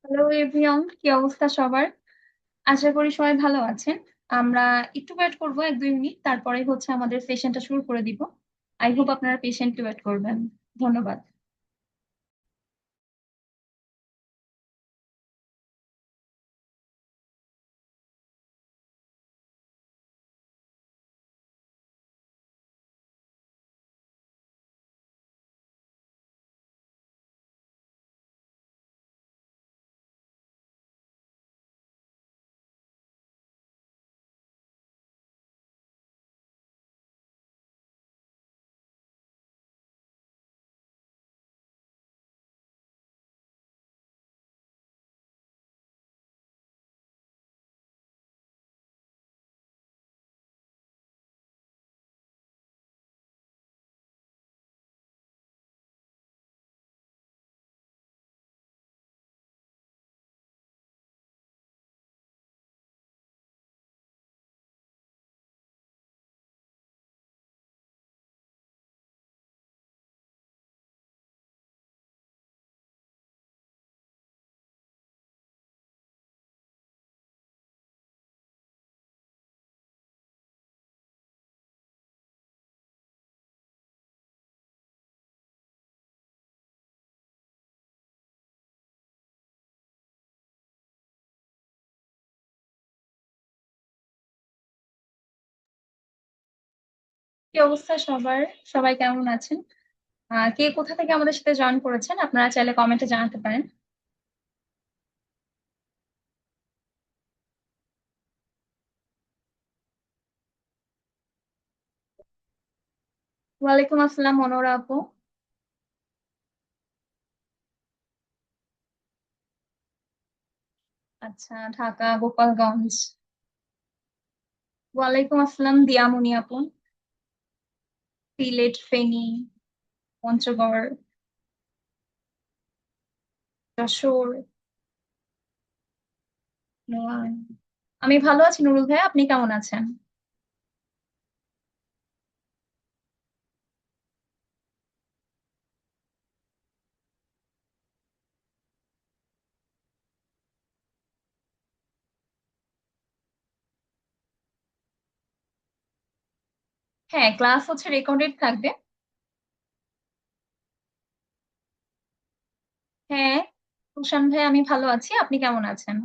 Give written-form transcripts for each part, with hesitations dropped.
Hello everyone, কি অবস্থা সবার? আশা করি সবাই ভালো আছেন। আমরা একটু ওয়েট করবো 1-2 মিনিট, তারপরে হচ্ছে আমাদের সেশনটা শুরু করে দিব। আই হোপ আপনারা পেশেন্টলি ওয়েট করবেন। ধন্যবাদ। কি অবস্থা সবার? সবাই কেমন আছেন? কে কোথা থেকে আমাদের সাথে জয়েন করেছেন আপনারা চাইলে কমেন্টে জানাতে পারেন। ওয়ালাইকুম আসসালাম মনোরা আপু। আচ্ছা, ঢাকা গোপালগঞ্জ। ওয়ালাইকুম আসসালাম দিয়ামনি আপু। সিলেট, ফেনী, পঞ্চগড়, যশোর, নোয়াখালী। আমি ভালো আছি নুরুল ভাই, আপনি কেমন আছেন? হ্যাঁ, ক্লাস হচ্ছে রেকর্ডেড থাকবে। হ্যাঁ, কুষাণ ভাই আমি ভালো আছি, আপনি কেমন আছেন?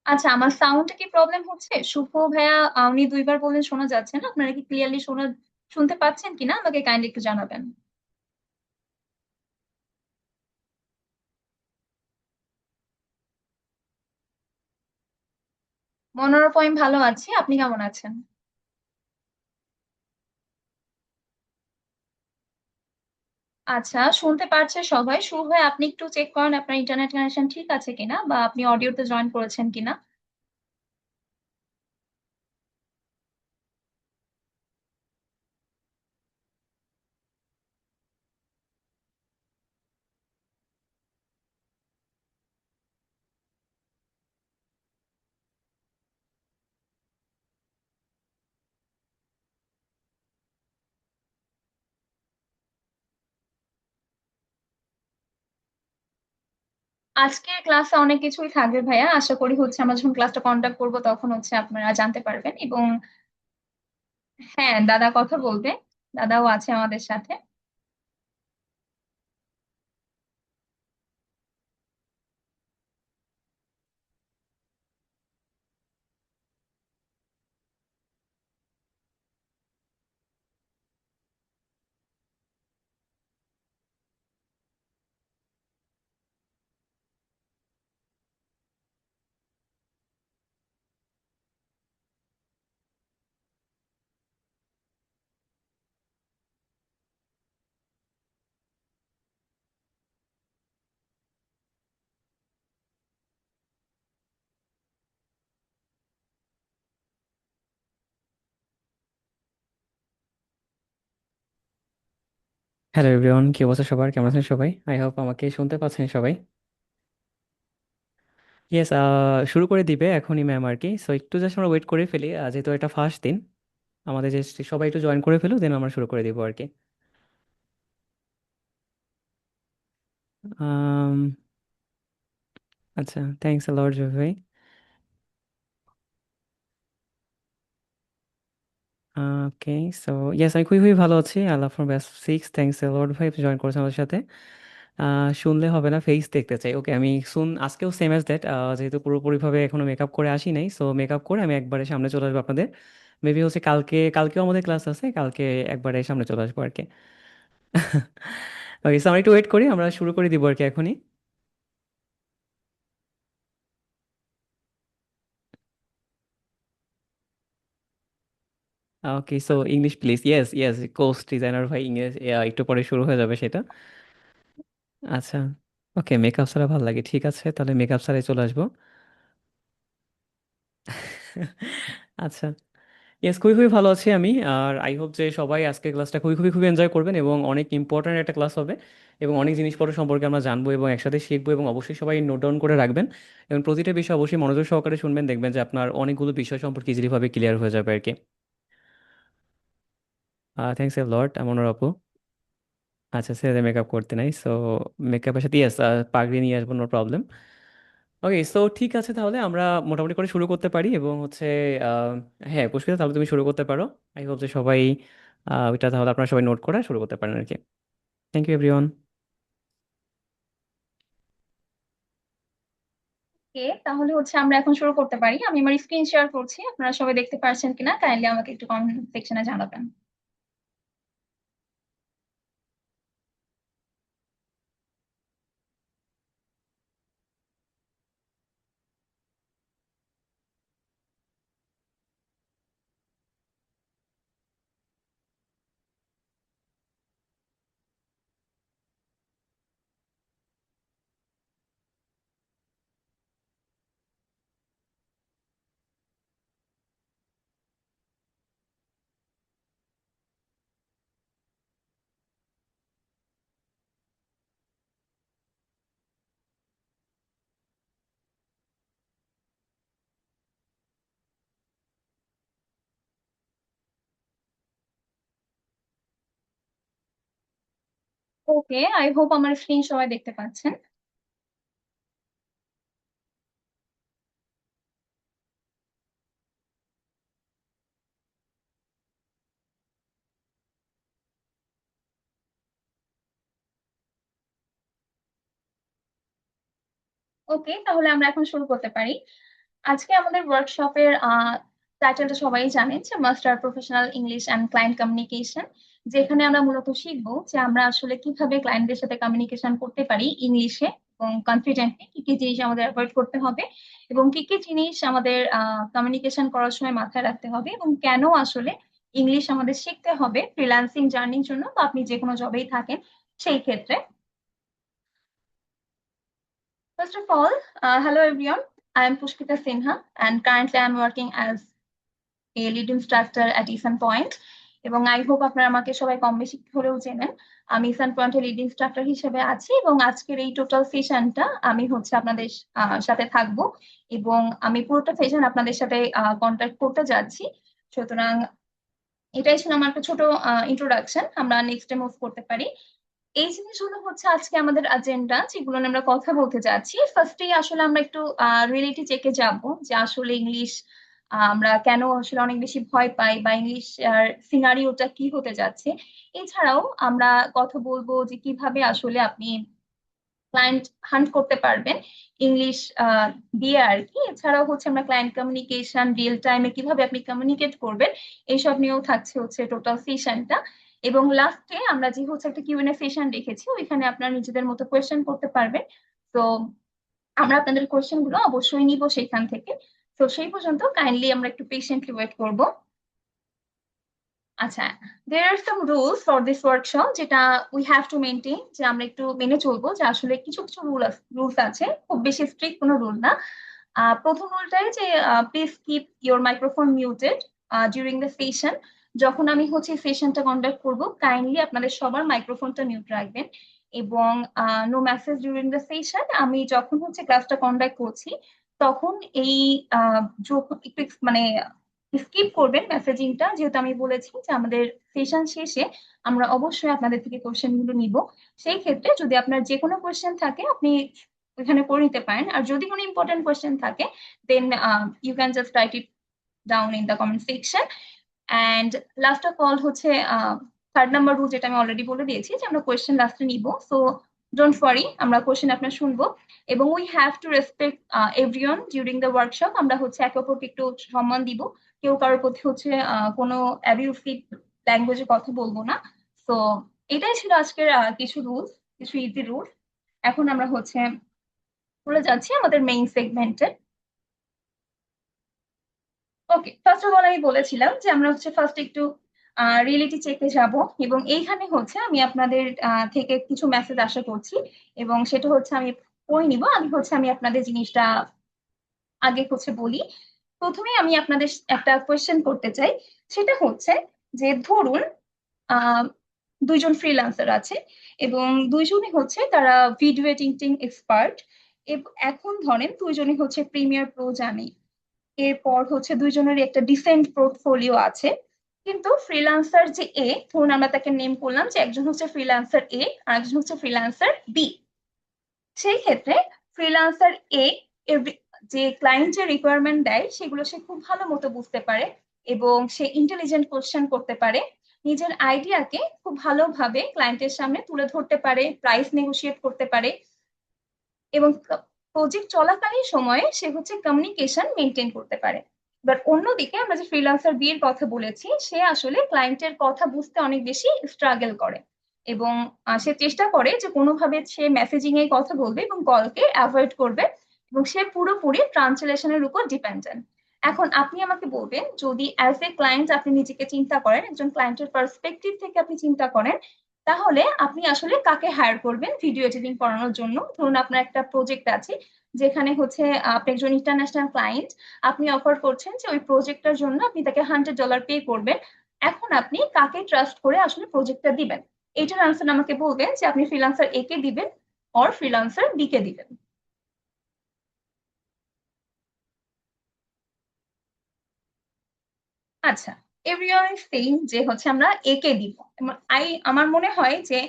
আচ্ছা, আমার সাউন্ডে কি প্রবলেম হচ্ছে? শুভ ভাইয়া, উনি দুইবার বললেন শোনা যাচ্ছে না, আপনারা কি ক্লিয়ারলি শুনতে পাচ্ছেন কিনা আমাকে কাইন্ডলি একটু জানাবেন। মনোরূপ আমি ভালো আছি, আপনি কেমন আছেন? আচ্ছা, শুনতে পারছে সবাই। শুভ ভাই, আপনি একটু চেক করেন আপনার ইন্টারনেট কানেকশন ঠিক আছে কিনা, বা আপনি অডিওতে জয়েন করেছেন কিনা। আজকের ক্লাসে অনেক কিছুই থাকবে ভাইয়া, আশা করি হচ্ছে আমরা যখন ক্লাসটা কন্ডাক্ট করবো তখন হচ্ছে আপনারা জানতে পারবেন। এবং হ্যাঁ, দাদা কথা বলবে, দাদাও আছে আমাদের সাথে। হ্যালো এভরিওয়ান, কি অবস্থা সবার? কেমন আছেন সবাই? আই হোপ আমাকে শুনতে পাচ্ছেন সবাই। ইয়েস, শুরু করে দিবে এখনই ম্যাম আর কি। সো একটু জাস্ট আমরা ওয়েট করে ফেলি, যেহেতু এটা ফার্স্ট দিন। আমাদের যে সবাই একটু জয়েন করে ফেলুক, দেন আমরা শুরু করে দিব আর কি। আম, আচ্ছা, থ্যাংকস আ লট জয় ভাই। ওকে, সো ইয়েস, আমি খুবই খুবই ভালো আছি। আল্লাহ ফ্রম ব্যাচ 6, থ্যাংকস আ লট ভাই, জয়েন করেছেন আমাদের সাথে। শুনলে হবে না, ফেস দেখতে চাই। ওকে, আমি আজকেও সেম অ্যাজ দ্যাট, যেহেতু পুরোপুরিভাবে এখনো মেকআপ করে আসি নাই, সো মেকআপ করে আমি একবারে সামনে চলে আসবো আপনাদের। মেবি হচ্ছে কালকেও আমাদের ক্লাস আছে, কালকে একবারে সামনে চলে আসবো আর কি। ওকে, সো আমরা একটু ওয়েট করি, আমরা শুরু করে দিব আর কি এখনই। Okay, so English please. Yes yes, course designer ভাই, ইংলিশ একটু পরে শুরু হয়ে যাবে সেটা। আচ্ছা, ওকে, মেকআপ ছাড়া ভালো লাগে, ঠিক আছে, তাহলে মেকআপ ছাড়াই চলে আসবো। আচ্ছা, ইয়েস, খুবই খুবই ভালো আছি আমি। আর আই হোপ যে সবাই আজকে ক্লাসটা খুবই খুবই খুবই এনজয় করবেন, এবং অনেক ইম্পর্ট্যান্ট একটা ক্লাস হবে, এবং অনেক জিনিসপত্র সম্পর্কে আমরা জানবো এবং একসাথে শিখবো, এবং অবশ্যই সবাই নোট ডাউন করে রাখবেন, এবং প্রতিটা বিষয় অবশ্যই মনোযোগ সহকারে শুনবেন, দেখবেন যে আপনার অনেকগুলো বিষয় সম্পর্কে ইজিলিভাবে ক্লিয়ার হয়ে যাবে আর কি। থ্যাংকস এ লট আমার আপু। আচ্ছা, ছেলেদের মেকআপ করতে নাই, সো মেকআপের সাথে ইয়েস, পাগড়ি নিয়ে আসবো, নো প্রবলেম। ওকে, সো ঠিক আছে, তাহলে আমরা মোটামুটি করে শুরু করতে পারি, এবং হচ্ছে আহ, হ্যাঁ পুষ্পিতা, তাহলে তুমি শুরু করতে পারো। আই হোপ যে সবাই ওইটা তাহলে আপনারা সবাই নোট করা শুরু করতে পারেন আর কি। Thank you everyone. ওকে, তাহলে হচ্ছে আমরা এখন শুরু করতে পারি। আমি আমার স্ক্রিন শেয়ার করছি, আপনারা সবাই দেখতে পারছেন কিনা কাইন্ডলি আমাকে একটু কমেন্ট সেকশনে জানাবেন। ওকে, আই হোপ আমার স্ক্রিন সবাই দেখতে পাচ্ছেন। ওকে, তাহলে আমরা এখন শুরু করতে পারি। আজকে আমাদের ওয়ার্কশপের টাইটেলটা সবাই জানেন, যে master professional English and client communication, যেখানে আমরা মূলত শিখবো যে আমরা আসলে কিভাবে ক্লায়েন্টদের সাথে কমিউনিকেশন করতে পারি ইংলিশে, এবং কনফিডেন্টলি কি কি জিনিস আমাদের অ্যাভয়েড করতে হবে, এবং কি কি জিনিস আমাদের কমিউনিকেশন করার সময় মাথায় রাখতে হবে, এবং কেন আসলে ইংলিশ আমাদের শিখতে হবে ফ্রিল্যান্সিং জার্নির জন্য, বা আপনি যে কোনো জবেই থাকেন সেই ক্ষেত্রে। First of all, hello everyone. I am Pushpita Sinha, and currently I am working as a lead instructor at Eason Point. এবং আই হোপ আপনারা আমাকে সবাই কম বেশি হলেও চেনেন। আমি ইসান পয়েন্টে লিড ইনস্ট্রাক্টর হিসেবে আছি, এবং আজকের এই টোটাল সেশনটা আমি হচ্ছে আপনাদের সাথে থাকবো, এবং আমি পুরোটা সেশন আপনাদের সাথে কন্ট্যাক্ট করতে যাচ্ছি। সুতরাং এটাই ছিল আমার একটা ছোট ইন্ট্রোডাকশন, আমরা নেক্সটে মুভ করতে পারি। এই জিনিসগুলো হচ্ছে আজকে আমাদের এজেন্ডা, যেগুলো নিয়ে আমরা কথা বলতে যাচ্ছি। ফার্স্টেই আসলে আমরা একটু রিয়েলিটি চেকে যাব, যে আসলে ইংলিশ আমরা কেন আসলে অনেক বেশি ভয় পাই, বা ইংলিশ সিনারিওটা কি হতে যাচ্ছে। এছাড়াও আমরা কথা বলবো যে কিভাবে আসলে আপনি ক্লায়েন্ট হান্ট করতে পারবেন ইংলিশ দিয়ে আর কি। এছাড়াও হচ্ছে আমরা ক্লায়েন্ট কমিউনিকেশন রিয়েল টাইমে কিভাবে আপনি কমিউনিকেট করবেন, এইসব নিয়েও থাকছে হচ্ছে টোটাল সেশনটা। এবং লাস্টে আমরা যে হচ্ছে একটা কিউএনএ সেশন রেখেছি, ওইখানে আপনারা নিজেদের মতো কোয়েশ্চেন করতে পারবেন। তো আমরা আপনাদের কোয়েশ্চেন গুলো অবশ্যই নিব সেখান থেকে। তো সেই পর্যন্ত কাইন্ডলি আমরা একটু পেশেন্টলি ওয়েট করব। আচ্ছা, there are some rules for this workshop যেটা we have to maintain, যে আমরা একটু মেনে চলবো, যে আসলে কিছু কিছু রুলস আছে, খুব বেশি স্ট্রিক্ট কোনো রুল না। প্রথম রুলটাই যে please keep your microphone muted during the session. যখন আমি হচ্ছে সেশনটা কন্ডাক্ট করব, কাইন্ডলি আপনাদের সবার মাইক্রোফোনটা মিউট রাখবেন। এবং no message during the session. আমি যখন হচ্ছে ক্লাসটা কন্ডাক্ট করছি, তখন এই একটু মানে স্কিপ করবেন মেসেজিংটা, যেহেতু আমি বলেছি যে আমাদের সেশন শেষে আমরা অবশ্যই আপনাদের থেকে কোশ্চেন গুলো নিব। সেই ক্ষেত্রে যদি আপনার যে কোনো কোশ্চেন থাকে আপনি ওখানে করে নিতে পারেন, আর যদি কোনো ইম্পর্টেন্ট কোশ্চেন থাকে then you can just write it down in the comment section. And last of all হচ্ছে থার্ড নাম্বার রুল, যেটা আমি অলরেডি বলে দিয়েছি যে আমরা কোয়েশ্চেন লাস্টে নিব। সো ডোন্ট ওয়ারি, আমরা কোয়েশ্চেন আপনার শুনবো এবং we have to respect everyone during the workshop. আমরা হচ্ছে একে অপরকে একটু সম্মান দিব, কেউ কারোর প্রতি হচ্ছে কোনো অ্যাবিউসিভ ল্যাঙ্গুয়েজে কথা বলবো না। তো এটাই ছিল আজকের কিছু রুলস, কিছু ইজি রুলস। এখন আমরা হচ্ছে চলে যাচ্ছি আমাদের মেইন সেগমেন্টে। ওকে, ফার্স্ট অফ অল আমি বলেছিলাম যে আমরা হচ্ছে ফার্স্ট একটু রিয়েলিটি চেকে যাব, এবং এইখানে হচ্ছে আমি আপনাদের থেকে কিছু মেসেজ আশা করছি, এবং সেটা হচ্ছে আমি পড়ে নিব। আমি আপনাদের জিনিসটা আগে হচ্ছে বলি। প্রথমে আমি আপনাদের একটা কোয়েশ্চেন করতে চাই, সেটা হচ্ছে যে ধরুন আহ দুইজন ফ্রিল্যান্সার আছে এবং দুইজনই হচ্ছে তারা ভিডিও এডিটিং এক্সপার্ট। এখন ধরেন দুইজনই হচ্ছে প্রিমিয়ার প্রো জানে, এরপর হচ্ছে দুইজনেরই একটা ডিসেন্ট পোর্টফোলিও আছে। কিন্তু ফ্রিল্যান্সার যে এ, ধরুন আমরা তাকে নেম করলাম যে একজন হচ্ছে ফ্রিল্যান্সার এ আর একজন হচ্ছে ফ্রিল্যান্সার বি। সেই ক্ষেত্রে ফ্রিল্যান্সার এ এর যে ক্লায়েন্ট যে রিকোয়ারমেন্ট দেয় সেগুলো সে খুব ভালো মতো বুঝতে পারে এবং সে ইন্টেলিজেন্ট কোশ্চেন করতে পারে, নিজের আইডিয়াকে খুব ভালোভাবে ক্লায়েন্টের সামনে তুলে ধরতে পারে, প্রাইস নেগোশিয়েট করতে পারে এবং প্রজেক্ট চলাকালীন সময়ে সে হচ্ছে কমিউনিকেশন মেনটেন করতে পারে। এবার অন্যদিকে আমরা যে ফ্রিল্যান্সার বি এর কথা বলেছি, সে আসলে ক্লায়েন্টের কথা বুঝতে অনেক বেশি স্ট্রাগল করে এবং সে চেষ্টা করে যে কোনোভাবে সে মেসেজিং এ কথা বলবে এবং কলকে অ্যাভয়েড করবে, এবং সে পুরোপুরি ট্রান্সলেশনের উপর ডিপেন্ডেন্ট। এখন আপনি আমাকে বলবেন, যদি অ্যাজ এ ক্লায়েন্ট আপনি নিজেকে চিন্তা করেন, একজন ক্লায়েন্টের পার্সপেক্টিভ থেকে আপনি চিন্তা করেন, তাহলে আপনি আসলে কাকে হায়ার করবেন ভিডিও এডিটিং করানোর জন্য? ধরুন আপনার একটা প্রজেক্ট আছে যেখানে হচ্ছে আপনি একজন ইন্টারন্যাশনাল ক্লায়েন্ট, আপনি অফার করছেন যে ওই প্রজেক্টটার জন্য আপনি তাকে $100 পে করবেন। এখন আপনি কাকে ট্রাস্ট করে আসলে প্রজেক্টটা দিবেন? এটার আনসার আমাকে বলবেন যে আপনি ফ্রিল্যান্সার এ কে দিবেন অর ফ্রিল্যান্সার বি কে দিবেন। আচ্ছা, এভরিওয়ান ইজ সেইং যে হচ্ছে আমরা একে দিব। আমার মনে হয় যে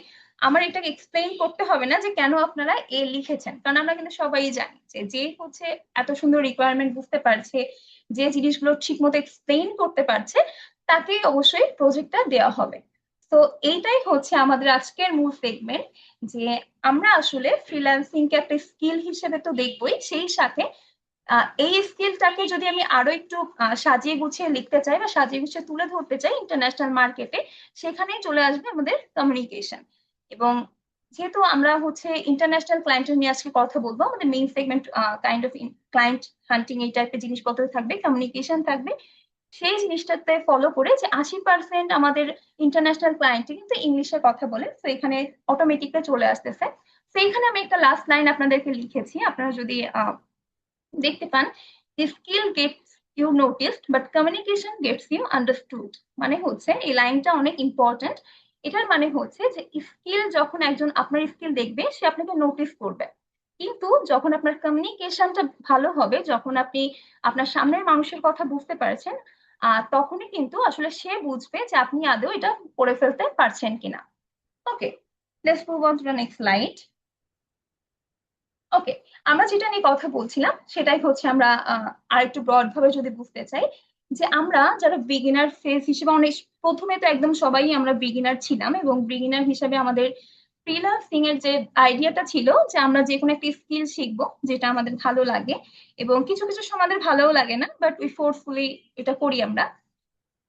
আমার এটাকে এক্সপ্লেইন করতে হবে না যে কেন আপনারা এ লিখেছেন, কারণ আমরা কিন্তু সবাই জানি যে যে হচ্ছে এত সুন্দর রিকোয়ারমেন্ট বুঝতে পারছে, যে জিনিসগুলো ঠিক মতো এক্সপ্লেইন করতে পারছে, তাকে অবশ্যই প্রজেক্টটা দেওয়া হবে। তো এইটাই হচ্ছে আমাদের আজকের মূল সেগমেন্ট, যে আমরা আসলে ফ্রিল্যান্সিং কে একটা স্কিল হিসেবে তো দেখবোই, সেই সাথে এই স্কিলটাকে যদি আমি আরো একটু সাজিয়ে গুছিয়ে লিখতে চাই বা সাজিয়ে গুছিয়ে তুলে ধরতে চাই ইন্টারন্যাশনাল মার্কেটে, সেখানেই চলে আসবে আমাদের কমিউনিকেশন। এবং যেহেতু আমরা হচ্ছে ইন্টারন্যাশনাল ক্লায়েন্টের নিয়ে আজকে কথা বলবো, আমাদের main segment kind of client হান্টিং এই টাইপের জিনিসপত্র থাকবে, কমিউনিকেশন থাকবে। সেই জিনিসটাতে ফলো করে যে 80% আমাদের ইন্টারন্যাশনাল ক্লায়েন্টে কিন্তু ইংলিশে কথা বলে, তো এখানে অটোমেটিকলি চলে আসতেছে। তো এখানে আমি একটা লাস্ট লাইন আপনাদেরকে লিখেছি, আপনারা যদি দেখতে পান, skill gets you noticed but communication gets you understood. মানে হচ্ছে এই লাইনটা অনেক ইম্পর্টেন্ট। এটার মানে হচ্ছে যে স্কিল যখন একজন আপনার স্কিল দেখবে সে আপনাকে নোটিস করবে, কিন্তু যখন আপনার কমিউনিকেশনটা ভালো হবে, যখন আপনি আপনার সামনের মানুষের কথা বুঝতে পারছেন, তখনই কিন্তু আসলে সে বুঝবে যে আপনি আদৌ এটা করে ফেলতে পারছেন কিনা। Okay, let's move on to the next slide. Okay, আমরা যেটা নিয়ে কথা বলছিলাম সেটাই হচ্ছে আমরা আরেকটু ব্রড ভাবে যদি বুঝতে চাই, যে আমরা যারা বিগিনার ফেজ হিসেবে অনেক প্রথমে তো একদম সবাই আমরা বিগিনার ছিলাম, এবং বিগিনার হিসেবে আমাদের ফ্রিল্যান্সিং এর যে আইডিয়াটা ছিল যে আমরা যে কোনো একটা স্কিল শিখবো যেটা আমাদের ভালো লাগে, এবং কিছু কিছু সময় আমাদের ভালোও লাগে না, বাট উই ফোর্সফুলি এটা করি আমরা।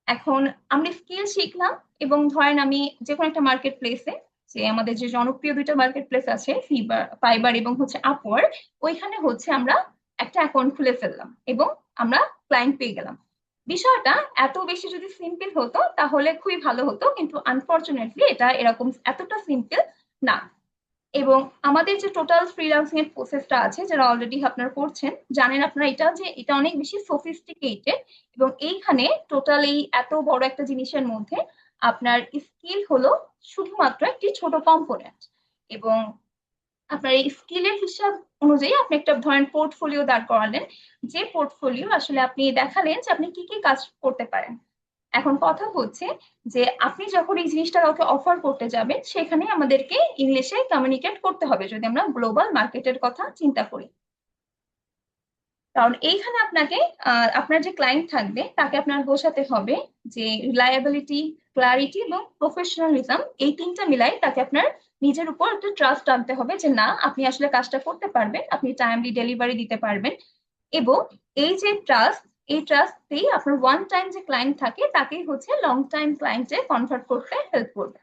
এখন আমরা স্কিল শিখলাম এবং ধরেন আমি যে কোনো একটা মার্কেট প্লেসে, যে আমাদের যে জনপ্রিয় দুইটা মার্কেট প্লেস আছে ফিবার ফাইবার এবং হচ্ছে আপওয়ার্ক, ওইখানে হচ্ছে আমরা একটা অ্যাকাউন্ট খুলে ফেললাম এবং আমরা ক্লায়েন্ট পেয়ে গেলাম। বিষয়টা এত বেশি যদি সিম্পল হতো তাহলে খুবই ভালো হতো, কিন্তু আনফরচুনেটলি এটা এরকম এতটা সিম্পল না। এবং আমাদের যে টোটাল ফ্রিল্যান্সিং এর প্রসেসটা আছে, যারা অলরেডি আপনারা করছেন জানেন আপনারা এটা, যে এটা অনেক বেশি সফিস্টিকেটেড। এবং এইখানে টোটাল এই এত বড় একটা জিনিসের মধ্যে আপনার স্কিল হলো শুধুমাত্র একটি ছোট কম্পোনেন্ট। এবং আপনার এই স্কিলের হিসাব অনুযায়ী আপনি একটা ধরেন পোর্টফোলিও দাঁড় করালেন, যে পোর্টফোলিও আসলে আপনি দেখালেন যে আপনি কি কি কাজ করতে পারেন। এখন কথা হচ্ছে যে আপনি যখন এই জিনিসটা কাউকে অফার করতে যাবেন, সেখানে আমাদেরকে ইংলিশে কমিউনিকেট করতে হবে যদি আমরা গ্লোবাল মার্কেটের কথা চিন্তা করি। কারণ এইখানে আপনাকে আপনার যে ক্লায়েন্ট থাকবে তাকে আপনার বোঝাতে হবে যে রিলায়েবিলিটি, ক্লারিটি এবং প্রফেশনালিজম, এই তিনটা মিলাই তাকে আপনার নিজের উপর একটা ট্রাস্ট আনতে হবে যে না, আপনি আসলে কাজটা করতে পারবেন, আপনি টাইমলি ডেলিভারি দিতে পারবেন। এবং এই যে ট্রাস্ট, এই ট্রাস্টই আপনার ওয়ান টাইম যে ক্লায়েন্ট থাকে তাকেই হচ্ছে লং টাইম ক্লায়েন্টে কনভার্ট করতে হেল্প করবে।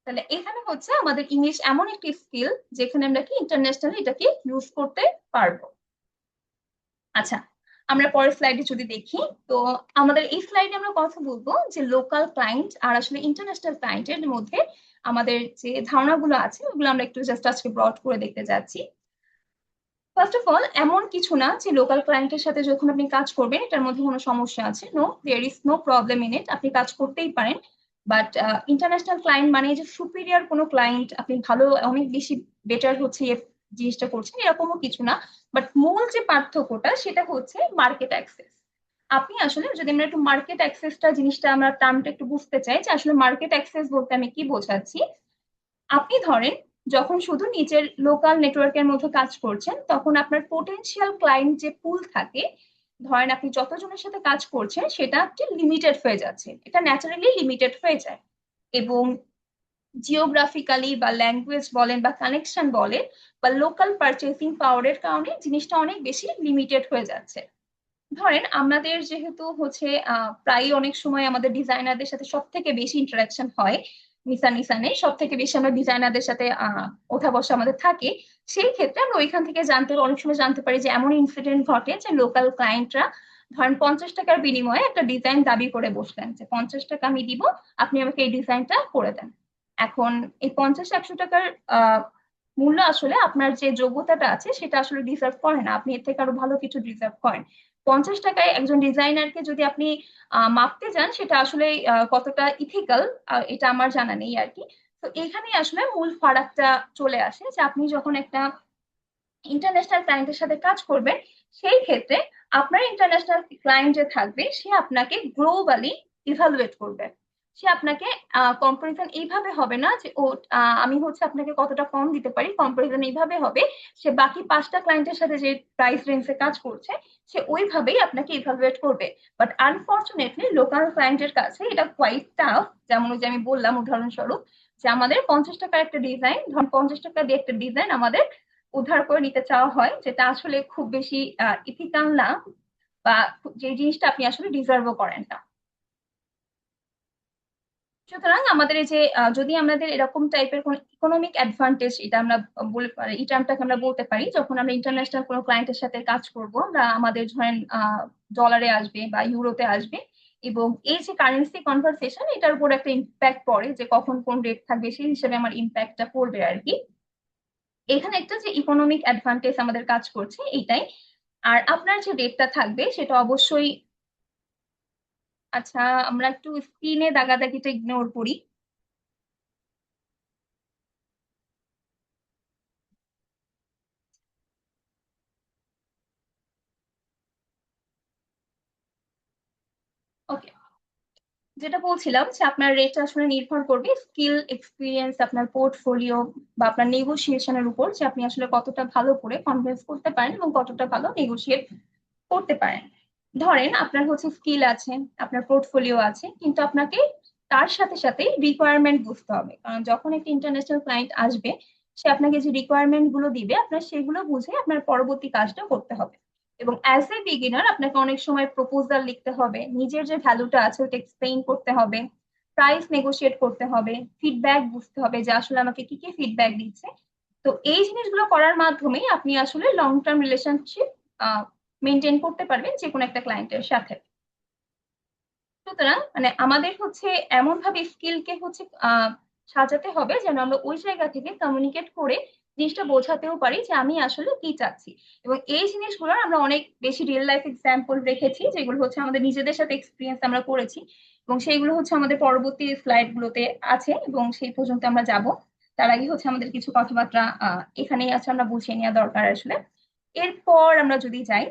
তাহলে এখানে হচ্ছে আমাদের ইংলিশ এমন একটি স্কিল যেখানে আমরা কি ইন্টারন্যাশনালি এটাকে ইউজ করতে পারবো। আচ্ছা, আমরা পরের স্লাইডে যদি দেখি, তো আমাদের এই স্লাইডে আমরা কথা বলবো যে লোকাল ক্লায়েন্ট আর আসলে ইন্টারন্যাশনাল ক্লায়েন্টের মধ্যে আমাদের যে ধারণাগুলো আছে ওগুলো আমরা একটু জাস্ট আজকে ব্রড করে দেখতে যাচ্ছি। ফার্স্ট অফ অল, এমন কিছু না যে লোকাল ক্লায়েন্টের সাথে যখন আপনি কাজ করবেন এটার মধ্যে কোনো সমস্যা আছে। No, there is no problem in it, আপনি কাজ করতেই পারেন। বাট ইন্টারন্যাশনাল ক্লায়েন্ট মানে যে সুপিরিয়র কোনো ক্লায়েন্ট, আপনি ভালো অনেক বেশি বেটার হচ্ছে এই জিনিসটা করছেন এরকমও কিছু না। বাট মূল যে পার্থক্যটা সেটা হচ্ছে মার্কেট অ্যাক্সেস। আপনি আসলে যদি আমরা একটু মার্কেট অ্যাক্সেসটা জিনিসটা আমরা টার্মটা একটু বুঝতে চাই যে আসলে মার্কেট অ্যাক্সেস বলতে আমি কি বোঝাচ্ছি। আপনি ধরেন যখন শুধু নিজের লোকাল নেটওয়ার্কের মধ্যে কাজ করছেন তখন আপনার পোটেনশিয়াল ক্লায়েন্ট যে পুল থাকে, ধরেন আপনি যতজনের সাথে কাজ করছেন সেটা একটি লিমিটেড হয়ে যাচ্ছে, এটা ন্যাচারালি লিমিটেড হয়ে যায়। এবং জিওগ্রাফিক্যালি বা ল্যাঙ্গুয়েজ বলেন বা কানেকশন বলেন বা লোকাল পারচেসিং পাওয়ারের কারণে জিনিসটা অনেক বেশি লিমিটেড হয়ে যাচ্ছে। ধরেন আমাদের যেহেতু হচ্ছে প্রায় অনেক সময় আমাদের ডিজাইনারদের সাথে সব থেকে বেশি ইন্টারাকশন হয়, নিসান নিসানে সব থেকে বেশি আমরা ডিজাইনারদের সাথে ওঠা বসা আমাদের থাকে। সেই ক্ষেত্রে আমরা ওইখান থেকে অনেক সময় জানতে পারি যে এমন ইনসিডেন্ট ঘটে যে লোকাল ক্লায়েন্টরা ধরেন 50 টাকার বিনিময়ে একটা ডিজাইন দাবি করে বসলেন যে 50 টাকা আমি দিব, আপনি আমাকে এই ডিজাইনটা করে দেন। এখন এই 50 100 টাকার আহ মূল্য আসলে আপনার যে যোগ্যতাটা আছে সেটা আসলে ডিজার্ভ করে না, আপনি এর থেকে আরো ভালো কিছু ডিজার্ভ করেন। 50 টাকায় একজন ডিজাইনারকে যদি আপনি মাপতে যান সেটা আসলে কতটা ইথিক্যাল এটা আমার জানা নেই আর কি। তো এখানেই আসলে মূল ফারাকটা চলে আসে যে আপনি যখন একটা ইন্টারন্যাশনাল ক্লায়েন্টের সাথে কাজ করবেন, সেই ক্ষেত্রে আপনার ইন্টারন্যাশনাল ক্লায়েন্ট যে থাকবে সে আপনাকে গ্লোবালি ইভালুয়েট করবে। সে আপনাকে কম্পারিজন এইভাবে হবে না যে ও আমি হচ্ছে আপনাকে কতটা কম দিতে পারি, কম্পারিজন এইভাবে হবে সে বাকি 5টা ক্লায়েন্টের সাথে যে প্রাইস রেঞ্জে কাজ করছে সে ওইভাবেই আপনাকে ইভালুয়েট করবে। বাট আনফর্চুনেটলি লোকাল ক্লায়েন্টের কাছে এটা কোয়াইট টাফ। যেমন ওই যে আমি বললাম উদাহরণস্বরূপ যে আমাদের 50 টাকার একটা ডিজাইন, ধরুন 50 টাকা দিয়ে একটা ডিজাইন আমাদের উদ্ধার করে নিতে চাওয়া হয়, যেটা আসলে খুব বেশি ইথিক্যাল না, বা যে জিনিসটা আপনি আসলে ডিজার্ভও করেন না। সুতরাং আমাদের এই যে যদি আমাদের এরকম টাইপের কোন ইকোনমিক অ্যাডভান্টেজ, এটা আমরা বলে পারি, এই টার্মটাকে আমরা বলতে পারি, যখন আমরা ইন্টারন্যাশনাল কোনো ক্লায়েন্টের সাথে কাজ করব আমরা আমাদের ধরেন ডলারে আসবে বা ইউরোতে আসবে, এবং এই যে কারেন্সি কনভারসেশন এটার উপর একটা ইম্প্যাক্ট পড়ে যে কখন কোন রেট থাকবে সেই হিসেবে আমার ইম্প্যাক্টটা পড়বে আর কি। এখানে একটা যে ইকোনমিক অ্যাডভান্টেজ আমাদের কাজ করছে এইটাই। আর আপনার যে রেটটা থাকবে সেটা অবশ্যই, আচ্ছা আমরা একটু স্ক্রিনে দাগাদাগিটা ইগনোর করি। ওকে, যেটা বলছিলাম যে আপনার রেট আসলে নির্ভর করবে স্কিল, এক্সপিরিয়েন্স, আপনার পোর্টফোলিও বা আপনার নেগোসিয়েশনের উপর, যে আপনি আসলে কতটা ভালো করে কনভিন্স করতে পারেন এবং কতটা ভালো নেগোশিয়েট করতে পারেন। ধরেন আপনার হচ্ছে স্কিল আছে, আপনার পোর্টফোলিও আছে, কিন্তু আপনাকে তার সাথে সাথে রিকোয়ারমেন্ট বুঝতে হবে, কারণ যখন একটা ইন্টারন্যাশনাল ক্লায়েন্ট আসবে সে আপনাকে যে রিকোয়ারমেন্ট গুলো দিবে আপনার সেগুলো বুঝে আপনার পরবর্তী কাজটা করতে হবে। এবং অ্যাজ এ বিগিনার আপনাকে অনেক সময় প্রপোজাল লিখতে হবে, নিজের যে ভ্যালুটা আছে ওটা এক্সপ্লেইন করতে হবে, প্রাইস নেগোশিয়েট করতে হবে, ফিডব্যাক বুঝতে হবে যে আসলে আমাকে কি কি ফিডব্যাক দিচ্ছে। তো এই জিনিসগুলো করার মাধ্যমেই আপনি আসলে লং টার্ম রিলেশনশিপ মেনটেন করতে পারবেন যে কোনো একটা ক্লায়েন্টের সাথে। সুতরাং মানে আমাদের হচ্ছে এমন ভাবে স্কিলকে হচ্ছে সাজাতে হবে যেন আমরা ওই জায়গা থেকে কমিউনিকেট করে জিনিসটা বোঝাতেও পারি যে আমি আসলে কি চাচ্ছি। এবং এই জিনিসগুলোর আমরা অনেক বেশি রিয়েল লাইফ এক্সাম্পল রেখেছি যেগুলো হচ্ছে আমাদের নিজেদের সাথে এক্সপিরিয়েন্স আমরা করেছি, এবং সেইগুলো হচ্ছে আমাদের পরবর্তী স্লাইড গুলোতে আছে এবং সেই পর্যন্ত আমরা যাব। তার আগে হচ্ছে আমাদের কিছু কথাবার্তা এখানেই আছে আমরা বুঝিয়ে নেওয়া দরকার আসলে। এরপর আমরা যদি যাই,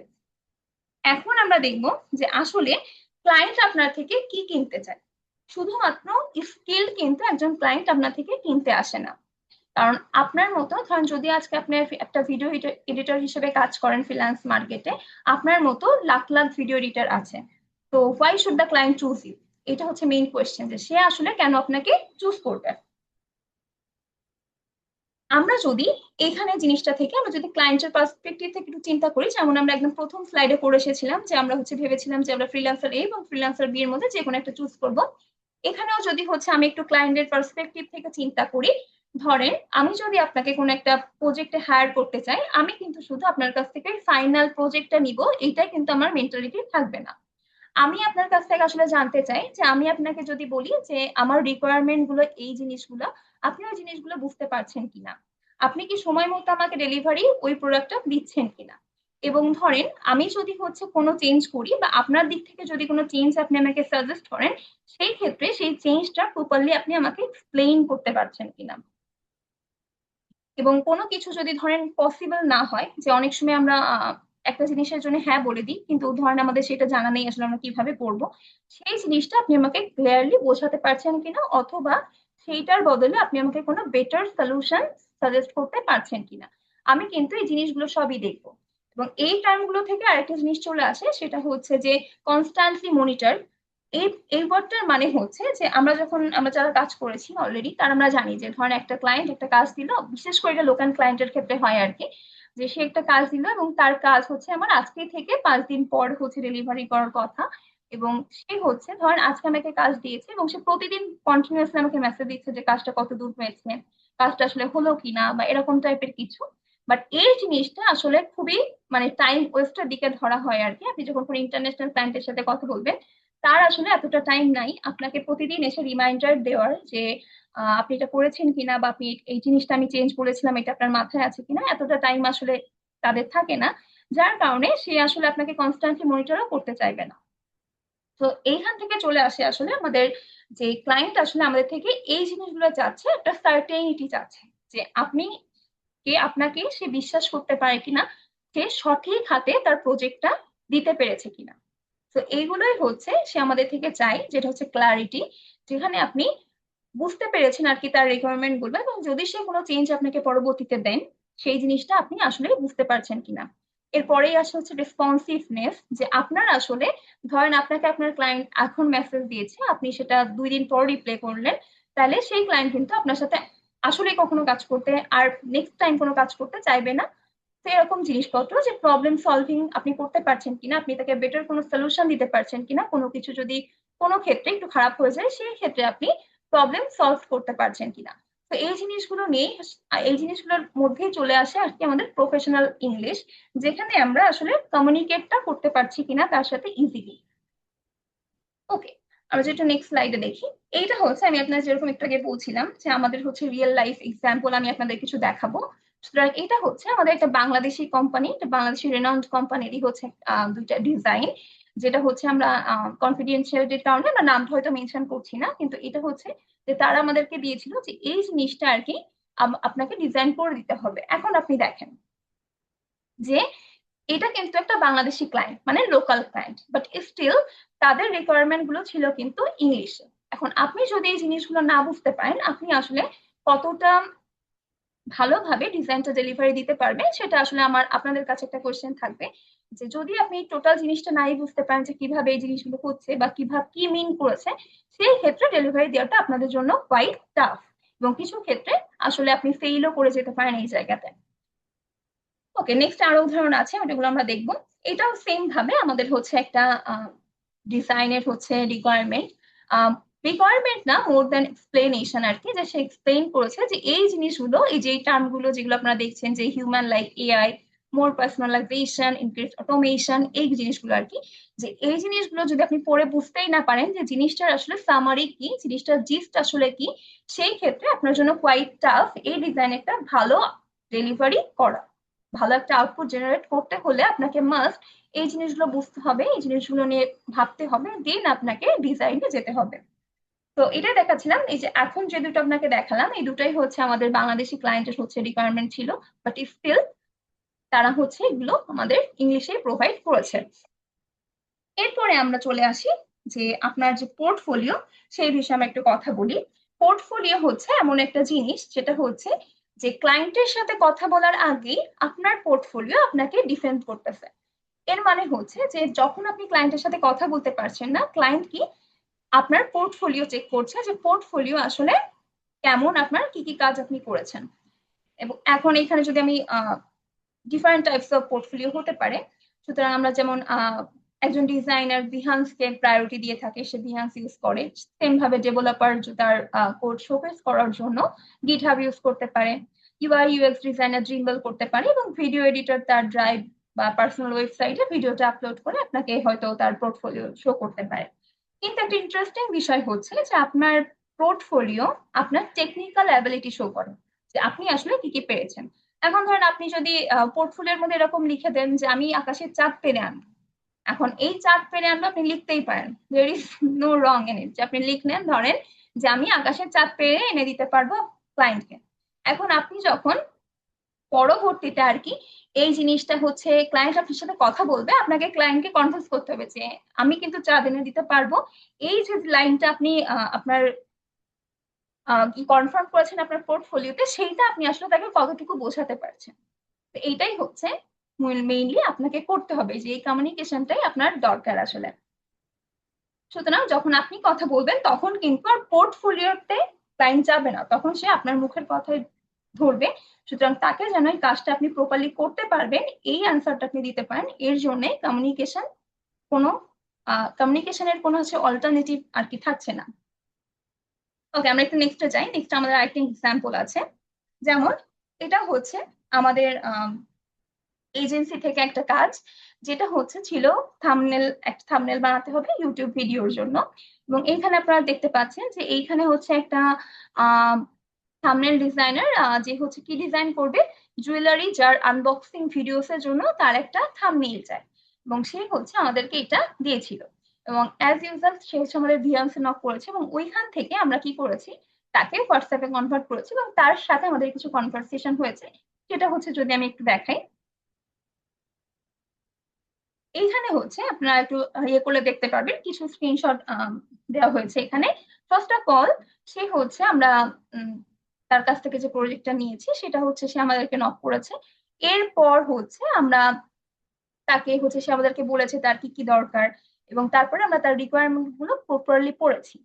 এখন আমরা দেখব যে আসলে ক্লায়েন্ট আপনার থেকে কি কিনতে চায়। শুধুমাত্র স্কিল কিন্তু একজন ক্লায়েন্ট আপনার থেকে কিনতে আসে না। কারণ আপনার মতো ধরেন যদি আজকে আপনি একটা ভিডিও এডিটর হিসেবে কাজ করেন ফ্রিল্যান্স মার্কেটে, আপনার মতো লাখ লাখ ভিডিও এডিটর আছে। তো why should the client choose you? এটা হচ্ছে মেইন কোয়েশ্চেন, যে সে আসলে কেন আপনাকে চুজ করবে। আমরা যদি এখানে জিনিসটা থেকে আমরা যদি ক্লায়েন্টের পার্সপেক্টিভ থেকে একটু চিন্তা করি, যেমন আমরা একদম প্রথম স্লাইডে করে এসেছিলাম যে আমরা হচ্ছে ভেবেছিলাম যে আমরা ফ্রিল্যান্সার এ এবং ফ্রিল্যান্সার বি এর মধ্যে যে কোনো একটা চুজ করব। এখানেও যদি হচ্ছে আমি একটু ক্লায়েন্টের পার্সপেক্টিভ থেকে চিন্তা করি, ধরেন আমি যদি আপনাকে কোনো একটা প্রজেক্টে হায়ার করতে চাই, আমি কিন্তু শুধু আপনার কাছ থেকে ফাইনাল প্রজেক্টটা নিব, এইটাই কিন্তু আমার মেন্টালিটি থাকবে না। আমি আপনার কাছ থেকে আসলে জানতে চাই যে আমি আপনাকে যদি বলি যে আমার রিকোয়ারমেন্ট গুলো এই জিনিসগুলো, আপনি ওই জিনিসগুলো বুঝতে পারছেন কিনা, আপনি কি সময় মতো আমাকে ডেলিভারি ওই প্রোডাক্টটা দিচ্ছেন কিনা। এবং ধরেন আমি যদি হচ্ছে কোনো চেঞ্জ করি বা আপনার দিক থেকে যদি কোনো চেঞ্জ আপনি আমাকে সাজেস্ট করেন, সেই ক্ষেত্রে সেই চেঞ্জটা প্রপারলি আপনি আমাকে এক্সপ্লেইন করতে পারছেন কিনা। এবং কোনো কিছু যদি ধরেন পসিবল না হয়, যে অনেক সময় আমরা একটা জিনিসের জন্য হ্যাঁ বলে দিই, কিন্তু ধরেন আমাদের সেটা জানা নেই আসলে আমরা কিভাবে করব, সেই জিনিসটা আপনি আমাকে ক্লিয়ারলি বোঝাতে পারছেন কিনা, অথবা সেইটার বদলে আপনি আমাকে কোনো বেটার সলিউশন সাজেস্ট করতে পারছেন কিনা। আমি কিন্তু এই জিনিসগুলো সবই দেখবো। এবং এই টার্মগুলো থেকে আরেকটা জিনিস চলে আসে, সেটা হচ্ছে যে কনস্ট্যান্টলি মনিটর। এই এই ওয়ার্ডটার মানে হচ্ছে যে আমরা যারা কাজ করেছি অলরেডি, তারা আমরা জানি যে ধরেন একটা ক্লায়েন্ট একটা কাজ দিল, বিশেষ করে এটা লোকাল ক্লায়েন্টের ক্ষেত্রে হয় আর কি, যে সে একটা কাজ দিল এবং তার কাজ হচ্ছে আমার আজকে থেকে 5 দিন পর হচ্ছে ডেলিভারি করার কথা। এবং সে হচ্ছে ধরেন আজকে আমাকে কাজ দিয়েছে এবং সে প্রতিদিন কন্টিনিউয়াসলি আমাকে মেসেজ দিচ্ছে যে কাজটা কত দূর হয়েছে, কাজটা আসলে হলো কিনা বা এরকম টাইপের কিছু। বাট এই জিনিসটা আসলে খুবই মানে টাইম ওয়েস্টের দিকে ধরা হয় আর কি। আপনি যখন কোনো ইন্টারন্যাশনাল ক্লায়েন্টের সাথে কথা বলবেন, তার আসলে এতটা টাইম নাই আপনাকে প্রতিদিন এসে রিমাইন্ডার দেওয়ার যে আপনি এটা করেছেন কিনা, বা আপনি এই জিনিসটা আমি চেঞ্জ করেছিলাম এটা আপনার মাথায় আছে কিনা, এতটা টাইম আসলে তাদের থাকে না। যার কারণে সে আসলে আপনাকে কনস্ট্যান্টলি মনিটরও করতে চাইবে না। তো এইখান থেকে চলে আসে আসলে আমাদের যে ক্লায়েন্ট আসলে আমাদের থেকে এই জিনিসগুলো চাচ্ছে, একটা সার্টেনিটি চাচ্ছে, যে আপনি কে আপনাকে সে বিশ্বাস করতে পারে কিনা, সে সঠিক হাতে তার প্রজেক্টটা দিতে পেরেছে কিনা। তো এইগুলোই হচ্ছে সে আমাদের থেকে চাই, যেটা হচ্ছে ক্লারিটি, যেখানে আপনি বুঝতে পেরেছেন আর কি তার রিকোয়ারমেন্ট গুলো, এবং যদি সে কোনো চেঞ্জ আপনাকে পরবর্তীতে দেন, সেই জিনিসটা আপনি আসলে বুঝতে পারছেন কিনা। এরপরেই আসে হচ্ছে রেসপন্সিভনেস, যে আপনার আসলে ধরেন আপনাকে আপনার ক্লায়েন্ট এখন মেসেজ দিয়েছে, আপনি সেটা 2 দিন পর রিপ্লাই করলেন, তাহলে সেই ক্লায়েন্ট কিন্তু আপনার সাথে আসলে কখনো কাজ করতে আর নেক্সট টাইম কোনো কাজ করতে চাইবে না। তো এরকম জিনিসপত্র, যে প্রবলেম সলভিং আপনি করতে পারছেন কিনা, আপনি তাকে বেটার কোনো সলিউশন দিতে পারছেন কিনা, কোনো কিছু যদি কোনো ক্ষেত্রে একটু খারাপ হয়ে যায় সেই ক্ষেত্রে আপনি প্রবলেম সলভ করতে পারছেন কিনা। তো এই জিনিসগুলো নিয়ে, এই জিনিসগুলোর মধ্যেই চলে আসে আর কি আমাদের প্রফেশনাল ইংলিশ, যেখানে আমরা আসলে কমিউনিকেটটা করতে পারছি কিনা তার সাথে ইজিলি। ওকে, আমরা যেটা নেক্সট স্লাইডে দেখি, এইটা হচ্ছে আমি আপনার যেরকম একটু আগে বলছিলাম যে আমাদের হচ্ছে রিয়েল লাইফ এক্সাম্পল আমি আপনাদের কিছু দেখাবো। সুতরাং এটা হচ্ছে আমাদের একটা বাংলাদেশি কোম্পানি, একটা বাংলাদেশি রেনাউন্ড কোম্পানিরই হচ্ছে দুইটা ডিজাইন, যেটা হচ্ছে আমরা কনফিডেন্সিয়ালিটির কারণে আমরা নাম হয়তো মেনশন করছি না, কিন্তু এটা হচ্ছে যে তারা আমাদেরকে দিয়েছিল যে এই জিনিসটা আর কি আপনাকে ডিজাইন করে দিতে হবে। এখন আপনি দেখেন যে এটা কিন্তু একটা বাংলাদেশি ক্লায়েন্ট মানে লোকাল ক্লায়েন্ট, বাট স্টিল তাদের রিকোয়ারমেন্ট গুলো ছিল কিন্তু ইংলিশে। এখন আপনি যদি এই জিনিসগুলো না বুঝতে পারেন, আপনি আসলে কতটা ভালোভাবে ডিজাইনটা ডেলিভারি দিতে পারবেন, সেটা আসলে আমার আপনাদের কাছে একটা কোয়েশ্চেন থাকবে, যে যদি আপনি টোটাল জিনিসটা নাই বুঝতে পারেন যে কিভাবে এই জিনিসগুলো হচ্ছে বা কিভাবে কি মিন করেছে, সেই ক্ষেত্রে ডেলিভারি দেওয়াটা আপনাদের জন্য কোয়াইট টাফ, এবং কিছু ক্ষেত্রে আসলে আপনি ফেইলও করে যেতে পারেন এই জায়গাতে। ওকে, নেক্সট আরো উদাহরণ আছে, ওটাগুলো আমরা দেখবো। এটাও সেম ভাবে আমাদের হচ্ছে একটা ডিজাইনের হচ্ছে রিকোয়ারমেন্ট, রিকোয়ারমেন্ট না মোর দ্যান এক্সপ্লেনেশন আর কি, যে সে এক্সপ্লেইন করেছে যে এই জিনিসগুলো, এই যে টার্ম গুলো যেগুলো আপনারা দেখছেন যে হিউম্যান লাইক এআই, মোর পার্সোনালাইজেশন, ইনক্রিজ অটোমেশন, এই জিনিসগুলো আর কি, যে এই জিনিসগুলো যদি আপনি পড়ে বুঝতেই না পারেন যে জিনিসটার আসলে সামারি কি, জিনিসটার জিস্ট আসলে কি, সেই ক্ষেত্রে আপনার জন্য কোয়াইট টাফ এই ডিজাইন একটা ভালো ডেলিভারি করা। ভালো একটা আউটপুট জেনারেট করতে হলে আপনাকে মাস্ট এই জিনিসগুলো বুঝতে হবে, এই জিনিসগুলো নিয়ে ভাবতে হবে, দেন আপনাকে ডিজাইনে যেতে হবে। তো এটা দেখাচ্ছিলাম, এই যে এখন যে দুটো আপনাকে দেখালাম এই দুটাই হচ্ছে আমাদের বাংলাদেশি ক্লায়েন্টের হচ্ছে রিকোয়ারমেন্ট ছিল, বাট স্টিল তারা হচ্ছে এগুলো আমাদের ইংলিশে প্রোভাইড করেছে। এরপরে আমরা চলে আসি যে আপনার যে পোর্টফোলিও, সেই বিষয়ে আমি একটু কথা বলি। পোর্টফোলিও হচ্ছে এমন একটা জিনিস যেটা হচ্ছে যে ক্লায়েন্টের সাথে কথা বলার আগেই আপনার পোর্টফোলিও আপনাকে ডিফেন্ড করতেছে। এর মানে হচ্ছে যে যখন আপনি ক্লায়েন্টের সাথে কথা বলতে পারছেন না, ক্লায়েন্ট কি আপনার পোর্টফোলিও চেক করছে যে পোর্টফোলিও আসলে কেমন, আপনার কি কি কাজ আপনি করেছেন। এবং এখন এখানে যদি আমি ডিফারেন্ট টাইপস অফ পোর্টফোলিও হতে পারে। সুতরাং আমরা যেমন একজন ডিজাইনার বিহান্সকে প্রায়োরিটি দিয়ে থাকে, সে বিহান্স ইউজ করে। সেম ভাবে ডেভেলপার তার কোড শোকেস করার জন্য গিটহাব ইউজ করতে পারে। ইউআই ইউএক্স ডিজাইনার ড্রিমবল করতে পারে, এবং ভিডিও এডিটর তার ড্রাইভ বা পার্সোনাল ওয়েবসাইটে ভিডিওটা আপলোড করে আপনাকে হয়তো তার পোর্টফোলিও শো করতে পারে। কিন্তু একটা ইন্টারেস্টিং বিষয় হচ্ছে যে আপনার পোর্টফোলিও আপনার টেকনিক্যাল অ্যাবিলিটি শো করে, যে আপনি আসলে কি কি পেরেছেন। এখন ধরেন আপনি যদি পোর্টফোলিওর মধ্যে এরকম লিখে দেন যে আমি আকাশের চাঁদ পেরে আনবো, এখন এই চাঁদ পেরে আনবো আপনি লিখতেই পারেন, there is no wrong in it, যে আপনি লিখলেন ধরেন যে আমি আকাশের চাঁদ পেরে এনে দিতে পারবো ক্লায়েন্টকে। এখন আপনি যখন পরবর্তীতে আর কি এই জিনিসটা হচ্ছে ক্লায়েন্ট আপনার সাথে কথা বলবে, আপনাকে ক্লায়েন্টকে কনভিন্স করতে হবে যে আমি কিন্তু চাঁদ এনে দিতে পারবো। এই যে লাইনটা আপনি আপনার কি কনফার্ম করেছেন আপনার পোর্টফোলিওতে, সেইটা আপনি আসলে তাকে কতটুকু বোঝাতে পারছেন। তো এইটাই হচ্ছে মেইনলি আপনাকে করতে হবে, যে এই কমিউনিকেশনটাই আপনার দরকার আসলে। সুতরাং যখন আপনি কথা বলবেন তখন কিন্তু আর পোর্টফোলিওতে ক্লায়েন্ট যাবে না, তখন সে আপনার মুখের কথাই ধরবে। সুতরাং তাকে যেন এই কাজটা আপনি প্রপারলি করতে পারবেন, এই অ্যান্সারটা আপনি দিতে পারেন, এর জন্য কমিউনিকেশন কোনো কমিউনিকেশনের কোনো হচ্ছে অল্টারনেটিভ আর কি থাকছে না। ওকে, আমরা একটু নেক্সটে যাই। নেক্সট আমাদের আরেকটা এক্সাম্পল আছে। যেমন এটা হচ্ছে আমাদের এজেন্সি থেকে একটা কাজ, যেটা হচ্ছে ছিল থাম্বনেল, একটা থাম্বনেল বানাতে হবে ইউটিউব ভিডিওর জন্য। এবং এইখানে আপনারা দেখতে পাচ্ছেন যে এইখানে হচ্ছে একটা থাম্বনেল ডিজাইনার, যে হচ্ছে কি ডিজাইন করবে, জুয়েলারি যার আনবক্সিং ভিডিওস এর জন্য তার একটা থাম্বনেল চাই, এবং সে হচ্ছে আমাদেরকে এটা দিয়েছিল। এবং অ্যাজ ইউজুয়াল সে হচ্ছে আমাদের ভিএমসি নক করেছে, এবং ওইখান থেকে আমরা কি করেছি, তাকে হোয়াটসঅ্যাপে কনভার্ট করেছি, এবং তার সাথে আমাদের কিছু কনভারসেশন হয়েছে। সেটা হচ্ছে যদি আমি একটু দেখাই, এইখানে হচ্ছে আপনারা একটু ইয়ে করলে দেখতে পারবেন, কিছু স্ক্রিনশট দেওয়া হয়েছে এখানে। ফার্স্ট অফ অল সে হচ্ছে আমরা উম, তার কাছ থেকে যে প্রজেক্টটা নিয়েছি সেটা হচ্ছে সে আমাদেরকে নক করেছে। এরপর হচ্ছে আমরা তাকে হচ্ছে, সে আমাদেরকে বলেছে তার কি কি দরকার, এবং তারপরে আমরা তার রিকোয়ারমেন্ট গুলো প্রপারলি পড়েছি।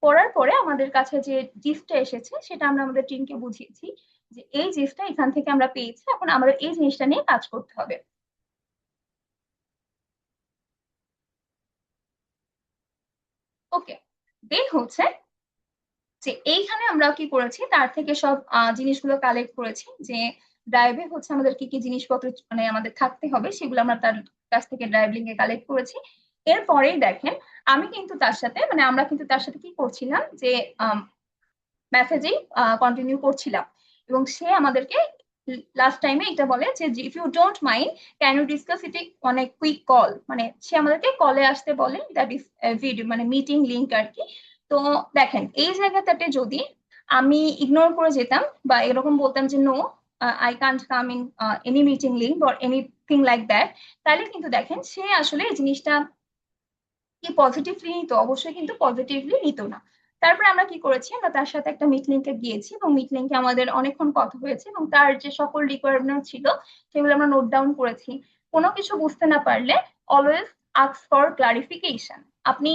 পড়ার পরে আমাদের কাছে যে জিসটা এসেছে সেটা আমরা আমাদের টিমকে বুঝিয়েছি যে এই জিসটা এখান থেকে আমরা পেয়েছি, এখন আমাদের এই জিনিসটা নিয়ে কাজ করতে হবে। ওকে, দেন হচ্ছে যে এইখানে আমরা কি করেছি, তার থেকে সব জিনিসগুলো কালেক্ট করেছি, যে ড্রাইভে হচ্ছে আমাদের কি কি জিনিসপত্র মানে আমাদের থাকতে হবে, সেগুলো আমরা তার কাছ থেকে ড্রাইভ লিঙ্কে কালেক্ট করেছি। এরপরেই দেখেন আমি কিন্তু তার সাথে মানে আমরা কিন্তু তার সাথে কি করছিলাম, যে মেসেজেই কন্টিনিউ করছিলাম। এবং সে আমাদেরকে লাস্ট টাইমে এটা বলে যে if you don't mind can you discuss it on a quick call, মানে সে আমাদেরকে কলে আসতে বলে, দ্যাট ইজ ভিডিও মানে মিটিং লিংক আর কি। তো দেখেন এই জায়গাটাতে যদি আমি ইগনোর করে যেতাম বা এরকম বলতাম যে no I can't come in any meeting link or anything like that, তাহলে কিন্তু দেখেন সে আসলে এই জিনিসটা কি পজিটিভলি নিত, অবশ্যই কিন্তু পজিটিভলি নিত না। তারপরে আমরা কি করেছি, আমরা তার সাথে একটা মিট লিঙ্কে গিয়েছি, এবং মিট লিঙ্কে আমাদের অনেকক্ষণ কথা হয়েছে, এবং তার যে সকল রিকোয়ারমেন্ট ছিল সেগুলো আমরা নোট ডাউন করেছি। কোনো কিছু বুঝতে না পারলে অলওয়েজ আস্ক ফর ক্লারিফিকেশন। আপনি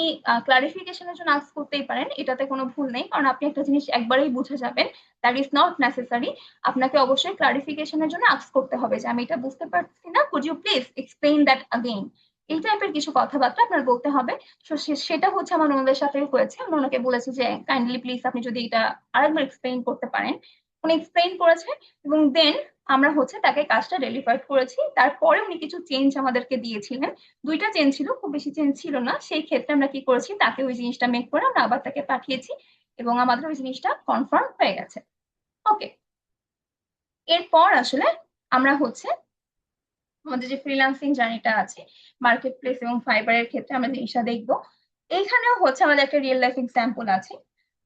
ক্লারিফিকেশনের জন্য আস্ক করতেই পারেন, এটাতে কোনো ভুল নেই, কারণ আপনি একটা জিনিস একবারেই বুঝে যাবেন, দ্যাট ইজ নট নেসেসারি। আপনাকে অবশ্যই ক্লারিফিকেশনের জন্য আস্ক করতে হবে যে আমি এটা বুঝতে পারছি না, could you please explain that again. এই টাইপের কিছু কথাবার্তা আপনার বলতে হবে। তো সেটা হচ্ছে আমার ওনাদের সাথে হয়েছে, আমি ওনাকে বলেছি যে কাইন্ডলি প্লিজ আপনি যদি এটা আরেকবার এক্সপ্লেইন করতে পারেন। উনি এক্সপ্লেইন করেছে, এবং দেন আমরা হচ্ছে তাকে কাজটা ডেলিভার করেছি। তারপরে উনি কিছু চেঞ্জ আমাদেরকে দিয়েছিলেন, দুইটা চেঞ্জ ছিল, খুব বেশি চেঞ্জ ছিল না। সেই ক্ষেত্রে আমরা কি করেছি, তাকে ওই জিনিসটা মেক করে আমরা আবার তাকে পাঠিয়েছি, এবং আমাদের ওই জিনিসটা কনফার্ম হয়ে গেছে। ওকে, এরপর আসলে আমরা হচ্ছে আমাদের যে ফ্রিল্যান্সিং জার্নিটা আছে মার্কেট প্লেস এবং ফাইবারের ক্ষেত্রে আমরা জিনিসটা দেখবো। এইখানেও হচ্ছে আমাদের একটা রিয়েল লাইফ এক্সাম্পল আছে।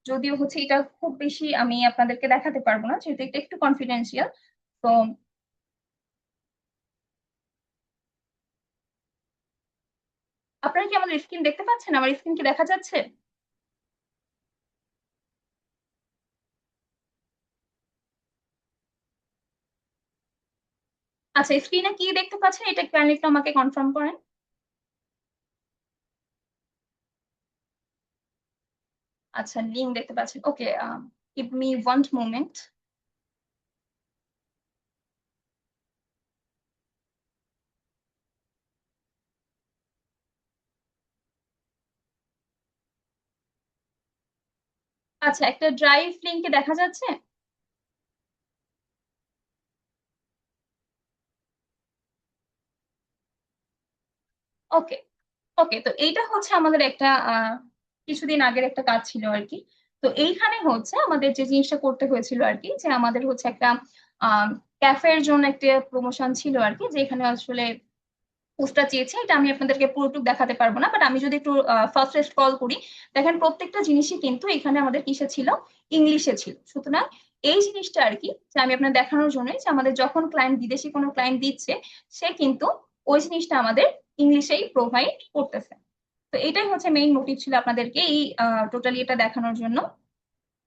যদিও হচ্ছে এটা খুব বেশি আমি আপনাদেরকে দেখাতে পারবো না, যেহেতু এটা একটু কনফিডেন্সিয়াল। তো আপনারা কি আমাদের স্ক্রিন দেখতে পাচ্ছেন? আমার স্ক্রিন কি দেখা যাচ্ছে? আচ্ছা, স্ক্রিনে কি দেখতে পাচ্ছেন এটা কাইন্ডলি একটু আমাকে কনফার্ম করেন। আচ্ছা, লিঙ্ক দেখতে পাচ্ছেন, okay. Give me one moment. আচ্ছা, একটা ড্রাইভ লিঙ্কে দেখা যাচ্ছে। ওকে। ওকে, তো এইটা হচ্ছে আমাদের একটা কিছুদিন আগের একটা কাজ ছিল আর কি। তো এইখানে হচ্ছে আমাদের যে জিনিসটা করতে হয়েছিল আর কি, যে আমাদের হচ্ছে একটা ক্যাফের জন্য একটা প্রমোশন ছিল আর কি, যেখানে আসলে পোস্টটা চেয়েছে। এটা আমি আপনাদেরকে পুরোটুকু দেখাতে পারবো না, বাট আমি যদি একটু ফার্স্ট স্ক্রল করি, দেখেন প্রত্যেকটা জিনিসই কিন্তু এখানে আমাদের কিসে ছিল, ইংলিশে ছিল। সুতরাং এই জিনিসটা আর কি, যে আমি আপনার দেখানোর জন্য, যে আমাদের যখন ক্লায়েন্ট, বিদেশি কোনো ক্লায়েন্ট দিচ্ছে, সে কিন্তু ওই জিনিসটা আমাদের ইংলিশেই প্রোভাইড করতেছে। তো এটাই হচ্ছে মেইন মোটিভ ছিল আপনাদেরকে এই টোটালি এটা দেখানোর জন্য।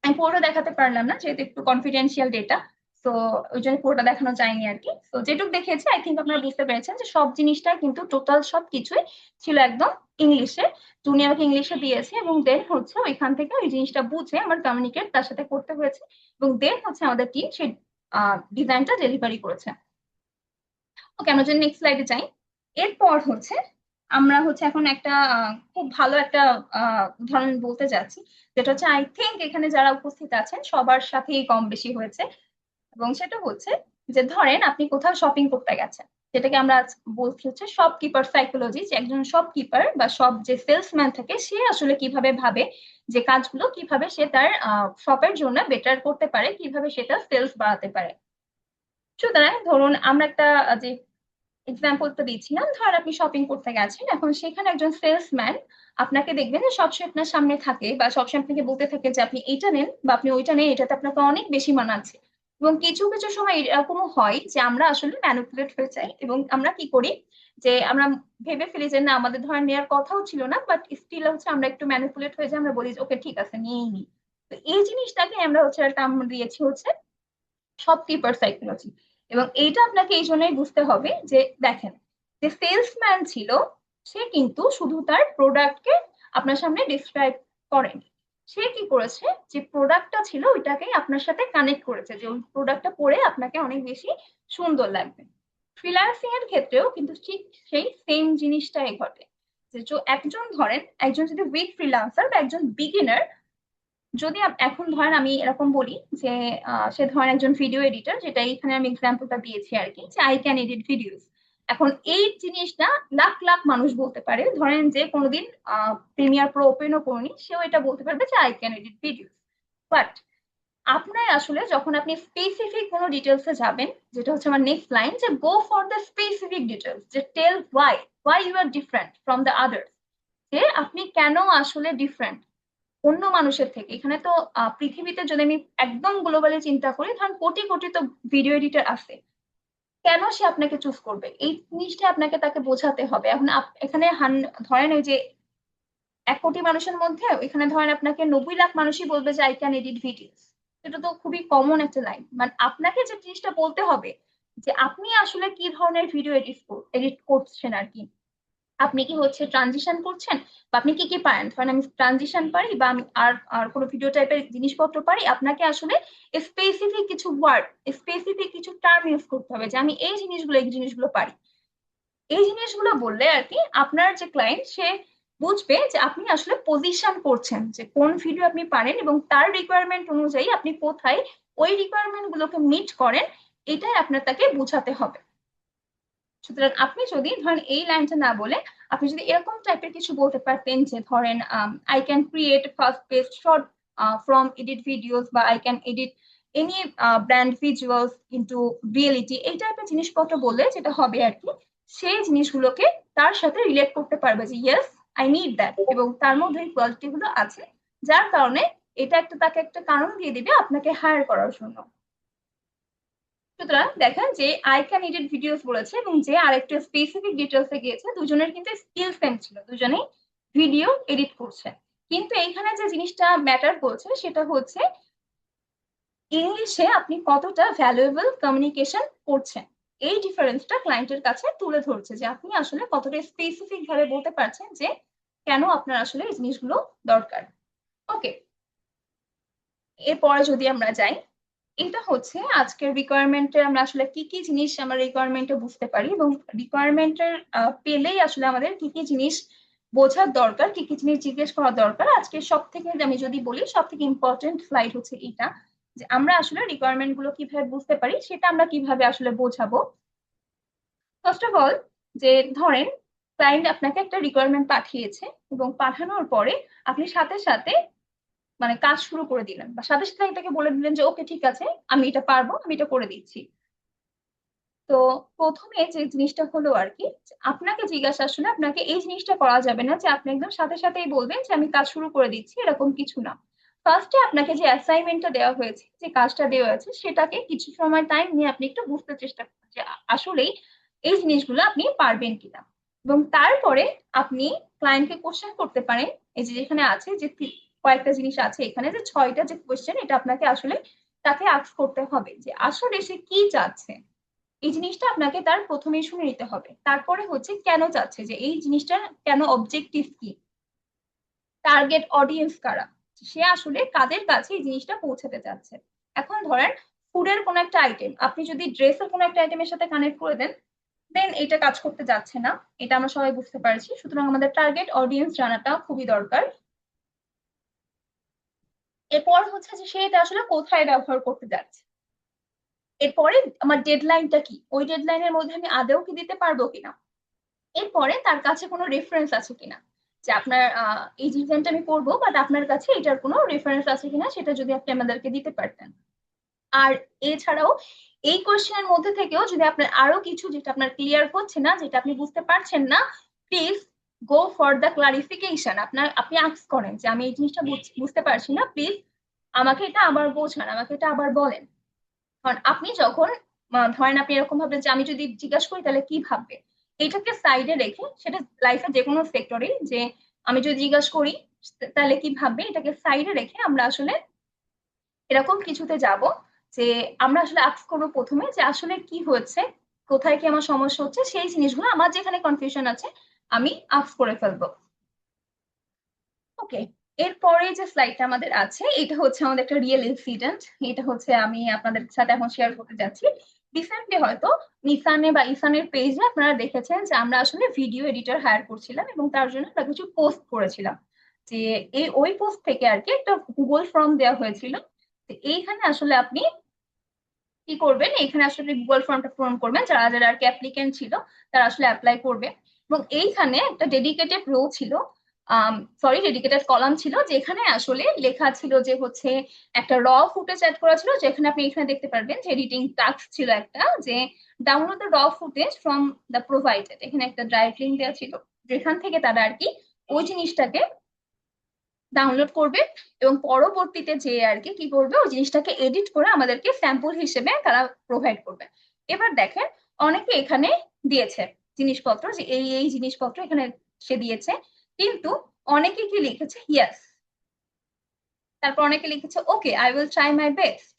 আমি পুরোটা দেখাতে পারলাম না, যেহেতু একটু কনফিডেন্সিয়াল ডেটা। তো ওই জন্য পুরোটা দেখানো যায়নি আর কি। তো যেটুকু দেখেছি আই থিঙ্ক আপনারা বুঝতে পেরেছেন যে সব জিনিসটা কিন্তু টোটাল সব কিছুই ছিল একদম ইংলিশে। তো উনি আমাকে ইংলিশে দিয়েছে, এবং দেন হচ্ছে ওইখান থেকে ওই জিনিসটা বুঝে আমার কমিউনিকেট তার সাথে করতে হয়েছে, এবং দেন হচ্ছে আমাদের টিম সেই ডিজাইনটা ডেলিভারি করেছে। ওকে, আমরা যদি নেক্সট স্লাইডে যাই। এরপর হচ্ছে আমরা হচ্ছে এখন একটা খুব ভালো একটা উদাহরণ বলতে যাচ্ছি, যেটা হচ্ছে আই থিঙ্ক এখানে যারা উপস্থিত আছেন সবার সাথেই কম বেশি হয়েছে। এবং সেটা হচ্ছে যে ধরেন আপনি কোথাও শপিং করতে গেছেন, যেটাকে আমরা আজ বলছি হচ্ছে শপকিপার সাইকোলজি, যে একজন শপকিপার বা শপ যে সেলসম্যান থাকে সে আসলে কিভাবে ভাবে, যে কাজগুলো কিভাবে সে তার শপের জন্য বেটার করতে পারে, কিভাবে সেটা সেলস বাড়াতে পারে। সুতরাং ধরুন আমরা একটা যে এক্সাম্পল তো দিচ্ছিলাম, ধর আপনি শপিং করতে গেছেন, এখন সেখানে একজন সেলসম্যান আপনাকে দেখবেন যে সবসময় আপনার সামনে থাকে, বা সবসময় আপনাকে বলতে থাকে যে আপনি এইটা নেন বা আপনি ওইটা নেন, এটাতে আপনাকে অনেক বেশি মানাচ্ছে। এবং কিছু কিছু সময় এরকমও হয় যে আমরা আসলে ম্যানিপুলেট হয়ে যাই, এবং আমরা কি করি, যে আমরা ভেবে ফেলি যে না, আমাদের ধর নেওয়ার কথাও ছিল না, বাট স্টিল হচ্ছে আমরা একটু ম্যানিপুলেট হয়ে যাই, আমরা বলি ওকে ঠিক আছে নিয়েই নি। তো এই জিনিসটাকে আমরা হচ্ছে একটা আমরা দিয়েছি হচ্ছে শপকিপার সাইকোলজি। এবং এইটা আপনাকে এই জন্যই বুঝতে হবে যে দেখেন, যে সেলসম্যান ছিল, সে কিন্তু শুধু তার প্রোডাক্টকে আপনার সামনে ডিসক্রাইব করেনি। সে কি করেছে, যে প্রোডাক্টটা ছিল ওইটাকে আপনার সাথে কানেক্ট করেছে, যে ওই প্রোডাক্টটা পরে আপনাকে অনেক বেশি সুন্দর লাগবে। ফ্রিল্যান্সিং এর ক্ষেত্রেও কিন্তু ঠিক সেই সেম জিনিসটাই ঘটে। যে একজন ধরেন, একজন যদি উইক ফ্রিল্যান্সার বা একজন বিগিনার, যদি এখন ধরেন আমি এরকম বলি যে সে ধরেন একজন ভিডিও এডিটর, যেটা এখানে আমি এক্সাম্পলটা দিয়েছি আর কি, যে আই ক্যান এডিট ভিডিওস। এখন এই জিনিসটা লাখ লাখ মানুষ বলতে পারে, ধরেন যে কোনোদিন প্রিমিয়ার প্রো ওপেনও করেনি, সেও এটা বলতে পারবে যে I can edit videos. But আপনার আসলে যখন আপনি স্পেসিফিক কোনো ডিটেলসে যাবেন, যেটা হচ্ছে আমার নেক্সট লাইন, যে go for the specific details, যে tell why you are different from the others, যে আপনি কেন আসলে ডিফারেন্ট অন্য মানুষের থেকে। এখানে তো পৃথিবীতে যদি আমি একদম গ্লোবালি চিন্তা করি, ধরেন কোটি কোটি তো ভিডিও এডিটর আছে, কেন সে আপনাকে চুজ করবে, এই জিনিসটা আপনাকে তাকে বোঝাতে হবে। এখন এখানে ধরেন ওই যে 1 কোটি মানুষের মধ্যে এখানে ধরেন আপনাকে 90 লাখ মানুষই বলবে যে আই ক্যান এডিট ভিডিওস। এটা তো খুবই কমন একটা লাইন, মানে আপনাকে যে জিনিসটা বলতে হবে, যে আপনি আসলে কি ধরনের ভিডিও এডিট করছেন আর কি। আপনি কি হচ্ছে ট্রানজিশন করছেন, বা আপনি কি কি পারেন, ধরেন আমি ট্রানজিশন পারি, বা আমি আর আর কোনো ভিডিও টাইপের জিনিসপত্র পারি, আপনাকে আসলে স্পেসিফিক কিছু ওয়ার্ড, স্পেসিফিক কিছু টার্ম ইউজ করতে হবে, যে আমি এই জিনিসগুলো পারি। এই জিনিসগুলো বললে আর কি আপনার যে ক্লায়েন্ট, সে বুঝবে যে আপনি আসলে পজিশন করছেন, যে কোন ভিডিও আপনি পারেন, এবং তার রিকোয়ারমেন্ট অনুযায়ী আপনি কোথায় ওই রিকোয়ারমেন্ট গুলোকে মিট করেন, এটাই আপনার তাকে বোঝাতে হবে। সুতরাং আপনি যদি ধরেন এই লাইনটা না বলে আপনি যদি এরকম টাইপের কিছু বলতে পারতেন, যে ধরেন I can create fast paced short from edit videos, বা I can edit any brand visuals into reality, এই টাইপের জিনিসপত্র বললে যেটা হবে আর কি, সেই জিনিসগুলোকে তার সাথে রিলেট করতে পারবে যে ইয়েস আই নিড দ্যাট, এবং তার মধ্যে এই কোয়ালিটি গুলো আছে, যার কারণে এটা একটা তাকে একটা কারণ দিয়ে দিবে আপনাকে হায়ার করার জন্য। সুতরাং দেখেন যে আই ক্যান এডিট ভিডিওস বলেছে এবং যে আরেকটা স্পেসিফিক ডিটেলসে গিয়েছে, দুজনের কিন্তু স্কিল সেম ছিল, দুজনেই ভিডিও এডিট করছে। কিন্তু এইখানে যে জিনিসটা ম্যাটার করছে সেটা হচ্ছে ইংলিশে আপনি কতটা ভ্যালুয়েবল কমিউনিকেশন করছেন। এই ডিফারেন্সটা ক্লায়েন্টের কাছে তুলে ধরছে যে আপনি আসলে কতটা স্পেসিফিক ভাবে বলতে পারছেন যে কেন আপনার আসলে এই জিনিসগুলো দরকার। ওকে, এরপরে যদি আমরা যাই, এটা হচ্ছে আজকের রিকোয়ারমেন্টে আমরা আসলে কি কি জিনিস আমরা রিকোয়ারমেন্টে বুঝতে পারি এবং রিকোয়ারমেন্টের পেলেই আসলে আমাদের কি কি জিনিস বোঝার দরকার, কি কি জিনিস জিজ্ঞেস করা দরকার। আজকে সব থেকে আমি যদি বলি সব থেকে ইম্পর্টেন্ট স্লাইড হচ্ছে এটা, যে আমরা আসলে রিকোয়ারমেন্ট গুলো কিভাবে বুঝতে পারি, সেটা আমরা কিভাবে আসলে বোঝাবো। ফার্স্ট অফ অল, যে ধরেন ক্লায়েন্ট আপনাকে একটা রিকোয়ারমেন্ট পাঠিয়েছে এবং পাঠানোর পরে আপনি সাথে সাথে মানে কাজ শুরু করে দিলেন বা সাথে সাথে এটাকে বলে দিলেন যে ওকে ঠিক আছে, আমি এটা পারবো, আমি এটা করে দিচ্ছি। তো প্রথমে যে জিনিসটা হলো আর কি, যে আপনাকে জিজ্ঞাসা আসলে আপনাকে এই জিনিসটা করা যাবে না যে আপনি একদম সাথে সাথেই বলবেন যে আমি কাজ শুরু করে দিচ্ছি, এরকম কিছু না। ফার্স্টে আপনাকে যে অ্যাসাইনমেন্টটা দেওয়া হয়েছে, যে কাজটা দেওয়া আছে, সেটাকে কিছু সময় টাইম নিয়ে আপনি একটু বুঝতে চেষ্টা করুন যে আসলেই এই জিনিসগুলো আপনি পারবেন কিনা। এবং তারপরে আপনি ক্লায়েন্টকে কোশ্চেন করতে পারেন। এই যে যেখানে আছে যে কয়েকটা জিনিস আছে এখানে, যে 6টা যে কোশ্চেন, এটা আপনাকে আসলে তাকে আস্ক করতে হবে যে আসলে সে কি চাচ্ছে। এই জিনিসটা আপনাকে তার প্রথমেই শুনে নিতে হবে। তারপরে হচ্ছে কেন চাচ্ছে, যে এই জিনিসটার কেন, অবজেক্টিভ কি, টার্গেট অডিয়েন্স কারা, সে আসলে কাদের কাছে এই জিনিসটা পৌঁছাতে চাচ্ছে। এখন ধরেন ফুডের কোন একটা আইটেম আপনি যদি ড্রেসের কোন একটা আইটেমের সাথে কানেক্ট করে দেন, দেন এটা কাজ করতে যাচ্ছে না। এটা আমরা সবাই বুঝতে পারছি। সুতরাং আমাদের টার্গেট অডিয়েন্স জানাটা খুবই দরকার। এরপর হচ্ছে যে সে এটা আসলে কোথায় ব্যবহার করতে যাচ্ছে। এরপরে আমার ডেডলাইনটা কি, ওই ডেডলাইনের মধ্যে আমি আদৌ কি দিতে পারবো কিনা। এরপরে তার কাছে কোনো রেফারেন্স আছে কিনা, যে আপনার এই ডিজাইনটা আমি করবো বাট আপনার কাছে এটার কোনো রেফারেন্স আছে কিনা, সেটা যদি আপনি আমাদেরকে দিতে পারতেন। আর এছাড়াও এই কোশ্চেনের মধ্যে থেকেও যদি আপনার আরো কিছু যেটা আপনার ক্লিয়ার হচ্ছে না, যেটা আপনি বুঝতে পারছেন না, please go for the clarification. আপনি আস্ক করেন যে আমি এই জিনিসটা বুঝতে পারছি না, প্লিজ আমাকে এটা আবার বোঝান, আমাকে এটা আবার বলেন। কারণ আপনি যখন ধরেন আপনি এরকম ভাববেন যে আমি যদি জিজ্ঞাসা করি তাহলে কি ভাববে, এইটাকে সাইডে রেখে, সেটা লাইফের যে কোনো সেক্টরে, যে আমি যদি জিজ্ঞাসা করি তাহলে কি ভাববে, এটাকে সাইডে রেখে আমরা আসলে এরকম কিছুতে যাব যে আমরা আসলে আস্ক করবো প্রথমে যে আসলে কি হচ্ছে, কোথায় কি আমার সমস্যা হচ্ছে, সেই জিনিসগুলো আমার যেখানে কনফিউশন আছে আমি আস্ক করে ফেলবো। ওকে, এরপরে যে স্লাইডটা আমাদের আছে এটা হচ্ছে আমাদের একটা রিয়েল ইনসিডেন্ট। এটা হচ্ছে আমি আপনাদের সাথে এখন শেয়ার করতে যাচ্ছি। রিসেন্টলি হয়তো নিসানে বা ইসানের পেজে আপনারা দেখেছেন যে আমরা আসলে ভিডিও এডিটর হায়ার করছিলাম এবং তার জন্য আমরা কিছু পোস্ট করেছিলাম। যে এই ওই পোস্ট থেকে আর কি একটা গুগল ফর্ম দেওয়া হয়েছিল। তো এইখানে আসলে আপনি কি করবেন, এখানে আসলে গুগল ফর্মটা পূরণ করবেন, যারা যারা আর কি অ্যাপ্লিকেন্ট ছিল তারা আসলে অ্যাপ্লাই করবে। এবং এইখানে একটা ডেডিকেটেড রো ছিল, সরি ডেডিকেটেড কলাম ছিল, যেখানে আসলে লেখা ছিল যে হচ্ছে একটা র ফুটেজ অ্যাড করা ছিল, যেখানে আপনি এখানে দেখতে পারবেন যে এডিটিং টাস্ক ছিল একটা, যে ডাউনলোড দ্য র ফুটেজ ফ্রম দ্য প্রোভাইডেড, এখানে একটা ডাইরেক্ট লিঙ্ক দেওয়া ছিল, যেখান থেকে তারা আর কি ওই জিনিসটাকে ডাউনলোড করবে এবং পরবর্তীতে যে আর কি কি করবে, ওই জিনিসটাকে এডিট করে আমাদেরকে স্যাম্পল হিসেবে তারা প্রোভাইড করবে। এবার দেখেন অনেকে এখানে দিয়েছে জিনিসপত্র, যে এই এই জিনিসপত্র এখানে সে দিয়েছে, কিন্তু অনেকে কি লিখেছে ইয়েস, তারপর অনেকে লিখেছে okay I will try my best.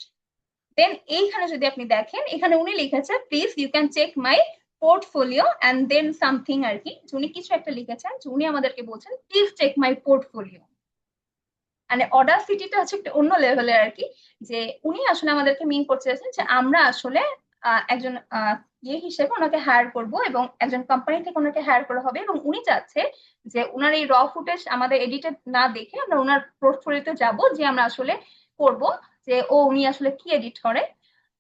Then এইখানে যদি আপনি দেখেন, এখানে উনি লিখেছে please you can check my portfolio and then something আর কি, উনি কিছু একটা লিখেছেন, যে উনি আমাদেরকে বলছেন প্লিজ চেক মাই পোর্টফোলিও। মানে অডাসিটিটা হচ্ছে একটা অন্য লেভেলের আর কি, যে উনি আসলে আমাদেরকে মিন করতে চাইছেন যে আমরা আসলে একজন ইয়ে হিসেবে ওনাকে হায়ার করব এবং একজন কোম্পানি থেকে ওনাকে হায়ার করা হবে, এবং উনি চাচ্ছে যে উনার এই র ফুটেজ আমাদের এডিটেড না দেখে আমরা ওনার পোর্টফোলিওতে যাব, যে আমরা আসলে করব যে উনি আসলে কি এডিট করে।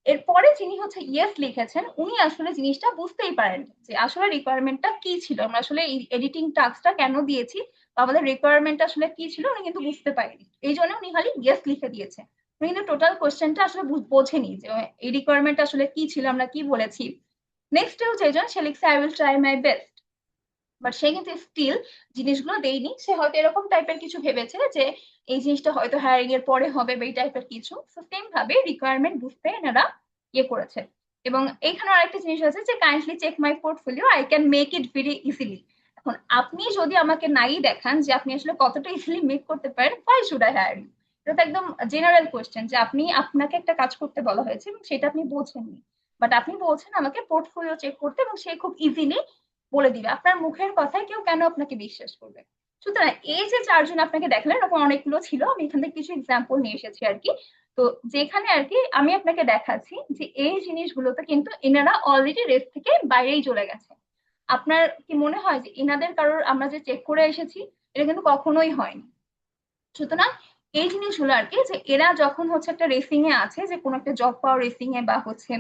এরপরে যিনি হচ্ছে ইয়েস লিখেছেন, উনি আসলে জিনিসটা বুঝতেই পারেন যে আসলে রিকোয়ারমেন্টটা কি ছিল, আমরা আসলে এই এডিটিং টাস্কটা কেন দিয়েছি বা আমাদের রিকোয়ারমেন্ট আসলে কি ছিল, উনি কিন্তু বুঝতে পারেনি। এই জন্য উনি খালি ইয়েস লিখে দিয়েছে, উনি কিন্তু টোটাল কোশ্চেনটা আসলে বোঝেনি যে এই রিকোয়ারমেন্ট আসলে কি ছিল, আমরা কি বলেছি। নেক্সট হচ্ছে এই জন্য সে লিখছে I will try my best, but সে কিন্তু স্টিল জিনিসগুলো দেয়নি। সে হয়তো এরকম টাইপের কিছু ভেবেছে যে এই জিনিসটা হয়তো হায়ারিং এর পরে হবে বা এই টাইপের কিছু। তো সেম ভাবে রিকোয়ারমেন্ট বুঝতে এনারা ইয়ে করেছে। এবং এইখানে আরেকটা জিনিস আছে যে kindly check my portfolio, I can make it very easily. এখন আপনি যদি আমাকে নাই দেখান যে আপনি আসলে কতটা ইজিলি মেক করতে পারেন, why should I hire you? এটা তো একদম জেনারেল কোয়েশ্চেন যে আপনি, আপনাকে একটা কাজ করতে বলা হয়েছে এবং সেটা আপনি বোঝেননি, বাট আপনি বলছেন আমাকে পোর্টফোলিও চেক করতে, এবং সে খুব ইজিলি বলে দিবে। আপনার মুখের কথায় কেউ কেন আপনাকে বিশ্বাস করবে? সুতরাং এই যে চারজন আপনাকে দেখালেন, এরকম অনেকগুলো ছিল, আমি এখান থেকে কিছু এক্সাম্পল নিয়ে এসেছি আর কি। তো যেখানে আর কি আমি আপনাকে দেখাচ্ছি যে এই জিনিসগুলোতে কিন্তু এনারা অলরেডি রেস থেকে বাইরেই চলে গেছে। আপনার কি মনে হয় যে এনাদের কারোর আমরা যে চেক করে এসেছি? এটা কিন্তু কখনোই হয়নি। সুতরাং এই জিনিসগুলো আর কি, যে এরা যখন হচ্ছে একটা রেসিং এ আছে, যে কোনো একটা জব পাওয়ার রেসিং এ বা হচ্ছে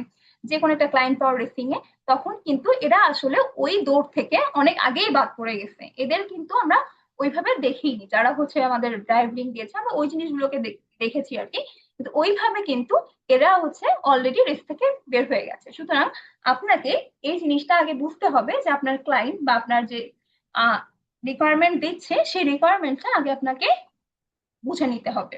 যে কোনো একটা ক্লায়েন্ট পাওয়ার রেসিং এ, তখন কিন্তু এরা আসলে ওই দৌড় থেকে অনেক আগেই বাদ পড়ে গেছে। এদের কিন্তু আমরা ওইভাবে দেখিনি, যারা হচ্ছে আমাদের ড্রাইভিং দিয়েছে আমরা ওই জিনিসগুলোকে দেখেছি আর কি, কিন্তু ওইভাবে কিন্তু এরা হচ্ছে অলরেডি রেস থেকে বের হয়ে গেছে। সুতরাং আপনাকে এই জিনিসটা আগে বুঝতে হবে যে আপনার ক্লায়েন্ট বা আপনার যে রিকোয়ারমেন্ট দিচ্ছে সেই রিকোয়ারমেন্টটা আগে আপনাকে বুঝে নিতে হবে।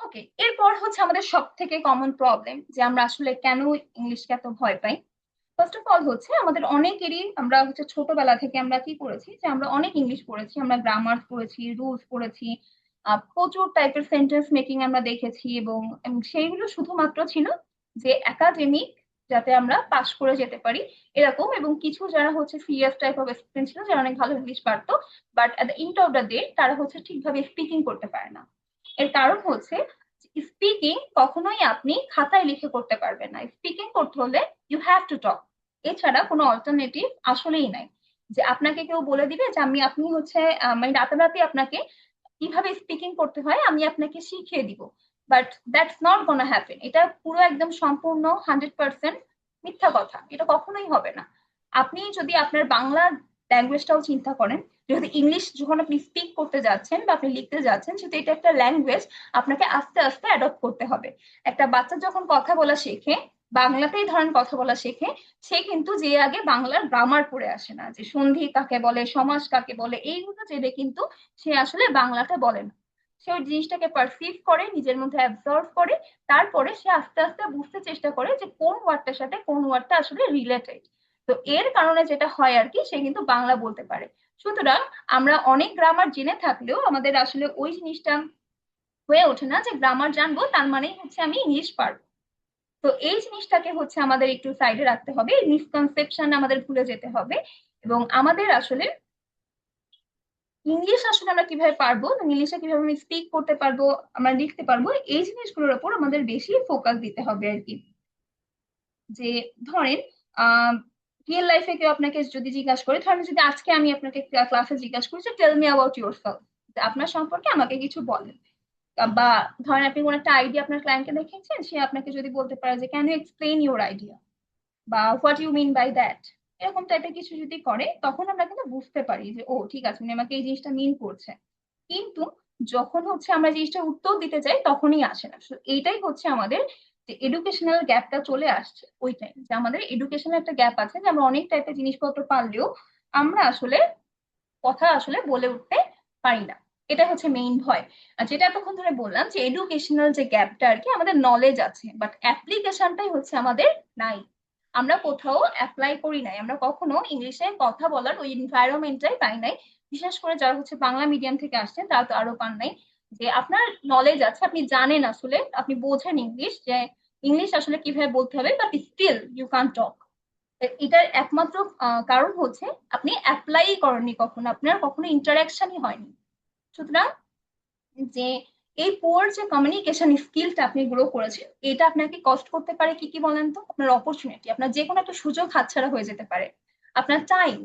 ওকে, এরপর হচ্ছে আমাদের সব থেকে কমন প্রবলেম যে আমরা আসলে কেন ইংলিশকে এত ভয় পাই। ফার্স্ট অফ অল হচ্ছে আমাদের অনেকেরই, আমরা হচ্ছে ছোটবেলা থেকে আমরা কি করেছি যে আমরা অনেক ইংলিশ পড়েছি, আমরা গ্রামার পড়েছি, রুলস পড়েছি, প্রচুর টাইপের সেন্টেন্স মেকিং আমরা দেখেছি, এবং সেইগুলো শুধুমাত্র ছিল যে একাডেমিক, যাতে আমরা পাশ করে যেতে পারি এরকম। এবং কিছু যারা হচ্ছে সিরিয়াস টাইপ অফ স্টুডেন্ট ছিল, যারা অনেক ভালো ইংলিশ পারতো, but at the end of the day তারা হচ্ছে ঠিকভাবে স্পিকিং করতে পারে না। এর কারণ হচ্ছে স্পিকিং কখনোই আপনি খাতায় লিখে করতে পারবেন না। স্পিকিং করতে হলে ইউ হ্যাভ টু টক, এছাড়া কোনো অল্টারনেটিভ আসলেই নাই। যে আপনাকে কেউ বলে দিবে যে আমি, আপনি হচ্ছে মানে রাতারাতি আপনাকে কিভাবে স্পিকিং করতে হয় আমি আপনাকে শিখিয়ে দিব, but that's not gonna happen. এটা পুরো একদম সম্পূর্ণ 100% মিথ্যা কথা, এটা কখনোই হবে না। আপনি যদি আপনার বাংলা ল্যাঙ্গুয়েজটাও চিন্তা করেন, যদি ইংলিশ যখন আপনি স্পিক করতে যাচ্ছেন বা আপনি লিখতে যাচ্ছেন, সেটা এটা একটা ল্যাঙ্গুয়েজ, আপনাকে আস্তে আস্তে অ্যাডপ্ট করতে হবে। একটা বাচ্চা যখন কথা বলা শেখে, বাংলাতেই ধরেন কথা বলা শেখে, সে কিন্তু যে আগে বাংলার গ্রামার পড়ে আসে না, যে সন্ধি কাকে বলে, সমাস কাকে বলে, এইগুলো জেনে কিন্তু সে আসলে বাংলাটা বলে না। সে ওই জিনিসটাকে পারসিভ করে, নিজের মধ্যে অ্যাবজর্ভ করে, তারপরে সে আস্তে আস্তে বুঝতে চেষ্টা করে যে কোন ওয়ার্ডটার সাথে কোন ওয়ার্ডটা আসলে রিলেটেড। তো এর কারণে যেটা হয় আর কি, সে কিন্তু বাংলা বলতে পারে। সুতরাং আমরা অনেক গ্রামার জেনে থাকলেও আমাদের আসলে ওই জিনিসটা হয়ে ওঠে না যে গ্রামার জানবো তার মানেই হচ্ছে আমি ইংলিশ পারবো। তো এই জিনিসটাকে হচ্ছে আমাদের একটু সাইডে রাখতে হবে, মিসকনসেপশন আমাদের ভুলে যেতে হবে। এবং আমাদের আসলে ইংলিশ আসলে আমরা কিভাবে পারবো, ইংলিশে কিভাবে আমি স্পিক করতে পারবো, আমরা লিখতে পারবো, এই জিনিসগুলোর উপর আমাদের বেশি ফোকাস দিতে হবে আর কি। যে ধরেন আহ রিয়েল লাইফে কেউ আপনাকে যদি জিজ্ঞাসা করে, ধরেন যদি আজকে আমি আপনাকে ক্লাসে জিজ্ঞাসা করি যে tell me about yourself, আপনার সম্পর্কে আমাকে কিছু বলেন। বা ধরেন আপনি কোনো একটা আইডিয়া আপনার ক্লায়েন্টকে দেখিয়েছেন, সে আপনাকে যদি বলতে পারে যে can you explain your idea, বা what you mean by that, এরকম টাইপের কিছু যদি করে, তখন আমরা কিন্তু বুঝতে পারি যে ও ঠিক আছে, উনি আমাকে এই জিনিসটা মিন করছে। কিন্তু যখন হচ্ছে আমরা জিনিসটা উত্তর দিতে চাই তখনই আসে না। So এইটাই হচ্ছে আমাদের যে এডুকেশনাল গ্যাপটা চলে আসছে ওইটাই, যে আমাদের এডুকেশনাল একটা গ্যাপ আছে, যে আমরা অনেক টাইপের জিনিসপত্র পারলেও আমরা আসলে কথা আসলে বলে উঠতে পারি না। এটা হচ্ছে মেইন ভয়। আর যেটা এতক্ষণ ধরে বললাম যে এডুকেশনাল যে গ্যাপটা আর কি, আমাদের নলেজ আছে বাট অ্যাপ্লিকেশনটাই হচ্ছে আমাদের নাই। আমরা কোথাও অ্যাপ্লাই করি নাই, আমরা কখনো ইংলিশে কথা বলার ওই এনভায়রনমেন্টটাই পাই নাই। বিশেষ করে যারা হচ্ছে বাংলা মিডিয়াম থেকে আসছেন তারা তো আরো পান নাই। যে আপনার নলেজ আছে, আপনি জানেন আসলে, আপনি বোঝেন ইংলিশ, যে ইংলিশ আসলে কিভাবে বলতে হবে, বাট স্টিল ইউ কান্ট টক। এটার একমাত্র কারণ হচ্ছে আপনি অ্যাপ্লাই করেননি কখনো, আপনার কখনো ইন্টারাকশনই হয়নি। সুতরাং যে এই পুয়ার যে কমিউনিকেশন স্কিলটা আপনি গ্রো করেছেন, এটা আপনাকে কষ্ট করতে পারে কি কি বলেন তো? আপনার অপরচুনিটি, আপনার যে কোনো একটা সুযোগ হাতছাড়া হয়ে যেতে পারে, আপনার টাইম,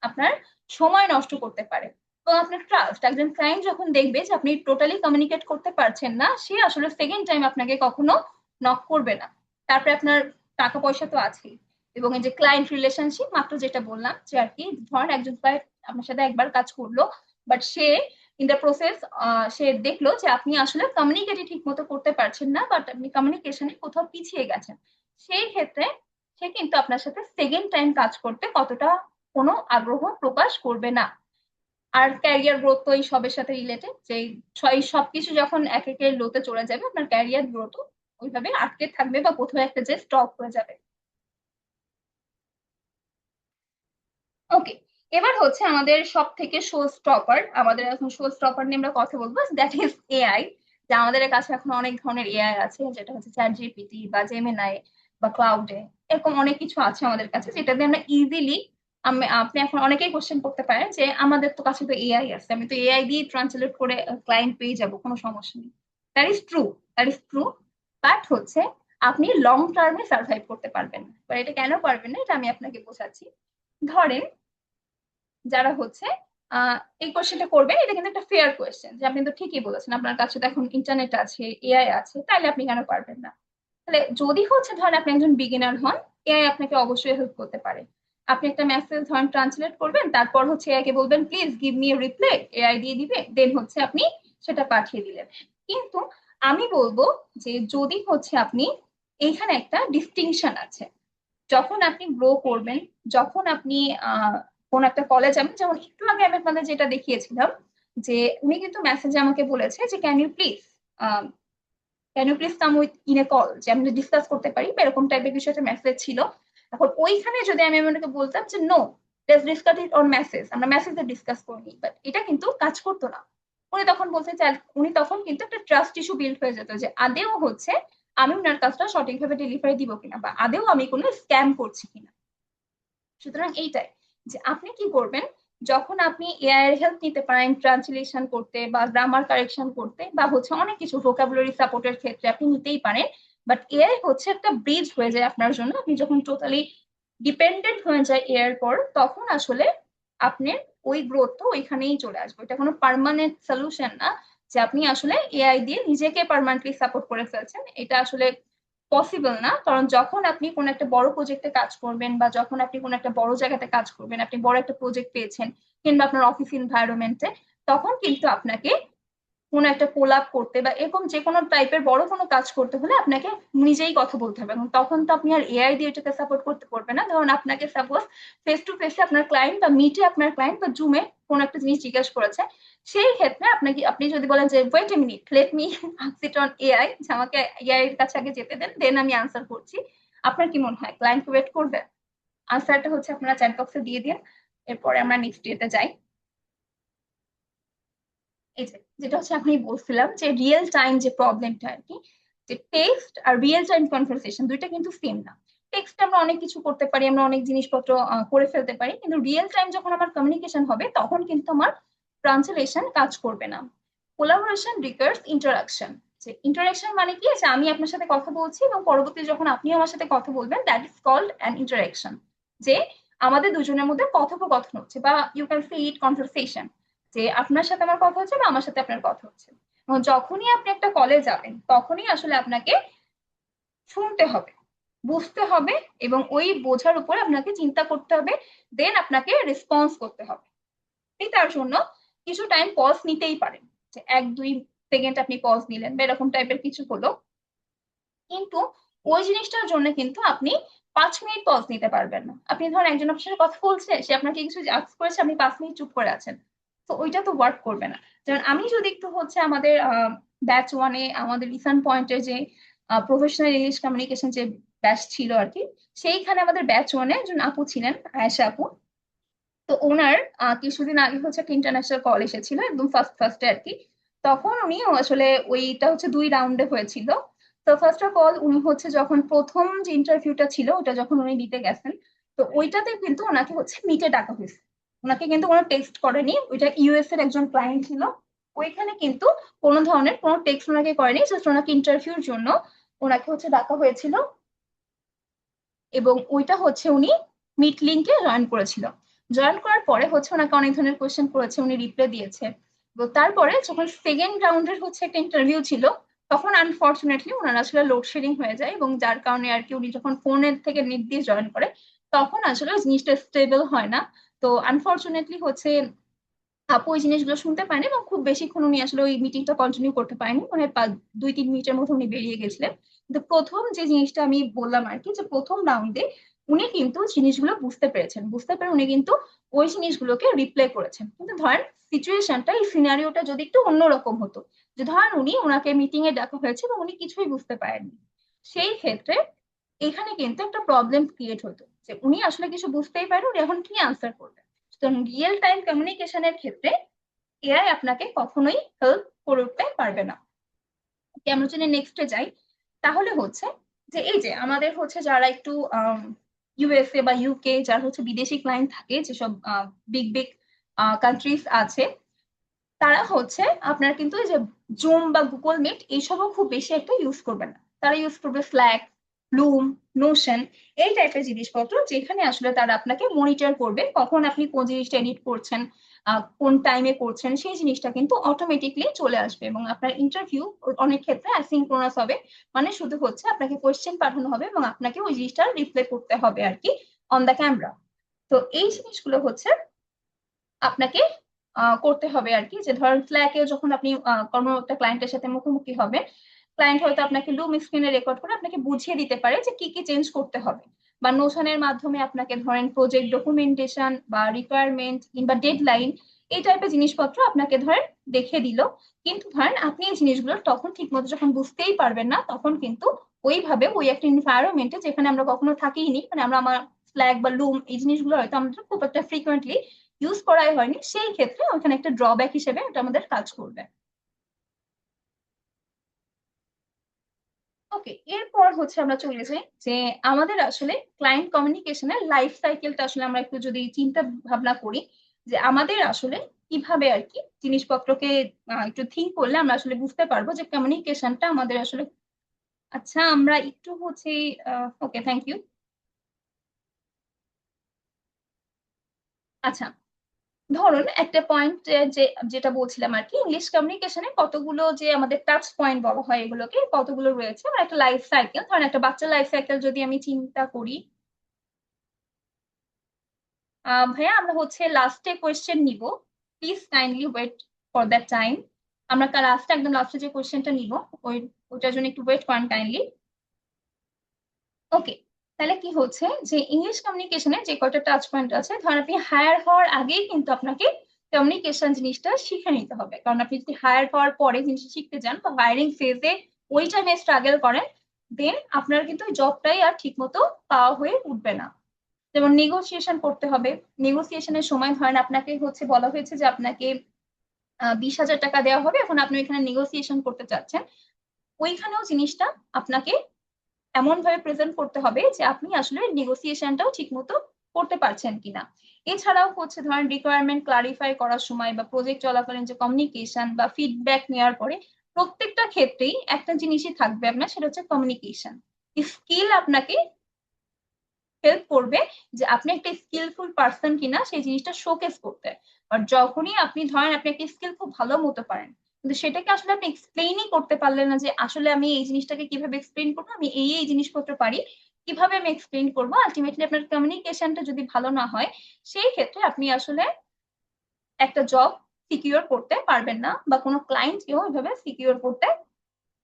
আপনার সময় নষ্ট করতে পারে, এবং আপনার ট্রাস্ট। একজন ক্লায়েন্ট যখন দেখবে যে আপনি টোটালি কমিউনিকেট করতে পারছেন না, সে আসলে সেকেন্ড টাইম আপনাকে কখনো নক করবে না। তারপরে আপনার টাকা পয়সা তো আছেই, এবং এই যে ক্লায়েন্ট রিলেশনশিপ, মাত্র যেটা বললাম যে আর কি, ধরেন একজন ক্লায়েন্ট আপনার সাথে একবার কাজ করলো, বাট সে ইন দ্য প্রসেস সে দেখলো যে আপনি আসলে কমিউনিকেটই ঠিক মতো করতে পারছেন না, বাট আপনি কমিউনিকেশনে কোথাও পিছিয়ে গেছেন। সেই ক্ষেত্রে সে কিন্তু আপনার সাথে সেকেন্ড টাইম কাজ করতে কতটা কোনো আগ্রহ প্রকাশ করবে না। আর ক্যারিয়ার গ্রোথ তো এই সবের সাথে রিলেটেড, যে এই সবকিছু যখন এক একের লোতে চলে যাবে আপনার ক্যারিয়ার গ্রোথ ওইভাবে আটকে থাকবে বা কোথাও একটা যে স্টপ হয়ে যাবে। ওকে, এবার হচ্ছে আমাদের সব থেকে শো স্টপার, আমাদের এখন শো স্টপার নিয়ে আমরা কথা বলবো, দ্যাট ইজ এআই। যে আমাদের কাছে এখন অনেক ধরনের এআই আছে, যেটা হচ্ছে চ্যাট জিপিটি বা জেমিনাই বা ক্লাউডে, এরকম অনেক কিছু আছে আমাদের কাছে যেটা দিয়ে আমরা ইজিলি, আপনি এখন অনেকেই কোশ্চেন করতে পারেন যে আমাদের তো কাছে তো এআই আছে, আমি তো এআই দিয়ে ট্রান্সলেট করে ক্লায়েন্ট পেয়ে যাব, কোনো সমস্যা নেই। That is true, that is true. But হচ্ছে আপনি লং টার্মে সার্ভাইভ করতে পারবেন না। এবার এটা কেন পারবেন না এটা আমি আপনাকে বোঝাচ্ছি। ধরেন যারা হচ্ছে আহ এই কোশ্চেনটা করবেন, এটা কিন্তু একটা ফেয়ার কোয়েশ্চেন, যে আপনি তো ঠিকই বলেছেন আপনার কাছে তো এখন ইন্টারনেট আছে, এআই আছে, তাইলে আপনি কেন পারবেন না? তাহলে যদি হচ্ছে ধরেন আপনি একজন বিগিনার হন, এআই আপনাকে অবশ্যই হেল্প করতে পারে। আপনি একটা মেসেজ ধরেন ট্রান্সলেট করবেন, তারপর হচ্ছে এআই কে বলবেন please give me a reply, AI দিয়ে দিবে, দেন হচ্ছে আপনি সেটা পাঠিয়ে দিলেন। কিন্তু আমি বলবো যে যদি হচ্ছে আপনি, এইখানে একটা ডিস্টিংশন আছে। যখন আপনি গ্রো করবেন, যখন আপনি আহ কোন একটা কলেজ, আমি যেমন একটু আগে আমি আপনাদের যেটা দেখিয়েছিলাম, যে উনি কিন্তু মেসেজে আমাকে বলেছে যে can you please come with in a call, যে আমি ডিসকাস করতে পারি বা এরকম টাইপের কিছু একটা মেসেজ ছিল। এখন ওইখানে যদি আমি ওনাকে বলতাম যে no, let's discuss it on message, আমরা মেসেজে ডিসকাস করিনি, বাট এটা কিন্তু কাজ করতো না। উনি তখন বলতে চান, উনি তখন কিন্তু একটা ট্রাস্ট ইস্যু বিল্ড হয়ে যেত যে আদেও হচ্ছে আমি ওনার কাজটা সঠিকভাবে ডেলিভারি দিব কিনা, বা আদেও আমি কোনো স্ক্যাম করছি কিনা। সুতরাং এইটাই, যে আপনি কি করবেন, যখন আপনি এআই এর হেল্প নিতে পারেন ট্রান্সলেশন করতে বা গ্রামার কারেকশন করতে বা হচ্ছে অনেক কিছু ভোকাবুলারি সাপোর্টের ক্ষেত্রে আপনি নিতেই পারেন। বাট এআই হচ্ছে একটা ব্রিজ হয়ে যায় আপনার জন্য। আপনি যখন টোটালি ডিপেন্ডেন্ট হয়ে যায় এআই এর পর, তখন আসলে আপনার ওই গ্রোথ তো ওইখানেই চলে আসবে। এটা কোনো পার্মানেন্ট সলিউশন না যে আপনি আসলে এআই দিয়ে নিজেকে পার্মানেন্টলি সাপোর্ট করে ফেলছেন, এটা আসলে পসিবল না। কারণ যখন আপনি কোন একটা বড় প্রজেক্টে কাজ করবেন বা যখন আপনি কোন একটা বড় জায়গাতে কাজ করবেন, আপনি বড় একটা প্রজেক্ট পেয়েছেন কিংবা আপনার অফিস এনভায়রনমেন্টে, তখন কিন্তু আপনাকে কোনো একটা কোলাপ করতে বা এরকম যে কোনো টাইপের বড় কোনো কাজ করতে হলে আপনাকে নিজেই কথা বলতে হবে, এবং তখন তো আপনি আর এআই দিয়ে এটাকে সাপোর্ট করতে পারবেন না। ধরুন আপনাকে সাপোজ ফেস টু ফেসে আপনার ক্লায়েন্ট বা মিটে আপনার ক্লায়েন্ট বা জুমে কোনো একটা জিনিস জিজ্ঞাসা করেছে, সেই ক্ষেত্রে আপনাকে, আপনি যদি বলেন যে wait a minute, let me sit on AI, যে আমাকে এআই এর কাছে আগে যেতে দেন, দেন আমি আনসার করছি, আপনার কি মনে হয় ক্লায়েন্ট ওয়েট করবে? আনসারটা হচ্ছে আপনারা চ্যাট বক্সে দিয়ে দিন। এরপরে আমরা নেক্সট ডেতে যাই। এই যে যেটা হচ্ছে আপনি বলছিলাম যে রিয়েল টাইম যে প্রবলেমটা আর কি, যে টেক্সট আর রিয়েল টাইম কনভারসেশন দুইটা কিন্তু সেম না। টেক্সট আমরা অনেক কিছু করতে পারি, আমরা অনেক জিনিসপত্র করে ফেলতে পারি, কিন্তু রিয়েল টাইম যখন আমার কমিউনিকেশন হবে তখন কিন্তু আমার ট্রান্সলেশন কাজ করবে না। Collaboration requires interaction. যে ইন্টারাকশন মানে কি, যে আমি আপনার সাথে কথা বলছি এবং পরবর্তী যখন আপনি আমার সাথে কথা বলবেন, that is called an interaction. যে আমাদের দুজনের মধ্যে কথোপকথন হচ্ছে, বা you can say it conversation, যে আপনার সাথে আমার কথা হচ্ছে বা আমার সাথে আপনার কথা হচ্ছে। এবং যখনই আপনি একটা কলে যাবেন তখনই আসলে আপনাকে শুনতে হবে, বুঝতে হবে, এবং ওই বোঝার উপরে আপনাকে চিন্তা করতে হবে, দেন আপনাকে রেসপন্স করতে হবে। আপনি তার জন্য কিছু টাইম পজ নিতেই পারেন, যে 1-2 সেকেন্ড আপনি পজ নিলেন বা এরকম টাইপের কিছু হলো, কিন্তু ওই জিনিসটার জন্য কিন্তু আপনি 5 মিনিট পজ নিতে পারবেন না। আপনি ধরেন একজন আপনার সাথে কথা বলছে, সে আপনাকে কিছু আস্ক করেছে, আপনি 5 মিনিট চুপ করে আছেন, তো ওইটা তো ওয়ার্ক করবে না। যেমন আমি যদি একটু হচ্ছে আমাদের ব্যাচ ওয়ানে আমাদের ইসান পয়েন্টের যে প্রফেশনাল ইংলিশ কমিউনিকেশন যে ব্যাচ ছিল আর কি, সেইখানে আমাদের ব্যাচ ওয়ানে একজন আপু ছিলেন, আয়েশা আপু। তো ওনার কিছুদিন আগে হচ্ছে একটা ইন্টারন্যাশনাল কল এসেছিল, একদম ফার্স্ট ফার্স্টে আর কি। তখন উনি আসলে ওইটা হচ্ছে 2 রাউন্ডে হয়েছিল। তো ফার্স্ট অফ অল উনি হচ্ছে যখন প্রথম যে ইন্টারভিউটা ছিল ওটা যখন উনি দিতে গেছেন, তো ওইটাতে কিন্তু ওনাকে হচ্ছে মিটে ডাকা হয়েছে। ওনাকে কিন্তু কোনো টেক্সট করেনি, ওইটা ইউএস এর একজন ক্লায়েন্ট ছিল। ওইখানে কিন্তু কোনো ধরনের কোনো টেক্সট ওনাকে করেনি, জাস্ট ওনাকে ইন্টারভিউর জন্য ওনাকে হচ্ছে ডাকা হয়েছিল। এবং ওইটা হচ্ছে উনি মিট লিঙ্কে জয়েন করেছিল। জয়েন করার পরে হচ্ছে ওনাকে অনেক ধরনের কোয়েশ্চেন করেছে, উনি রিপ্লাই দিয়েছে। তো তারপরে যখন সেকেন্ড রাউন্ডের হচ্ছে একটা ইন্টারভিউ ছিল, তখন আনফর্চুনেটলি ওনার আসলে লোডশেডিং হয়ে যায়, এবং যার কারণে আর কি উনি যখন ফোনের থেকে নেট দিয়ে জয়েন করে, তখন আসলে জিনিসটা স্টেবল হয় না। তো আনফর্চুনেটলি হচ্ছে আপু ওই জিনিসগুলো শুনতে পারেনি, এবং খুব বেশিক্ষণ উনি আসলে ওই মিটিংটা কন্টিনিউ করতে পারেনি, মানে 2-3 মিনিটের মধ্যে উনি বেরিয়ে গেছিলেন। কিন্তু প্রথম যে জিনিসটা আমি বললাম আর কি, যে প্রথম রাউন্ডে উনি কিন্তু জিনিসগুলো বুঝতে পেরেছেন, বুঝতে পেরে উনি কিন্তু ওই জিনিসগুলোকে রিপ্লে করেছেন। কিন্তু ধরেন সিচুয়েশনটা, এই সিনারিওটা যদি একটু অন্যরকম হতো, যে ধরেন ওনাকে মিটিং এ ডাকা হয়েছে এবং উনি কিছুই বুঝতে পারেননি, সেই ক্ষেত্রে এখানে কিন্তু একটা প্রবলেম ক্রিয়েট হতো যে উনি আসলে কিছু বুঝতেই পারেন, উনি এখন কি আনসার করবেন। তো রিয়েল টাইম কমিউনিকেশনের ক্ষেত্রে এআই আপনাকে কখনোই হেল্প করতে পারবে না। আমরা যদি নেক্সটে যাই, তাহলে হচ্ছে যে এই যে আমাদের হচ্ছে যারা একটু ইউএসএ বা ইউকে, যারা হচ্ছে বিদেশি ক্লায়েন্ট থাকে, যেসব বিগ বিগ কান্ট্রিজ আছে, তারা হচ্ছে আপনার কিন্তু এই যে জুম বা গুগল মিট এইসবও খুব বেশি একটা ইউজ করবে না। তারা ইউজ করবে স্ল্যাক, লুম, নোশন, এই টাইপের জিনিসপত্র, যেখানে আসলে তারা আপনাকে মনিটর করবে কখন আপনি কোন জিনিসটা এডিট করছেন, কোন টাইমে করছেন, সেই জিনিসটা কিন্তু অটোমেটিকলি চলে আসবে। এবং আপনার ইন্টারভিউ অনেক ক্ষেত্রে অ্যাসিনক্রোনাস হবে, মানে শুধু হচ্ছে আপনাকে কোয়েশ্চেন পাঠানো হবে এবং আপনাকে ওই জিনিসটা রিপ্লাই করতে হবে আর কি, অন দ্য ক্যামেরা। তো এই জিনিসগুলো হচ্ছে আপনাকে করতে হবে আর কি। যে ধরেন স্ল্যাকেও যখন আপনি কোনো একটা ক্লায়েন্টের সাথে মুখোমুখি হবে, ক্লায়েন্ট হয়তো আপনাকে লুম স্ক্রিনে রেকর্ড করে আপনাকে বুঝিয়ে দিতে পারে যে কি কি চেঞ্জ করতে হবে। বা নোশনের মাধ্যমে আপনাকে ধরেন প্রজেক্ট ডকুমেন্টেশন বা রিকোয়ারমেন্ট কিংবা ডেডলাইন, এই টাইপের জিনিসপত্র আপনাকে ধরেন দেখিয়ে দিল। কিন্তু ধরেন আপনি এই জিনিসগুলো তখন ঠিক মতো যখন বুঝতেই পারবেন না, তখন কিন্তু ওইভাবে ওই একটা এনভায়রনমেন্টে যেখানে আমরা কখনো থাকিনি, মানে আমার স্ল্যাক বা লুম এই জিনিসগুলো হয়তো আমাদের খুব একটা ফ্রিকোয়েন্টলি ইউজ করাই হয়নি, সেই ক্ষেত্রে ওখানে একটা ড্রব্যাক হিসেবে এটা আমাদের কাজ করবে। ওকে, এরপর হচ্ছে আমরা চলে যাই যে আমাদের আসলে ক্লায়েন্ট কমিউনিকেশনের লাইফ সাইকেলটা আসলে আমরা একটু যদি চিন্তা ভাবনা করি, যে আমাদের আসলে কিভাবে আর কি জিনিসপত্রকে একটু থিঙ্ক করলে আমরা আসলে বুঝতে পারবো যে কমিউনিকেশনটা আমাদের আসলে। আচ্ছা, আমরা একটু হচ্ছে ওকে, থ্যাংক ইউ। আচ্ছা, ধরুন একটা পয়েন্ট, যে যেটা বলছিলাম আর কি, ইংলিশ কমিউনিকেশনে কতগুলো যে আমাদের টাচ পয়েন্ট বলা হয়, এগুলোকে কতগুলো রয়েছে, মানে একটা লাইফ সাইকেল। ধরেন একটা বাচ্চার লাইফ সাইকেল যদি আমি চিন্তা করি, ভাইয়া আমরা হচ্ছে লাস্টে কোয়েশ্চেন নিব, please kindly wait for that time. আমরা লাস্টে, একদম লাস্টে যে কোয়েশ্চেনটা নিব, ওই ওইটার জন্য একটু ওয়েট করেন কাইন্ডলি। ওকে, তাহলে কি হচ্ছে যে ইংলিশ কমিউনিকেশনে যে কয়টা টাচ পয়েন্ট আছে, ধরেন আপনি হায়ার হওয়ার আগেই কিন্তু আপনাকে কমিউনিকেশন জিনিসটা শিখে নিতে হবে। কারণ আপনি যদি হায়ার হওয়ার পরে জিনিসটা শিখতে যান বা হায়ারিং ফেজে ওই টাইমে স্ট্রাগল করেন, দেন আপনার কিন্তু জবটাই আর ঠিক মতো পাওয়া হয়ে উঠবে না। যেমন নেগোসিয়েশন করতে হবে, নেগোসিয়েশনের সময় ধরেন আপনাকে হচ্ছে বলা হয়েছে যে আপনাকে 20,000 টাকা দেওয়া হবে, এখন আপনি এখানে নেগোসিয়েশন করতে চাচ্ছেন, ওইখানেও জিনিসটা আপনাকে এমন ভাবে প্রেজেন্ট করতে হবে যে আপনি আসলে নেগোসিয়েশনটাও ঠিক মতো করতে পারছেন কিনা। এছাড়াও হচ্ছে ধরেন রিকোয়ারমেন্ট ক্লারিফাই করার সময় বা প্রজেক্ট চলাকালীন যে কমিউনিকেশন বা ফিডব্যাক নেওয়ার পরে, প্রত্যেকটা ক্ষেত্রেই একটা জিনিসই থাকবে আপনার, সেটা হচ্ছে কমিউনিকেশন স্কিল। আপনাকে হেল্প করবে যে আপনি একটা স্কিলফুল পার্সন কিনা সেই জিনিসটা শোকেস করতে। আর যখনই আপনি ধরেন আপনি একটা স্কিল খুব ভালো মতো পারেন, কিন্তু সেটাকে আসলে আপনি এক্সপ্লেইনই করতে পারলেন না যে আসলে আমি এই জিনিসটাকে কিভাবে এক্সপ্লেইন করবো, আমি এই এই জিনিসপত্র পারি, কিভাবে আমি এক্সপ্লেইন করবো, আলটিমেটলি আপনার কমিউনিকেশনটা যদি ভালো না হয়, সেই ক্ষেত্রে আপনি আসলে একটা জব সিকিউর করতে পারবেন না বা কোনো ক্লায়েন্টকেও ওইভাবে সিকিউর করতে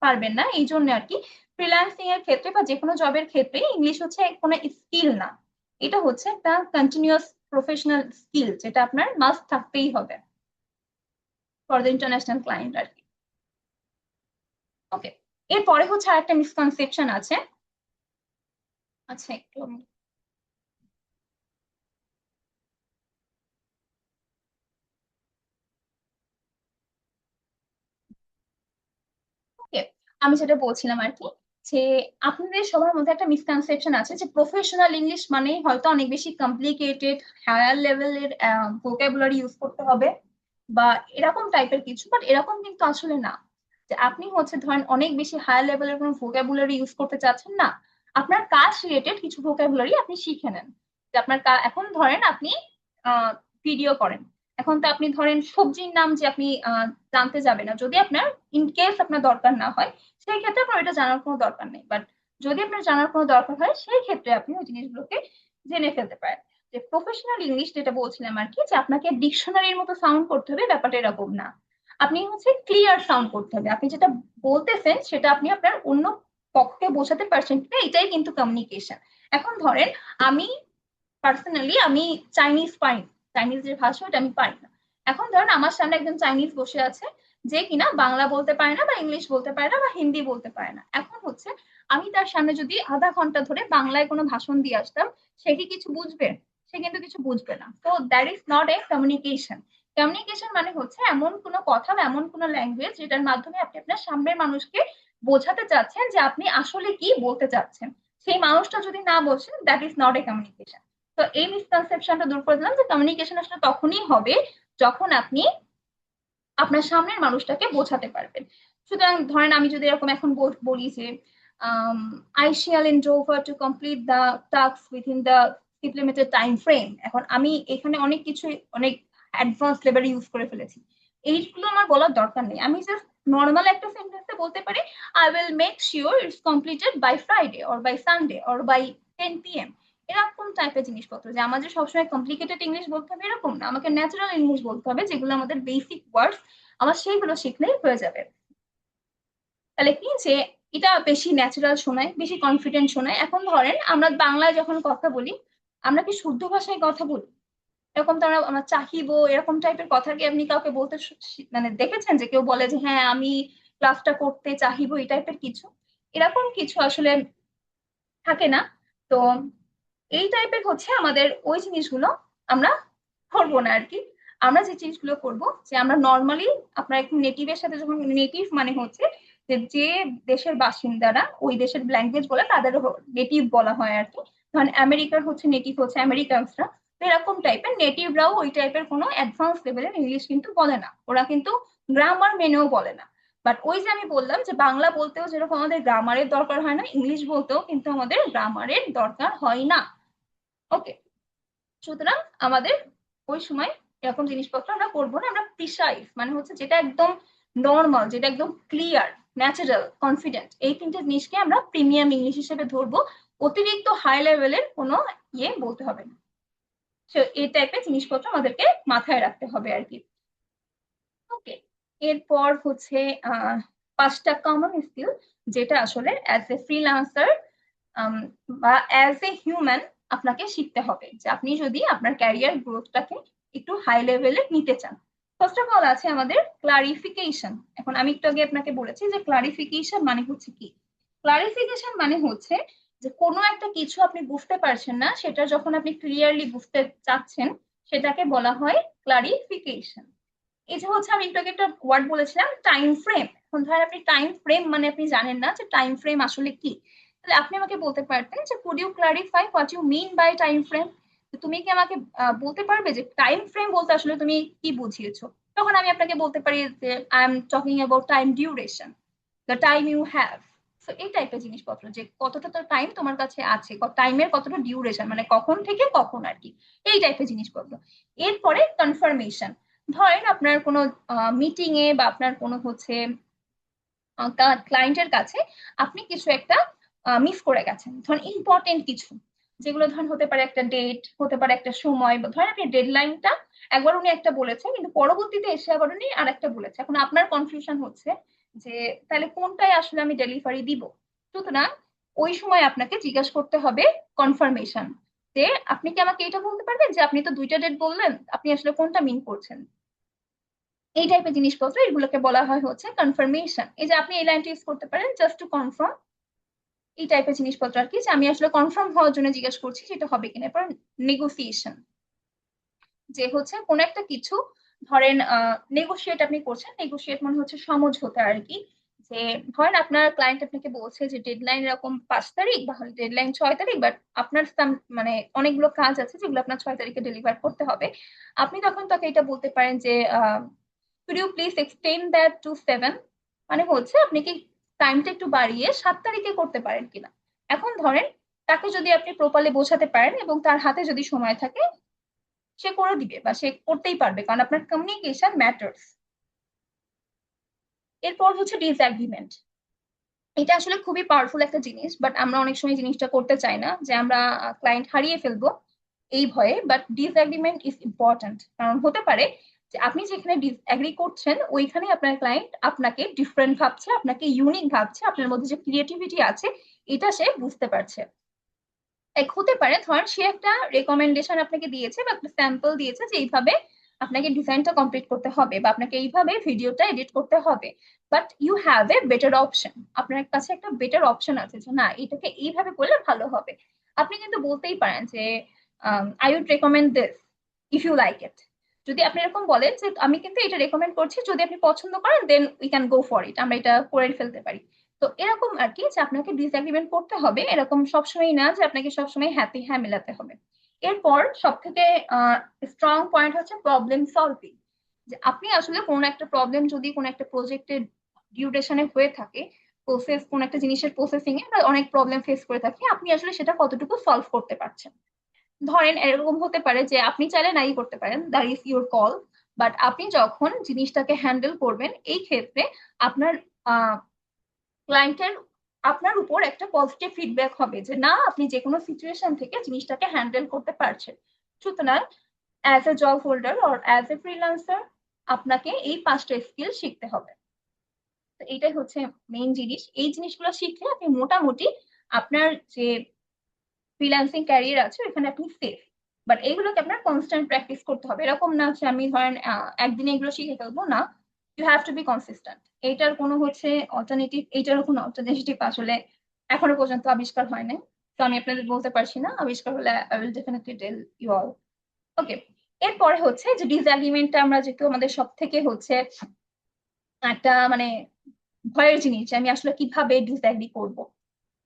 পারবেন না। এই জন্য আর কি ফ্রিল্যান্সিং এর ক্ষেত্রে বা যে কোনো জবের ক্ষেত্রে ইংলিশ হচ্ছে কোনো স্কিল না, এটা হচ্ছে একটা কন্টিনিউয়াস প্রফেশনাল স্কিল, যেটা আপনার মাস্ট থাকতেই হবে ফর দ্য ইন্টারন্যাশনাল ক্লায়েন্ট আর কি। ওকে, এরপরে হচ্ছে আরেকটা মিসকনসেপশন আছে। আচ্ছা, একটু ওকে, আমি যেটা বলছিলাম আর কি, যে আপনাদের সবার মধ্যে একটা মিসকনসেপশন আছে যে প্রফেশনাল ইংলিশ মানে হয়তো অনেক বেশি কমপ্লিকেটেড, হায়ার লেভেলের ভোকাবুলারি ইউজ করতে হবে বা এরকম টাইপের কিছু, বাট এরকম কিন্তু আসলে না। যে আপনি হচ্ছে ধরেন অনেক বেশি হায়ার লেভেলের কোনো ভোকাবুলারি ইউজ করতে চাচ্ছেন না, আপনার কাজ রিলেটেড কিছু ভোকাবুলারি আপনি শিখে নেন। যে আপনার এখন ধরেন আপনি ভিডিও করেন, এখন তো আপনি ধরেন সবজির নাম যে আপনি জানতে যাবেন না, যদি আপনার ইন কেস আপনার দরকার না হয়, সেই ক্ষেত্রে আপনার এটা জানার কোনো দরকার নেই। বাট যদি আপনার জানার কোনো দরকার হয়, সেই ক্ষেত্রে আপনি ওই জিনিসগুলোকে জেনে ফেলতে পারেন। যে প্রফেশনাল ইংলিশ যেটা বলছিলাম আর কি, যে আপনাকে ডিকশনারির মতো সাউন্ড করতে হবে, ব্যাপারটা এরকম না। আপনি হচ্ছে ক্লিয়ার সাউন্ড করতে হবে, আপনি যেটা বলতেছেন সেটা আপনি আপনার অন্য পক্ষে বোঝাতে পারছেন কিনা, এটাই কিন্তু কমিউনিকেশন। এখন ধরেন আমি পার্সোনালি আমি চাইনিজ পারি না, চাইনিজ যে ভাষা ওটা আমি পারি না। এখন ধরেন আমার সামনে একজন চাইনিজ বসে আছে, যে কিনা বাংলা বলতে পারে না বা ইংলিশ বলতে পারে না বা হিন্দি বলতে পারে না। এখন হচ্ছে আমি তার সামনে যদি আধা ঘন্টা ধরে বাংলায় কোনো ভাষণ দিয়ে আসতাম, সে কি কিছু বুঝবে? সে কিন্তু কিছু বুঝবে না। তো that is not a communication. Communication মানে হচ্ছে এমন কোনো কথা বা এমন কোনো ল্যাঙ্গুয়েজ যেটার মাধ্যমে আপনি আপনার সামনের মানুষকে বোঝাতে চাচ্ছেন যে আপনি আসলে কি বলতে চাচ্ছেন। সেই মানুষটা যদি না বোঝেন, that is not a communication. তো এই মিসকনসেপশনটা দূর করে দিলাম যে কমিউনিকেশন আসলে তখনই হবে যখন আপনি আপনার সামনের মানুষটাকে বোঝাতে পারবেন। সুতরাং ধরেন আমি যদি এরকম এখন বলি যে I shall endeavour to complete the task within the stipulated time frame. এখন আমি এখানে অনেক কিছু, অনেক অ্যাডভান্স লেভেলে ইউজ করে ফেলেছি। এইগুলো আমার বলার দরকার নেই, আমি জাস্ট নর্মাল একটা সেন্টেন্সে বলতে পারি I will make sure it's completed by Friday or by Sunday or by 10 PM। এরকম টাইপের জিনিসপত্র, যে আমাদের সবসময় কমপ্লিকেটেড ইংলিশ বলতে হবে এরকম না, আমাকে ন্যাচারাল ইংলিশ বলতে হবে, যেগুলো আমাদের বেসিক ওয়ার্ডস, আমার সেইগুলো শিখলেই হয়ে যাবে। তাহলে কি যে এটা বেশি ন্যাচারাল শোনায়, বেশি কনফিডেন্ট শোনায়। এখন ধরেন আমরা বাংলায় যখন কথা বলি, আমরা কি শুদ্ধ ভাষায় কথা বলি? এরকম তো আমরা আমরা চাহিবো এরকম টাইপের কথা কি আপনি কাউকে বলতে মানে দেখেছেন যে কেউ বলে যে হ্যাঁ আমি ক্লাসটা করতে চাহিবো, এই টাইপের কিছু? এরকম কিছু আসলে থাকে না। তো এই টাইপের হচ্ছে আমাদের ওই জিনিসগুলো আমরা করবো না আর কি। আমরা যে জিনিসগুলো করব, যে আমরা নর্মালি আপনার একটু নেটিভের সাথে যখন, নেটিভ মানে হচ্ছে যে যে দেশের বাসিন্দারা ওই দেশের ল্যাঙ্গুয়েজ বলে তাদের নেটিভ বলা হয় আর কি। ধরেন আমেরিকার হচ্ছে নেটিভ হচ্ছে আমেরিকানসরা। তো এরকম টাইপের নেটিভরাও ওই টাইপের কোনো অ্যাডভান্স লেভেলের ইংলিশ কিন্তু বলে না, ওরা কিন্তু গ্রামার মেনেও বলে না। বাট ওই যে আমি বললাম যে বাংলা বলতেও যেরকম আমাদের গ্রামারের দরকার হয় না, ইংলিশ বলতেও কিন্তু আমাদের গ্রামারের দরকার হয় না। ওকে। সুতরাং আমাদের ওই সময় এরকম জিনিসপত্র আমরা করবো না, আমরা প্রিসাইজ মানে হচ্ছে যেটা একদম নর্মাল, যেটা একদম ক্লিয়ার, ন্যাচারাল, কনফিডেন্ট, এই তিনটে জিনিসকে আমরা প্রিমিয়াম ইংলিশ হিসেবে ধরবো। অতিরিক্ত হাই লেভেলের কোনো ইয়ে বলতে হবে না। তো এই টাইপের জিনিসপত্র আমাদেরকে মাথায় রাখতে হবে আর কি। ওকে। এরপর হচ্ছে আহ 5টা কমন স্কিল, যেটা আসলে অ্যাজ এ ফ্রিল্যান্সার বা অ্যাজ এ হিউম্যান আপনাকে শিখতে হবে, যে আপনি যদি আপনার ক্যারিয়ার গ্রোথটাকে একটু হাই লেভেলে নিতে চান। ফার্স্ট অফ অল আছে আমাদের ক্লারিফিকেশন। এখন আমি একটু আগে আপনাকে বলেছি যে ক্লারিফিকেশন মানে হচ্ছে কি। ক্লারিফিকেশন মানে হচ্ছে যে কোনো একটা কিছু আপনি বুঝতে পারছেন না, সেটা যখন আপনি ক্লিয়ারলি বুঝতে চাচ্ছেন, সেটাকে বলা হয় ক্লারিফিকেশন। এই যে হচ্ছে আমি একটু আগে একটা ওয়ার্ড বলেছিলাম টাইম ফ্রেম। এখন ধরেন আপনি টাইম ফ্রেম মানে আপনি জানেন না যে টাইম ফ্রেম আসলে কি, তাহলে আপনি আমাকে বলতে পারতেন যে could you clarify what you mean by time frame. তুমি কি আমাকে বলতে পারবে যে টাইম ফ্রেম বলতে আসলে তুমি কি বুঝিয়েছো? তখন আমি আপনাকে বলতে পারি যে I am talking about time duration, the time you have. তো এই টাইপের জিনিসপত্র, যে কতটা তো টাইম তোমার কাছে আছে, টাইমের কতটা ডিউরেশন মানে কখন থেকে কখন আর কি, এই টাইপের জিনিসপত্র। এরপরে কনফার্মেশন। ধরেন আপনার কোনো মিটিং এ বা আপনার কোনো হচ্ছে ক্লায়েন্টের কাছে আপনি কিছু একটা মিস করে গেছেন, ধরেন ইম্পর্টেন্ট কিছু, যেগুলো ধরেন হতে পারে একটা ডেট, হতে পারে একটা সময়, বা ধরেন আপনি ডেডলাইনটা একবার উনি একটা বলেছেন কিন্তু পরবর্তীতে এসে আবার উনি আর একটা বলেছে। এখন আপনার কনফিউশন হচ্ছে যে তাহলে কোনটাই আসলে আমি ডেলিভারি দিব। সুতরাং ওই সময় আপনাকে জিজ্ঞাসা করতে হবে কনফার্মেশন, যে আপনি কি আমাকে এটা বলতে পারবেন যে আপনি তো দুইটা ডেট বললেন, আপনি আসলে কোনটা মিন করছেন। এই টাইপের জিনিসপত্র এগুলোকে বলা হয় হচ্ছে কনফার্মেশন। এই যে আপনি এই লাইনটা ইউজ করতে পারেন জাস্ট টু কনফার্ম, এই টাইপের জিনিসপত্র আর কি, যে আমি আসলে কনফার্ম হওয়ার জন্য জিজ্ঞেস করছি সেটা হবে কিনা। এরপর নেগোসিয়েশন, যে হচ্ছে কোন একটা কিছু ধরেন নেগোশিয়েট আপনি করছেন, নেগোশিয়েট মানে হচ্ছে সমঝোতা আর কি। যে ধরেন আপনার ক্লায়েন্ট আপনাকে বলছে যে ডেডলাইন এরকম 5 তারিখ বা ডেডলাইন 6 তারিখ, বাট আপনার মানে অনেকগুলো কাজ আছে যেগুলো আপনার 6 তারিখে ডেলিভার করতে হবে। আপনি তখন তাকে এটা বলতে পারেন যে could you please extend that to 7, মানে হচ্ছে আপনি কি টাইমটা একটু বাড়িয়ে 7 তারিখে করতে পারেন কিনা। এখন ধরেন তাকে যদি আপনি প্রপারলি বোঝাতে পারেন এবং তার হাতে যদি সময় থাকে, সে করে দিবে বা সে করতেই পারবে, কারণ আপনার কমিউনিকেশন ম্যাটার্স। এরপর হচ্ছে ডিসএগ্রিমেন্ট। এটা আসলে খুবই পাওয়ারফুল একটা জিনিস, বাট আমরা অনেক সময় জিনিসটা করতে চাই না, যে আমরা ক্লায়েন্ট হারিয়ে ফেলবো এই ভয়ে। বাট ডিসএগ্রিমেন্ট ইজ ইম্পর্ট্যান্ট, কারণ হতে পারে যে আপনি যেখানে ডিসএগ্রি করছেন ওইখানে আপনার ক্লায়েন্ট আপনাকে ডিফারেন্ট ভাবছে, আপনাকে ইউনিক ভাবছে, আপনার মধ্যে যে ক্রিয়েটিভিটি আছে এটা সে বুঝতে পারছে। এক হতে পারে ধরেন সে একটা রেকমেন্ডেশন আপনাকে দিয়েছে বা একটা স্যাম্পল দিয়েছে যে এইভাবে আপনাকে ডিজাইনটা কমপ্লিট করতে হবে বা আপনাকে এইভাবে ভিডিওটা এডিট করতে হবে, but you have a better option. আপনার কাছে একটা বেটার অপশন আছে যে না এটাকে এইভাবে করলে ভালো হবে। আপনি কিন্তু বলতেই পারেন যে I would recommend this if you like it. যদি আপনি এরকম বলেন যে আমি কিন্তু এটা রেকমেন্ড করছি, যদি আপনি পছন্দ করেন then we can go for it, আমরা এটা করে ফেলতে পারি। তো এরকম আর কি যে আপনাকে ডিসএগ্রিমেন্ট করতে হবে এরকম সবসময় না যে আপনাকে সবসময় হ্যাপি হ্যাঁ মেলাতে হবে। এরপর সব থেকে স্ট্রং পয়েন্ট হচ্ছে প্রবলেম সলভিং। যে আপনি আসলে কোন একটা প্রবলেম যদি কোন একটা প্রজেক্টের ডিউরেশনে হয়ে থাকে, প্রসেস কোন একটা জিনিসের প্রসেসিং এ আমরা অনেক প্রবলেম ফেস করে থাকি, আপনি আসলে সেটা কতটুকু সলভ করতে পারছেন। ধরেন এরকম হতে পারে যে আপনি চাইলে নাই করতে পারেন, that is your call, but আপনি যখন জিনিসটাকে হ্যান্ডেল করবেন এই ক্ষেত্রে আপনার ক্লায়েন্টের আপনার উপর একটা পজিটিভ ফিডব্যাক হবে যে না আপনি যে কোনো সিচুয়েশন থেকে জিনিসটাকে হ্যান্ডেল করতে পারছেন। সুতরাং as a job holder or as a freelancer আপনাকে এই 5টা স্কিল শিখতে হবে। তো এইটাই হচ্ছে মেইন জিনিস, এই জিনিসগুলো শিখলে আপনি মোটামুটি আপনার যে ফ্রিল্যান্সিং ক্যারিয়ার আছে এখানে আপনি সেফ। বাট এইগুলোকে আপনার কনস্ট্যান্ট প্র্যাকটিস করতে হবে, এরকম না যে আমি ধরেন একদিনে এগুলো শিখে ফেলবো না। You have to be consistent. এইটার কোনো হচ্ছে অল্টারনেটিভ, এইটারও কোনো অল্টারনেটিভ আসলে এখনো পর্যন্ত আবিষ্কার হয় নাই। তো আমি আপনাদের বলতে পারছি না, আবিষ্কার হলে I will definitely tell you all. Okay. এরপরে হচ্ছে যে ডিসএগ্রিমেন্টটা আমরা যেহেতু আমাদের সব থেকে হচ্ছে একটা মানে ভয়ের জিনিস যে আমি আসলে কিভাবে ডিসএগ্রি করব।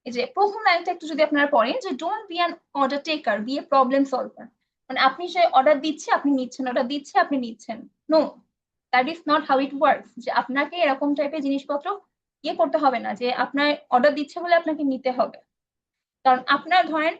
এই যে প্রথম লাইনটা একটু যদি আপনারা পড়েন যে don't be an order taker, be a problem solver. মানে আপনি যে অর্ডার দিচ্ছে আপনি নিচ্ছেন, অর্ডার দিচ্ছে আপনি নিচ্ছেন, no, that is not how it works. যে আপনাকে এরকম টাইপের জিনিসপত্র করতে হবে না যে আপনার অর্ডার দিচ্ছে বলে আপনাকে নিতে হবে। কারণ আপনার ধরেন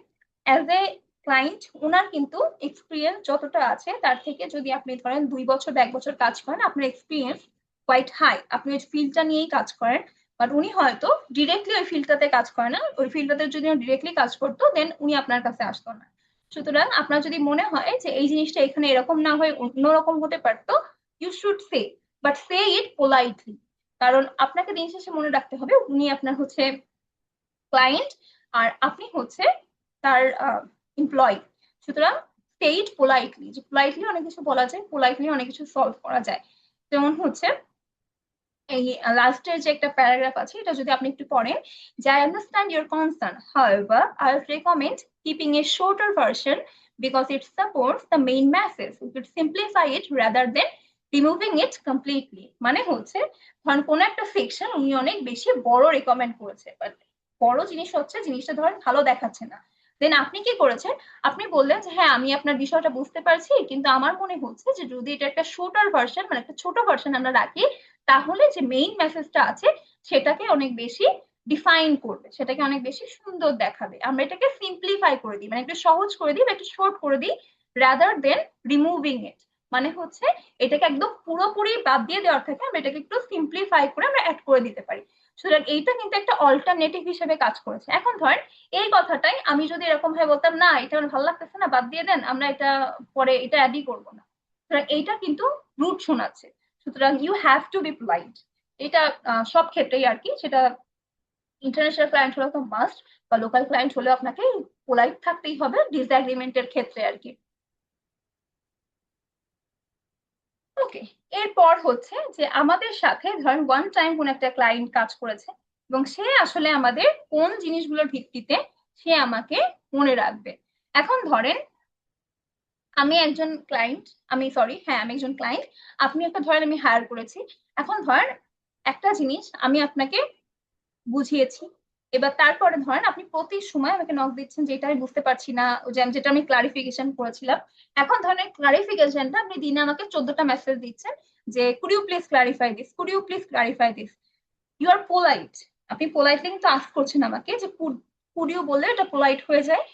অ্যাজ এ ক্লায়েন্ট ওনার কিন্তু এক্সপিরিয়েন্স যতটা আছে তার থেকে যদি আপনি ধরেন 2 বছর বা 1 বছর কাজ করেন আপনার এক্সপিরিয়েন্স কোয়াইট হাই, আপনি ওই ফিল্ডটা নিয়েই কাজ করেন, বাট উনি হয়তো ডিরেক্টলি ওই ফিল্ডটাতে কাজ করে না, ওই ফিল্ডটাতে যদি ডিরেক্টলি কাজ করতো দেন উনি আপনার কাছে আসতো না। সুতরাং আপনার যদি মনে হয় যে এই জিনিসটা এখানে এরকম না হয়ে অন্যরকম হতে পারতো, you should say, but say it politely. কারণ আপনাকে দিন শেষে মনে রাখতে হবে উনি আপনার হচ্ছে ক্লায়েন্ট আর আপনি হচ্ছে তার এমপ্লয়ি। সুতরাং স্টেট পোলাইটলি, যে পোলাইটলি অনেক কিছু বলা যায়, পোলাইটলি অনেক কিছু সলভ করা যায়। যেমন হচ্ছে এই লাস্টের যে একটা প্যারাগ্রাফ আছে এটা যদি আপনি একটু পড়েন যে I understand your concern, however I will recommend keeping a shorter version because it supports the main message. We could simplify it rather than removing it completely. মানে হচ্ছে ধরেন কোন একটা সেকশন উনি অনেক বেশি বড় রেকমেন্ড করেছে, বাট বড় জিনিস হচ্ছে জিনিসটা ধরেন ভালো দেখাচ্ছে না, দেন আপনি কি করেছেন, আপনি বললেন যে হ্যাঁ আমি আপনার বিষয়টা বুঝতে পারছি কিন্তু আমার মনে হচ্ছে যে যদি এটা একটা শর্টার ভার্সন মানে একটা ছোট ভার্সন আমরা রাখি তাহলে যে মেইন মেসেজটা আছে সেটাকে অনেক বেশি ডিফাইন করবে, সেটাকে অনেক বেশি সুন্দর দেখাবে। আমরা এটাকে সিম্পলিফাই করে দিই মানে একটু সহজ করে দিই বা একটু শর্ট করে দিই রাদার দেন রিমুভিং ইট। মানে হচ্ছে এটাকে একদম পুরোপুরি বাদ দিয়ে দেওয়ার থেকে আমরা এটাকে একটু সিম্পলিফাই করে আমরা অ্যাড করে দিতে পারি। সুতরাং এইটা কিন্তু একটা অল্টারনেটিভ হিসেবে কাজ করেছে। এখন ধরেন এই কথাটাই আমি যদি এরকম ভাবে বলতাম না এটা আমার ভালো লাগতেছে না বাদ দিয়ে দেন আমরা এটা পরে এটা অ্যাডই করবো না, সুতরাং এইটা কিন্তু রুট শোনাচ্ছে। সুতরাং you have to be polite. এটা সব ক্ষেত্রেই আর কি, সেটা ইন্টারন্যাশনাল ক্লায়েন্ট হলে তো মাস্ট, বা লোকাল ক্লায়েন্ট হলেও আপনাকে পোলাইট থাকতেই হবে ডিসএগ্রিমেন্টের ক্ষেত্রে আর কি। ওকে। এরপর হচ্ছে যে আমাদের সাথে ধরেন ওয়ান টাইম কোন একটা ক্লায়েন্ট কাজ করেছে এবং সে আসলে আমাদের কোন জিনিসগুলোর ভিত্তিতে সে আমাকে মনে রাখবে। এখন ধরেন আমি একজন ক্লায়েন্ট, আমি সরি হ্যাঁ আমি একজন ক্লায়েন্ট, আপনি একটা ধরেন আমি হায়ার করেছি। এখন ধরেন একটা জিনিস আমি আপনাকে বুঝিয়েছি, এবার তারপরে ধরেন আপনি প্রতি সময় আমাকে নক দিচ্ছেন যে এটা আমি বুঝতে পারছি না, যে যেটা আমি ক্লারিফিকেশন করেছিলাম। এখন ধরেন ক্লারিফিকেশনটা আপনি দিনে আমাকে 14টা মেসেজ দিচ্ছেন যে could you please clarify this, could you please clarify this. You are polite, আপনি পোলাইটলি কিন্তু আস্ক করছেন আমাকে যে কুড ইউ বললে এটা পোলাইট হয়ে যায়।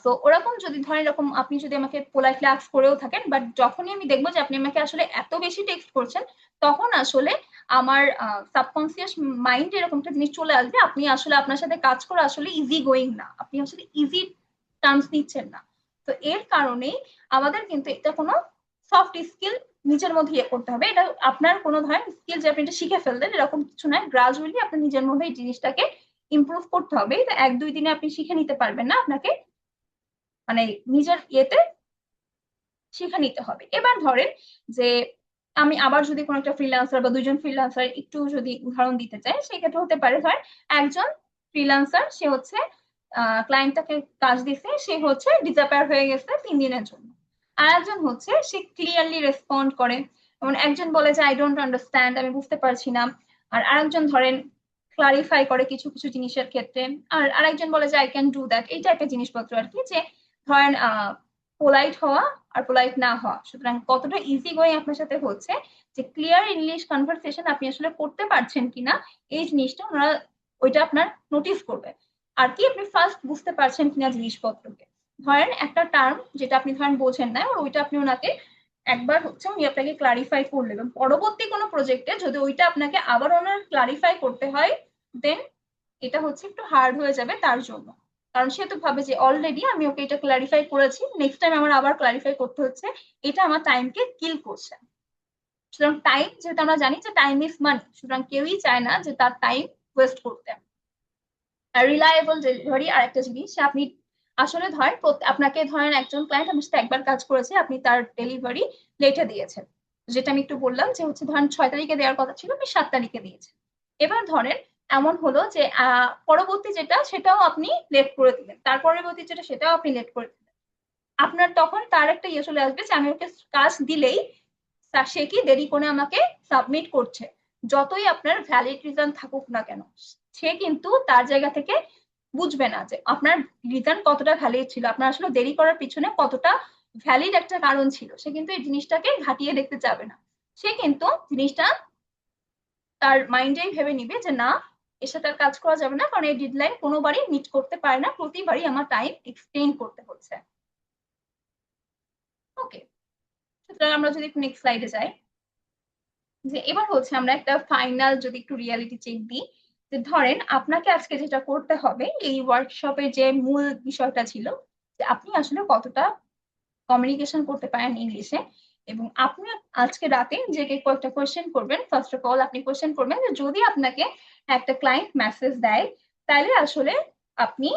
সো ওরকম যদি ধরেন এরকম আপনি যদি আমাকে পোলাইটলি আস্ক করেও থাকেন, বাট যখনই আমি দেখবো যে আপনি আমাকে আসলে এত বেশি টেক্সট করছেন তখন আসলে আমার সাবকনসিয়াস মাইন্ড এরকম একটা জিনিস চলে আসবে আপনি আসলে আপনার সাথে কাজ করা আসলে ইজি গোয়িং না, আপনি আসলে ইজি টার্মস নিচ্ছেন না। তো এর কারণেই আমাদের কিন্তু এটা কোনো সফট স্কিল নিজের মধ্যে ইয়ে করতে হবে। এটা আপনার কোনো ধরেন স্কিল যে আপনি এটা শিখে ফেললেন এরকম কিছু নয়, গ্রাজুয়ালি আপনার নিজের মধ্যে এই জিনিসটাকে ইমপ্রুভ করতে হবে। এটা 1-2 দিনে আপনি শিখে নিতে পারবেন না, আপনাকে মানে নিজের ইয়েতে শিখে নিতে হবে। এবার ধরেন যে আমি আবার যদি কোনো একটা ফ্রিল্যান্সার বা দুইজন ফ্রিল্যান্সার একটু যদি উদাহরণ দিতে চাই, সেক্ষেত্রে হতে পারে ধরেন একজন ফ্রিল্যান্সার সে হচ্ছে ক্লায়েন্টটাকে কাজ দিছে, সে হচ্ছে ডিসঅ্যাপিয়ার হয়ে গেছে 3 দিনের জন্য। আর একজন হচ্ছে সে ক্লিয়ারলি রেসপন্ড করে, যেমন একজন বলে যে আই ডোন্ট আন্ডারস্ট্যান্ড, আমি বুঝতে পারছি না। আর আরেকজন ধরেন ক্লারিফাই করে কিছু কিছু জিনিসের ক্ষেত্রে। আর আরেকজন বলে যে আই ক্যান ডু দ্যাট, এই টাইপের জিনিসপত্র আর কি। যে ধরেন পোলাইট হওয়া আর পোলাইট না হওয়া, সুতরাং কতটা ইজি গোয়িং আপনার সাথে হচ্ছে, যে ক্লিয়ার ইংলিশ কনভারসেশন আপনি আসলে করতে পারছেন কিনা, এই জিনিসটা ওনারা ওইটা আপনার নোটিস করবে। আর কি আপনি ফার্স্ট বুঝতে পারছেন কিনা জিনিসপত্রকে। ধরেন একটা টার্ম যেটা আপনি ধরেন বোঝেন না, ওইটা আপনি ওনাকে একবার হচ্ছে উনি আপনাকে ক্লারিফাই করলেন, এবং পরবর্তী কোনো প্রজেক্টে যদি ওইটা আপনাকে আবার ওনার ক্লারিফাই করতে হয়, দেন এটা হচ্ছে একটু হার্ড হয়ে যাবে তার জন্য। কারণ সে তো ভাবে যে অলরেডি আমি ওকে এটা ক্লারিফাই করেছি, নেক্সট টাইম আমার আবার ক্লারিফাই করতে হচ্ছে, এটা আমার টাইমকে কিল করছে। সুতরাং টাইম, যেহেতু আমরা জানি যে টাইম ইজ মানি, সুতরাং কেউই চায় না যে তার টাইম ওয়েস্ট করতে। আর রিলায়েবল ডেলিভারি আর একটা জিনিস, যে আপনি আসলে ধরেন আপনাকে ধরেন একজন ক্লায়েন্ট আমার সাথে একবার কাজ করেছে, আপনি তার ডেলিভারি লেটে দিয়েছেন, যেটা আমি একটু বললাম যে হচ্ছে ধরেন 6 তারিখে দেওয়ার কথা ছিল, আপনি 7 তারিখে দিয়েছেন। এবার ধরেন এমন হলো যে পরবর্তী যেটা সেটাও আপনি লেট করে দিলেন, তার পরবর্তী যেটা সেটাও আপনি লেট করে দিলেন। আপনার তখন তার একটা ইয়ে চলে আসবে যে আমি ওকে কাজ দিলেই সে কি দেরি করে আমাকে সাবমিট করছে, যতই আপনার ভ্যালিড রিজন থাকুক না কেন। সে কিন্তু তার জায়গা থেকে বুঝবে না যে আপনার রিজন কতটা ভ্যালিড ছিল, আপনার আসলে দেরি করার পিছনে কতটা ভ্যালিড একটা কারণ ছিল, সে কিন্তু এই জিনিসটাকে ঘাটিয়ে দেখতে যাবে না। সে কিন্তু জিনিসটা তার মাইন্ডেই ভেবে নিবে যে না, এর সাথে আর কাজ করা যাবে না, কারণ এই ডেডলাইন কোনোবারই মিট করতে পারে না, প্রতিবারই আমার টাইম এক্সটেন্ড করতে হচ্ছে। ওকে, সুতরাং আমরা যদি নেক্সট স্লাইডে যাই, যে এবার হচ্ছে আমরা একটা ফাইনাল যদি একটু রিয়ালিটি চেক দিই, যে ধরেন আপনাকে আজকে যেটা করতে হবে, এই ওয়ার্কশপের যে মূল বিষয়টা ছিল যে আপনি আসলে কতটা কমিউনিকেশন করতে পারেন ইংলিশে। এবং আপনি আজকে রাতে যে কয়েকটা কোয়েশ্চেন করবেন, ফার্স্ট অফ অল আপনি কোয়েশ্চেন করবেন যে যদি আপনাকে একটা ক্লায়েন্ট মেসেজ দেয়, তাহলে আসলে আপনি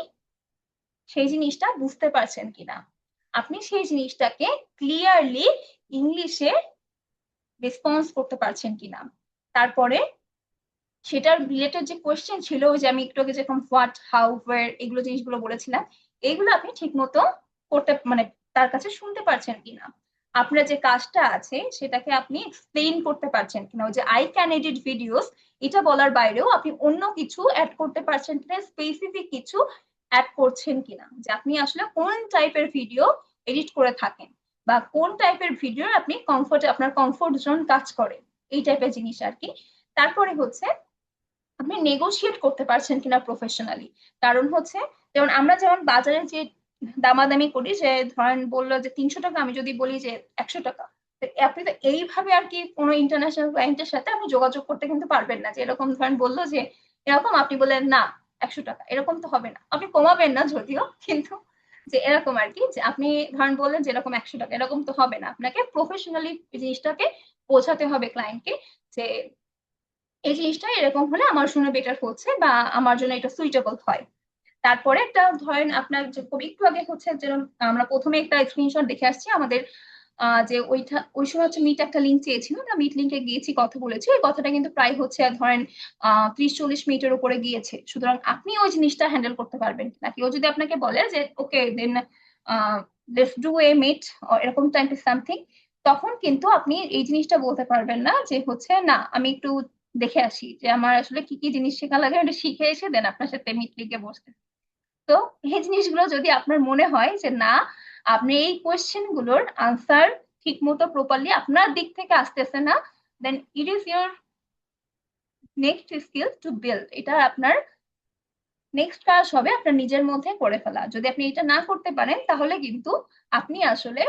সেই জিনিসটা বুঝতে পারছেন কিনা, আপনি সেই জিনিসটাকে ক্লিয়ারলি ইংলিশে রেসপন্স করতে পারছেন কিনা। তারপরে সেটার রিলেটেড যে কোয়েশ্চেন ছিল, ওই যে আমি একটু আগে যেরকম হোয়াট, হাউ, ওয়্যার, এগুলো জিনিসগুলো বলেছিলাম, এইগুলো আপনি ঠিক মতো করতে মানে তার কাছে শুনতে পারছেন কিনা। আপনার যে কাজটা আছে সেটাকে আপনি এক্সপ্লেইন করতে পারছেন কিনা, ওই যে আই ক্যান এডিট ভিডিওস, এটা বলার বাইরেও আপনি অন্য কিছু অ্যাড করতে পারছেন কিনা, স্পেসিফিক কিছু অ্যাড করছেন কিনা, যে আপনি আসলে কোন টাইপের ভিডিও এডিট করে থাকেন, বা কোন টাইপের ভিডিও আপনি আপনার কমফোর্ট জোন কাজ করে, এই টাইপের জিনিস আর কি। তারপরে হচ্ছে আপনি নেগোশিয়েট করতে পারছেন কিনা প্রফেশনালি। কারণ হচ্ছে যেমন আমরা যেমন বাজারে যে দামাদামি করি, যে ধরেন বললো যে 300 টাকা, আমি যদি বলি যে 100 টাকা, আপনি তো এইভাবে আর কি কোনো ইন্টারন্যাশনাল ক্লায়েন্টের সাথে আপনি যোগাযোগ করতে কিন্তু পারবেন না, যে এরকম ধরেন বললো যে এরকম, আপনি বললেন না 100 টাকা, এরকম তো হবে না। আপনি কমাবেন না যদিও, কিন্তু যে এরকম আর কি, যে আপনি ধরেন বললেন যে এরকম 100 টাকা, এরকম তো হবে না। আপনাকে প্রফেশনালি জিনিসটাকে বোঝাতে হবে ক্লায়েন্টকে, যে এই জিনিসটা এরকম হলে আমার জন্য বেটার হচ্ছে, বা আমার জন্য এটা সুইটেবল হয়। তারপরে একটা ধরেন আপনার যে একটু আগে হচ্ছে যেরকম আমরা প্রথমে একটা স্ক্রিনশট দেখে আসছি আমাদের, যে ওইটা ওই সময় হচ্ছে মিট একটা লিঙ্ক চেয়েছিল, আমরা মিট লিঙ্কে গিয়েছি, কথা বলেছি, ওই কথাটা কিন্তু প্রায় হচ্ছে ধরেন 30-40 মিনিটের উপরে গিয়েছে। সুতরাং আপনি ওই জিনিসটা হ্যান্ডেল করতে পারবেন নাকি, ও যদি আপনাকে বলে যে ওকে then let's do a meet এরকম টাইপের সামথিং, তখন কিন্তু আপনি এই জিনিসটা বলতে পারবেন না যে হচ্ছে না আমি একটু দেখে আসি যে আমার আসলে কি কি জিনিস শেখা লাগে, ওটা শিখে এসে দেন আপনার সাথে মিট লিঙ্কে বসতে। তো এই জিনিসগুলো যদি আপনার মনে হয় যে না, আপনি এই কোয়েশ্চেন গুলোর আনসার ঠিক মতো প্রপারলি আপনার দিক থেকে আসতেছে না, then it is your next skill to build. এটা আপনার নেক্সট কাজ হবে আপনার নিজের মধ্যে করে ফেলা। যদি আপনি এটা না করতে পারেন, তাহলে কিন্তু আপনি আসলে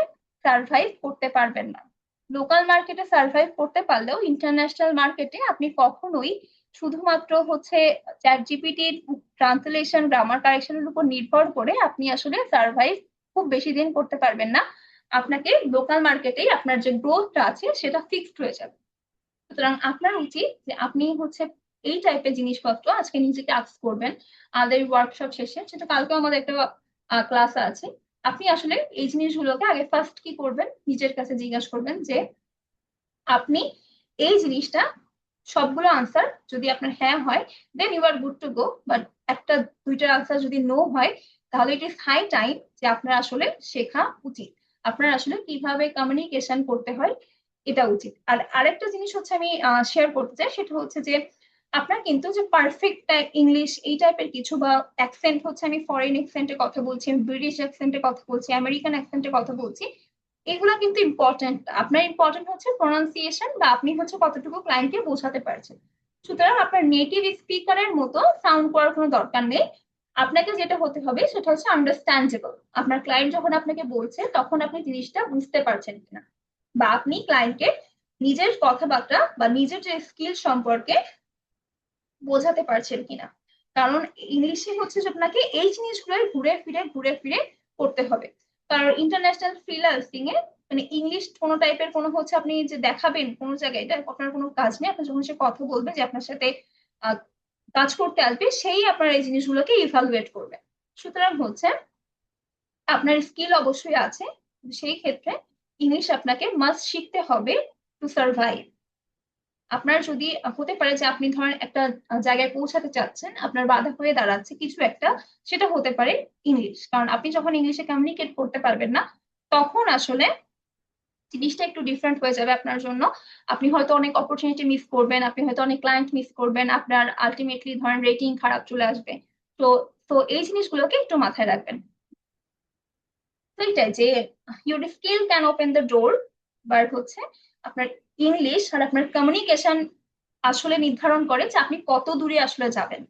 সার্ভাইভ করতে পারবেন না। লোকাল মার্কেটে সার্ভাইভ করতে পারলেও ইন্টারন্যাশনাল মার্কেটে আপনি কখনোই শুধুমাত্র হচ্ছে চ্যাট জিপিটির ট্রান্সলেশন, গ্রামার কারেকশনের উপর নির্ভর করে আপনি আসলে সার্ভাইভ খুব বেশি দিন করতে পারবেন না। আপনাকে লোকাল মার্কেটেই আপনার যে গ্রোথটা আছে সেটা ফিক্সড হয়ে যাবে। সুতরাং আপনার উচিত যে আপনি হচ্ছে এই টাইপের জিনিসপত্র আজকে নিজেকে আস্ক করবেন আমাদের ওয়ার্কশপ শেষে, সেটা কালকে আমাদের একটা ক্লাস আছে। আপনি আসলে এই জিনিসগুলোকে আগে ফার্স্ট কি করবেন, নিজের কাছে জিজ্ঞাসা করবেন যে আপনি এই জিনিসটা সবগুলো আনসার যদি আপনার হ্যাঁ হয়, then you are good to go. But একটা দুইটার আনসার যদি নো হয়, তাহলে ইট ইজ হাই টাইম যে আপনার আসলে শেখা উচিত, আপনার আসলে কিভাবে কমিউনিকেশন করতে হয় এটা উচিত। আর আরেকটা জিনিস হচ্ছে আমি শেয়ার করতে চাই, সেটা হচ্ছে যে আপনার কিন্তু যে পারফেক্ট ইংলিশ এই টাইপের কিছু বা অ্যাকসেন্ট হচ্ছে, আমি ফরেন অ্যাকসেন্টে কথা বলছি, ব্রিটিশ অ্যাকসেন্টে কথা বলছি, আমেরিকান অ্যাকসেন্টে কথা বলছি, এগুলো কিন্তু ইম্পর্টেন্ট। আপনার ইম্পর্টেন্ট হচ্ছে প্রোনাউন্সিয়েশন বা আপনি হচ্ছে কতটুকু ক্লায়েন্টকে বোঝাতে পারছেন। সুতরাং আপনার নেটিভ স্পিকারের মতো সাউন্ড করার কোনো দরকার নেই। আপনাকে যেটা হতে হবে সেটা হচ্ছে আন্ডারস্ট্যান্ডেবল। আপনার ক্লায়েন্ট যখন আপনাকে বলছে তখন আপনি জিনিসটা বুঝতে পারছেন কিনা, বা আপনি ক্লায়েন্টকে নিজের কথাবার্তা বা নিজের যে স্কিল সম্পর্কে বোঝাতে পারছেন কিনা। কারণ ইংলিশে হচ্ছে যে আপনাকে এই জিনিসগুলোই ঘুরে ফিরে করতে হবে। কারণ ইন্টারন্যাশনাল ফ্রিল্যান্সিং এ মানে ইংলিশ কোনো টাইপের কোনো হচ্ছে আপনি যে দেখাবেন কোনো জায়গায়, এটা আপনার কোনো কাজ নেই। আপনার যখন সে কথা বলবে যে আপনার সাথে আহ, কাজ করতে আসবে, সেই আপনার এই জিনিসগুলোকে ইভালুয়েট করবে। সুতরাং হচ্ছে আপনার স্কিল অবশ্যই আছে, সেই ক্ষেত্রে ইংলিশ আপনাকে মাস্ট শিখতে হবে টু সার্ভাইভ। আপনার যদি হতে পারে যে আপনি ধরেন একটা জায়গায় পৌঁছাতে চাচ্ছেন, আপনার বাধা হয়ে দাঁড়াচ্ছে কিছু একটা, সেটা হতে পারে ইংলিশ। কারণ আপনি যখন ইংলিশে কমিউনিকেট করতে পারবেন না, তখন আসলে জিনিসটা একটু ডিফারেন্ট হয়ে যাবে আপনার জন্য। আপনি হয়তো অনেক অপরচুনিটি মিস করবেন, আপনি হয়তো অনেক ক্লায়েন্ট মিস করবেন, আপনার আলটিমেটলি ধরেন রেটিং খারাপ চলে আসবে। তো তো এই জিনিসগুলোকে একটু মাথায় রাখবেন। তো এটাই যে your skill can open the door, but হচ্ছে আপনার ইংলিশ আর আপনার কমিউনিকেশন আসলে নির্ধারণ করে যে আপনি কত দূরে আসলে যাবেন।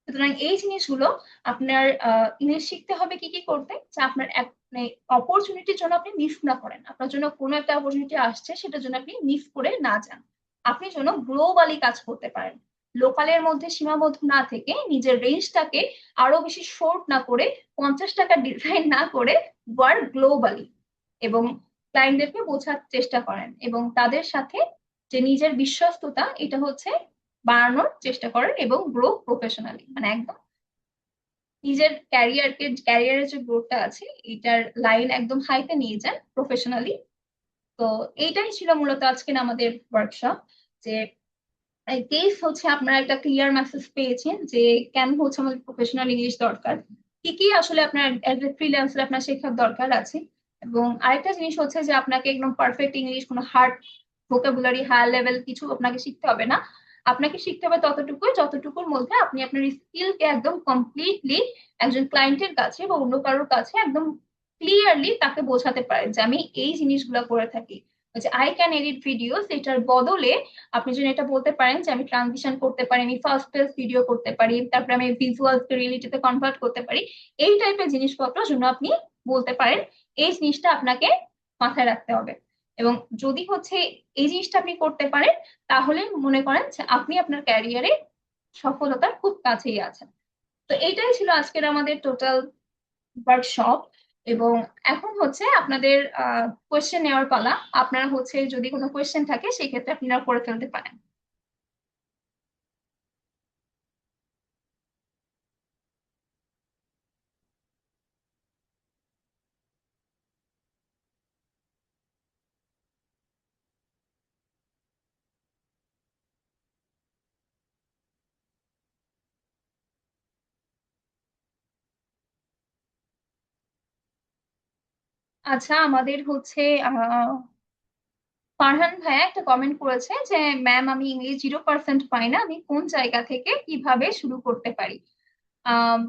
সুতরাং এই জিনিসগুলো আপনার ইংলিশ শিখতে হবে কি কি করতে, যে আপনার এক মানে অপরচুনিটির জন্য আপনি মিস না করেন, আপনার জন্য কোনো একটা অপরচুনিটি আসছে সেটার জন্য আপনি মিস করে না যান। আপনি যেন গ্লোবালি কাজ করতে পারেন, লোকালের মধ্যে সীমাবদ্ধ না থেকে নিজের রেঞ্জটাকে আরো বেশি শর্ট না করে, 50 টাকা ডিজাইন না করে, ওয়ার্ক গ্লোবালি। এবং ক্লায়েন্টদেরকে বোঝার চেষ্টা করেন এবং তাদের সাথে যে নিজের বিশ্বস্ততা এটা হচ্ছে বাড়ানোর চেষ্টা করেন, এবং গ্রো প্রফেশনালি, মানে একদম নিজের ক্যারিয়ারের যে গ্রোথটা আছে এটার লাইন একদম হাইতে নিয়ে যান প্রফেশনালি। তো এইটাই ছিল মূলত আজকের আমাদের ওয়ার্কশপ। যে কেস হচ্ছে আপনারা একটা ক্লিয়ার মেসেজ পেয়েছেন যে কেন হচ্ছে আমাদের প্রফেশনাল ইংলিশ দরকার, কি কি আসলে আপনার অ্যাজ এ ফ্রিল্যান্সার আপনার শেখার দরকার আছে। এবং আরেকটা জিনিস হচ্ছে যে আপনাকে একদম পারফেক্ট ইংলিশ, কোনো হার্ড ভোকাবুলারি হায়ার লেভেল কিছু আপনাকে শিখতে হবে না। আপনাকে শিখতে হবে ততটুকু যতটুকুর মধ্যে আপনি আপনার স্কিলকে একদম কমপ্লিটলি একজন ক্লায়েন্টের কাছে বা অন্য কারোর কাছে একদম ক্লিয়ারলি তাকে বোঝাতে পারেন যে আমি এই জিনিসগুলো করে থাকি। যে আই ক্যান এডিট ভিডিওস, এটার বদলে আপনি যদি এটা বলতে পারেন যে আমি ট্রানজিশন করতে পারি, আমি ফার্স্ট পেজ ভিডিও করতে পারি, তারপরে আমি ভিজুয়ালস রিয়েলিটিতে কনভার্ট করতে পারি, এই টাইপের জিনিসপত্র জন্য আপনি বলতে পারেন। এই জিনিসটা আপনাকে মাথায় রাখতে হবে। এবং যদি হচ্ছে এই জিনিসটা আপনি করতে পারেন, তাহলে মনে করেন যে আপনি আপনার ক্যারিয়ারে সফলতার খুব কাছেই আছেন। তো এইটাই ছিল আজকের আমাদের টোটাল ওয়ার্কশপ। এবং এখন হচ্ছে আপনাদের কোয়েশ্চেন নেওয়ার পালা। আপনারা হচ্ছে যদি কোনো কোয়েশ্চেন থাকে সেই ক্ষেত্রে আপনারা করে ফেলতে পারেন। আচ্ছা, আমাদের হচ্ছে আহ ফারহান ভাইয়া একটা কমেন্ট করেছে যে ম্যাম আমি ইংলিশ 0% পাই না, আমি কোন জায়গা থেকে কিভাবে শুরু করতে পারি। আহ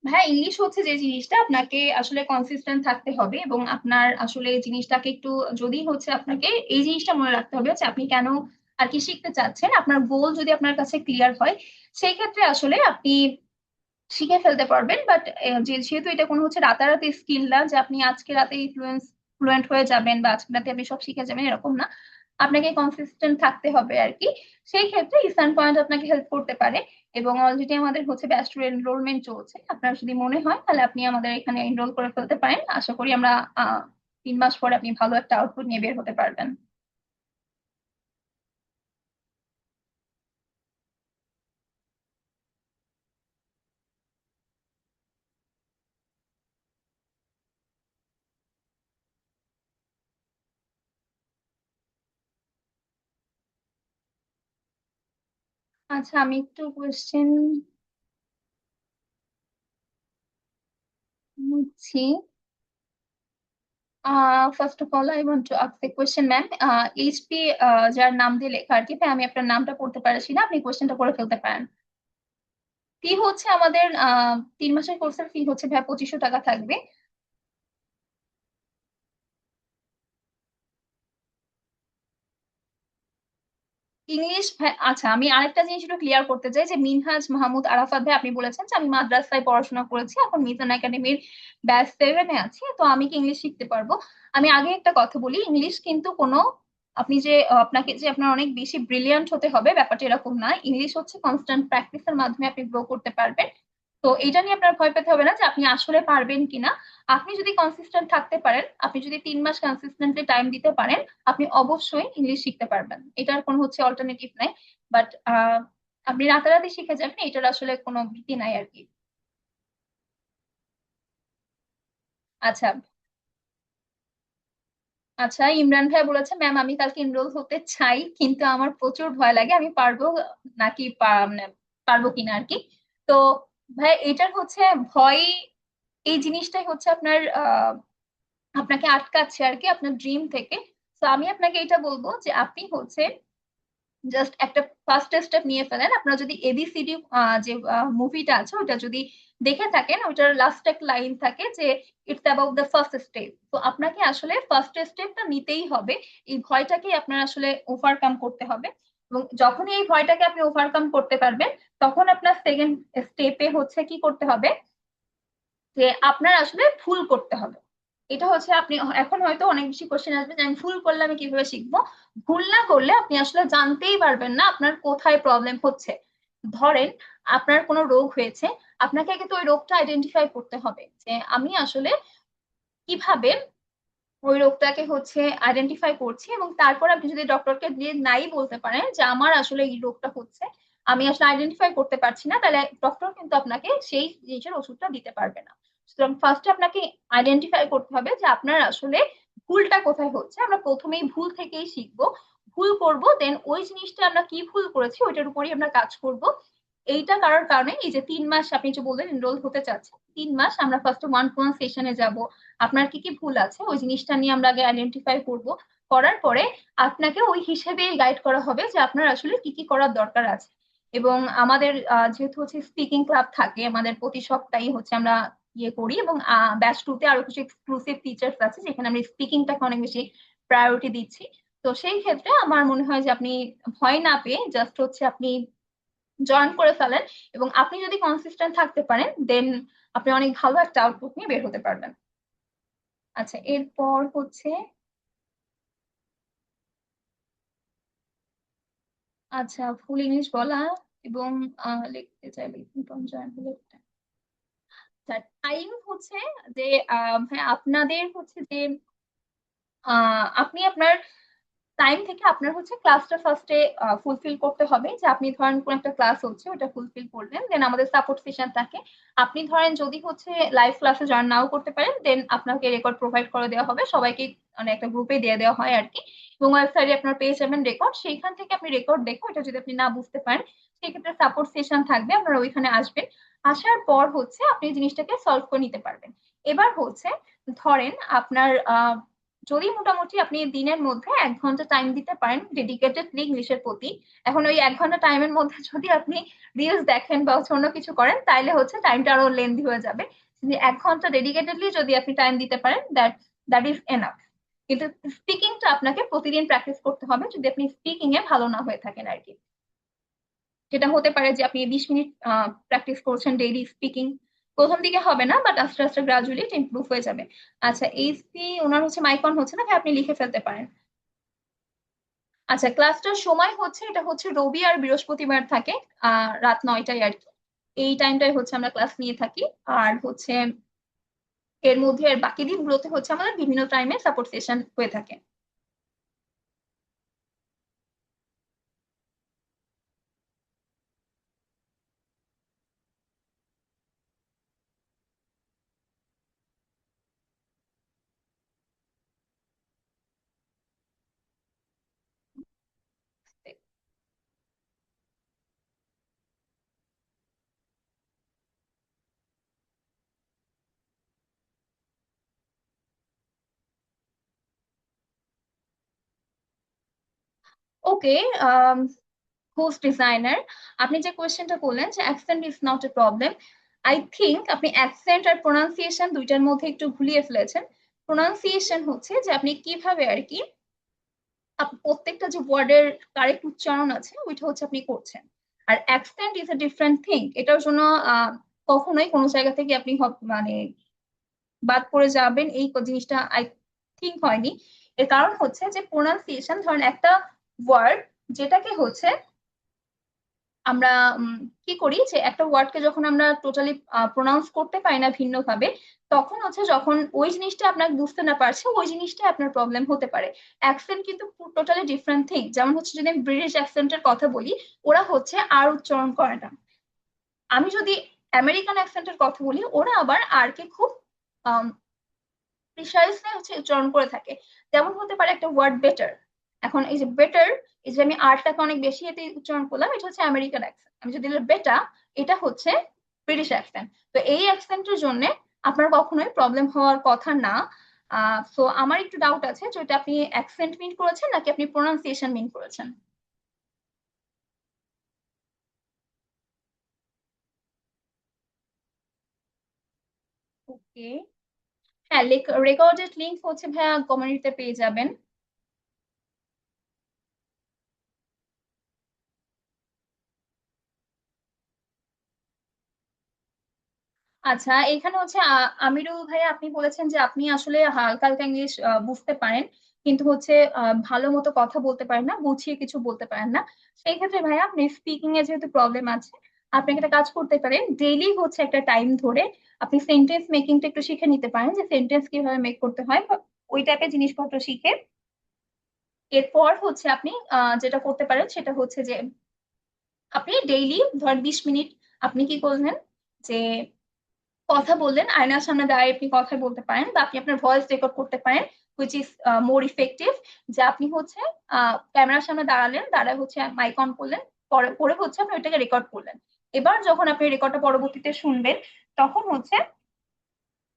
হ্যাঁ, ইংলিশ হচ্ছে যে জিনিসটা আপনাকে আসলে কনসিস্টেন্ট থাকতে হবে, এবং আপনার আসলে এই জিনিসটাকে একটু যদি হচ্ছে আপনাকে এই জিনিসটা মনে রাখতে হবে যে আপনি কেন আর কি শিখতে চাচ্ছেন। আপনার গোল যদি আপনার কাছে ক্লিয়ার হয়, সেই ক্ষেত্রে আসলে আপনি শিখে ফেলতে পারবেন। বাট যেহেতু এটা কোনো হচ্ছে রাতারাতি স্কিল না যে আপনি আজকে রাতে ফ্লুয়েন্ট হয়ে যাবেন বা আজকে রাতে আপনি সব শিখে যাবেন, এরকম না। আপনাকে কনসিস্টেন্ট থাকতে হবে আর কি। সেই ক্ষেত্রে ইসান পয়েন্ট আপনাকে হেল্প করতে পারে। এবং অলরেডি আমাদের হচ্ছে ব্যাচেলর এনরোলমেন্ট চলছে, আপনার যদি মনে হয় তাহলে আপনি আমাদের এখানে এনরোল করে ফেলতে পারেন। আশা করি আমরা 3 মাস পরে আপনি ভালো একটা আউটপুট নিয়ে বের হতে পারবেন। আচ্ছা, আমি একটু কোয়েশ্চেন নিচ্ছি। First of all I want to ask a question ma'am. HP যার নাম দিয়ে লেখা আর কি, তাই আমি আপনার নামটা পড়তে পারছি না, আপনি কোয়েশ্চেনটা করে ফেলতে পারেন। ফি হচ্ছে আমাদের 3 মাসের কোর্সের ফি হচ্ছে ভাই 2500 টাকা থাকবে। ইংলিশ ভাই, আচ্ছা আমি আরেকটা জিনিস একটু ক্লিয়ার করতে চাই যে মিনহাজ মাহমুদ আরাফাত ভাই, আপনি বলেছেন যে আমি মাদ্রাসায় পড়াশোনা করেছি, এখন মিজান একাডেমির ব্যাচ 7-এ আছি, তো আমি কি ইংলিশ শিখতে পারবো? আমি আগে একটা কথা বলি, ইংলিশ কিন্তু কোনো, আপনি যে আপনাকে যে আপনার অনেক বেশি ব্রিলিয়ান্ট হতে হবে ব্যাপারটা এরকম না। ইংলিশ হচ্ছে কনস্ট্যান্ট প্র্যাকটিসের মাধ্যমে আপনি গ্রো করতে পারবেন। তো এটা নিয়ে আপনার ভয় পেতে হবে না যে আপনি আসলে পারবেন কিনা। আপনি যদি কনসিস্টেন্ট থাকতে পারেন, আপনি যদি 3 মাস কনসিস্টেন্টলি টাইম দিতে পারেন, আপনি অবশ্যই ইংলিশ শিখতে পারবেন। এটার কোনো হচ্ছে অল্টারনেটিভ নাই। বাট আপনি রাতারাতি শিখে যাবেন, এটার আসলে কোনো ভীতি নাই আর কি। আচ্ছা। আচ্ছা, ইমরান ভাই বলেছে ম্যাম আমি কালকে এনরোল হতে চাই, কিন্তু আমার প্রচুর ভয় লাগে, আমি পারবো নাকি মানে পারবো কিনা আর কি। তো ভাই এটার হচ্ছে ভয়, এই জিনিসটাই হচ্ছে আপনার আপনাকে আটকাচ্ছে আর কি আপনার ড্রিম থেকে। তো আমি আপনাকে এটা বলবো যে আপনি হচ্ছে জাস্ট একটা ফার্স্ট স্টেপ নিয়ে ফেলেন। আপনার যদি এবিসিডি যে মুভিটা আছে ওটা যদি দেখে থাকেন, ওটার লাস্ট একটা লাইন থাকে যে it's about the first step. তো আপনাকে আসলে ফার্স্ট স্টেপটা নিতেই হবে, এই ভয়টাকে আপনার আসলে ওভারকাম করতে হবে। এবং যখনই এই ভয়টাকে আপনি ওভারকাম করতে পারবেন, তখন আপনার সেকেন্ড স্টেপে হচ্ছে কি করতে হবে, যে আপনার আসলে ভুল করতে হবে। এটা হচ্ছে আপনি এখন হয়তো অনেক বেশি কোশ্চেন আসবে যে আমি ভুল করলে আমি কিভাবে শিখবো। ভুল না করলে আপনি আসলে জানতেই পারবেন না আপনার কোথায় প্রবলেম হচ্ছে। ধরেন আপনার কোনো রোগ হয়েছে, আপনাকে আগে তো ওই রোগটা আইডেন্টিফাই করতে হবে যে আমি আসলে কিভাবে ওই রোগটাকে হচ্ছে আইডেন্টিফাই করছি। এবং তারপর আপনি যদি ডক্টরকে দিয়ে নাই বলতে পারেন যে আমার আসলে এই রোগটা হচ্ছে, আমি আসলে আইডেন্টিফাই করতে পারছি না, তাহলে ডক্টর কিন্তু আপনাকে সেই জিনিসের ওষুধটা দিতে পারবে না। সুতরাং ফার্স্টে আপনাকে আইডেন্টিফাই করতে হবে যে আপনার আসলে ভুলটা কোথায় হচ্ছে। আমরা প্রথমেই ভুল থেকেই শিখবো, ভুল করব, দেন ওই জিনিসটা আমরা কি ভুল করেছি ওইটার উপরই আমরা কাজ করব। এইটা করার কারণে এই যে 3 মাস আপনি যে বললেন এনরোল হতে চাচ্ছেন, 3 মাস আমরা ফার্স্ট 1-to-1 সেশনে যাব, আপনার কি কি ভুল আছে ওই জিনিসটা নিয়ে আমরা আগে আইডেন্টিফাই করব। করার পরে আপনাকে ওই হিসেবে গাইড করা হবে যে আপনার আসলে কি কি করার দরকার আছে। এবং আমাদের যেহেতু হচ্ছে স্পিকিং ক্লাব থাকে আমাদের প্রতি সপ্তাহে হচ্ছে আমরা ইয়ে করি, এবং ব্যাচ 2-তে আরো কিছু এক্সক্লুসিভ টিচার্স আছে যেখানে আমরা স্পিকিংটাকে অনেক বেশি প্রায়োরিটি দিচ্ছি। তো সেই ক্ষেত্রে আমার মনে হয় যে আপনি ভয় না পেয়ে জাস্ট হচ্ছে আপনি জয়েন করে ফেলেন, এবং আপনি যদি কনসিস্টেন্ট থাকতে পারেন দেন আপনি অনেক ভালো একটা আউটপুট নিয়ে বের হতে পারবেন। আচ্ছা, এরপর হচ্ছে, আচ্ছা ফুল ইংলিশ বলা এবং লিখতে চাইলে জয়েন হলে টাইম হচ্ছে যে ভাই আপনাদের হচ্ছে যে আপনি আপনার টাইম থেকে আপনার হচ্ছে ক্লাসটা ফার্স্টে ফুলফিল করতে হবে। যে আপনি ধরেন কোন একটা ক্লাস হচ্ছে ওটা ফুলফিল করলেন, দেন আমাদের সাপোর্ট সেশন থাকে। আপনি ধরেন যদি হচ্ছে লাইভ ক্লাসে জয়েন নাও করতে পারেন, দেন আপনাকে রেকর্ড প্রোভাইড করে দেওয়া হবে সবাইকে, মানে একটা গ্রুপে দিয়ে দেওয়া হয় আর কি। এবং ওয়েবসাইটে আপনার পেয়ে যাবেন রেকর্ড, সেইখান থেকে আপনি রেকর্ড দেখো, এটা যদি আপনি না বুঝতে পারেন সেক্ষেত্রে সাপোর্ট সেশন থাকবে, আপনারা ওইখানে আসবেন। আসার পর হচ্ছে আপনি জিনিসটাকে সলভ করে নিতে পারবেন। এবার হচ্ছে ধরেন আপনার যদি মোটামুটি আপনি দিনের মধ্যে 1 ঘন্টা টাইম দিতে পারেন ডেডিকেটেডলি ইংলিশের প্রতি, এখন ওই 1 ঘন্টা টাইমের মধ্যে যদি আপনি রিলস দেখেন বা হচ্ছে অন্য কিছু করেন তাহলে হচ্ছে টাইমটা আরো লেন্দি হয়ে যাবে। কিন্তু 1 ঘন্টা ডেডিকেটেডলি যদি আপনি টাইম দিতে পারেন, দ্যাট দ্যাট ইজ এনাফ। কিন্তু স্পিকিংটা আপনাকে প্রতিদিন প্র্যাকটিস করতে হবে যদি আপনি স্পিকিং এ ভালো না হয়ে থাকেন আর কি। যেটা হতে পারে যে আপনি 20 মিনিট প্র্যাকটিস করছেন ডেইলি স্পিকিং, প্রথম দিকে হবে না বাট আস্তে আস্তে গ্রাজুয়ালি এটা ইমপ্রুভ হয়ে যাবে। আচ্ছা, এইচপি ওনার হচ্ছে মাইক অন হচ্ছে না ভাই, আপনি লিখে ফেলতে পারেন। আচ্ছা, ক্লাসটার সময় হচ্ছে এটা হচ্ছে রবি আর বৃহস্পতিবার থাকে রাত 9টায় আর কি। এই টাইমটাই হচ্ছে আমরা ক্লাস নিয়ে থাকি। আর হচ্ছে এর মধ্যে আর বাকি দিনগুলোতে হচ্ছে আমাদের বিভিন্ন টাইমে সাপোর্ট সেশন হয়ে থাকে। ওকে, হোস্ট ডিজাইনার, আপনি যে কোয়েশ্চেনটা করলেন যে accent is not a problem, I think আপনি অ্যাকসেন্ট আর প্রোনাউন্সিয়েশন দুইটার মধ্যে একটু ভুলিয়ে ফেলেছেন। প্রোনাউন্সিয়েশন হচ্ছে যে আপনি কিভাবে আর কি প্রত্যেকটা যে ওয়ার্ডের কারেক্ট উচ্চারণ আছে ওইটা হচ্ছে আপনি করছেন। আর accent is a different thing, এটার জন্য আহ, কখনোই কোনো জায়গা থেকে আপনি মানে বাদ পড়ে যাবেন এই জিনিসটা আই থিঙ্ক হয়নি। এর কারণ হচ্ছে যে প্রোনাউন্সিয়েশন, ধরেন একটা ওয়ার্ড যেটাকে হচ্ছে আমরা উম, কি করি যে একটা ওয়ার্ডকে যখন আমরা টোটালি প্রোনাউন্স করতে পারি না ভিন্নভাবে, তখন হচ্ছে যখন ওই জিনিসটা আপনার বুঝতে না পারছে ওই জিনিসটা আপনার প্রবলেম হতে পারে। অ্যাকসেন্ট কিন্তু টোটালি ডিফারেন্ট থিং। যেমন হচ্ছে যদি আমি ব্রিটিশ অ্যাকসেন্টের কথা বলি, ওরা হচ্ছে আর উচ্চারণ করে না। আমি যদি আমেরিকান অ্যাকসেন্টের কথা বলি, ওরা আবার আর কে খুব প্রিসাইজলি হচ্ছে উচ্চারণ করে থাকে। যেমন হতে পারে একটা ওয়ার্ড বেটার, এখন এই যে বেটার, এই যে আমি আরটাকে অনেক বেশি এতে উচ্চারণ করলাম, এটা হচ্ছে আমেরিকান অ্যাকসেন্ট। আমি যদি বেটা, এটা হচ্ছে ব্রিটিশ অ্যাকসেন্ট। তো এই অ্যাকসেন্টের জন্য আপনার কখনোই প্রবলেম হওয়ার কথা না। সো আমার একটু ডাউট আছে যে এটা আপনি অ্যাকসেন্ট মিন করেছেন নাকি আপনি প্রোনাউন্সিয়েশন মিন করেছেন। ওকে, হ্যাঁ, রেকর্ডেড লিঙ্ক হচ্ছে ভাইয়া কমিউনিটিতে পেয়ে যাবেন। আচ্ছা, এখানে হচ্ছে আমিরুল ভাইয়া, আপনি বলেছেন যে আপনি আসলে হালকা হালকা ইংলিশ বুঝতে পারেন, কিন্তু হচ্ছে ভালো মতো কথা বলতে পারেন না, গুছিয়ে কিছু বলতে পারেন না। সেই ক্ষেত্রে ভাইয়া আপনি স্পিকিং এ যেহেতু প্রবলেম আছে, আপনি একটা কাজ করতে পারেন, ডেইলি হচ্ছে একটা টাইম ধরে আপনি সেন্টেন্স মেকিংটা একটু শিখে নিতে পারেন, যে সেন্টেন্স কিভাবে মেক করতে হয় বা ওই টাইপের জিনিসপত্র শিখে এরপর হচ্ছে আপনি যেটা করতে পারেন সেটা হচ্ছে যে আপনি ডেইলি ধর 20 মিনিট আপনি কি করলেন, যে কথা বললেন, আয়নার সামনে দাঁড়িয়ে আপনি কথা বলতে পারেন, বা আপনি আপনার ভয়েস রেকর্ড করতে পারেন, হুইচ ইজ মোর ইফেক্টিভ। যে আপনি হচ্ছে ক্যামেরার সামনে দাঁড়ালেন, দাঁড়ায় হচ্ছে মাইক অন করলেন, পরে পরে হচ্ছে আপনি ওইটাকে রেকর্ড করলেন। এবার যখন আপনি রেকর্ডটা পরবর্তীতে শুনবেন, তখন হচ্ছে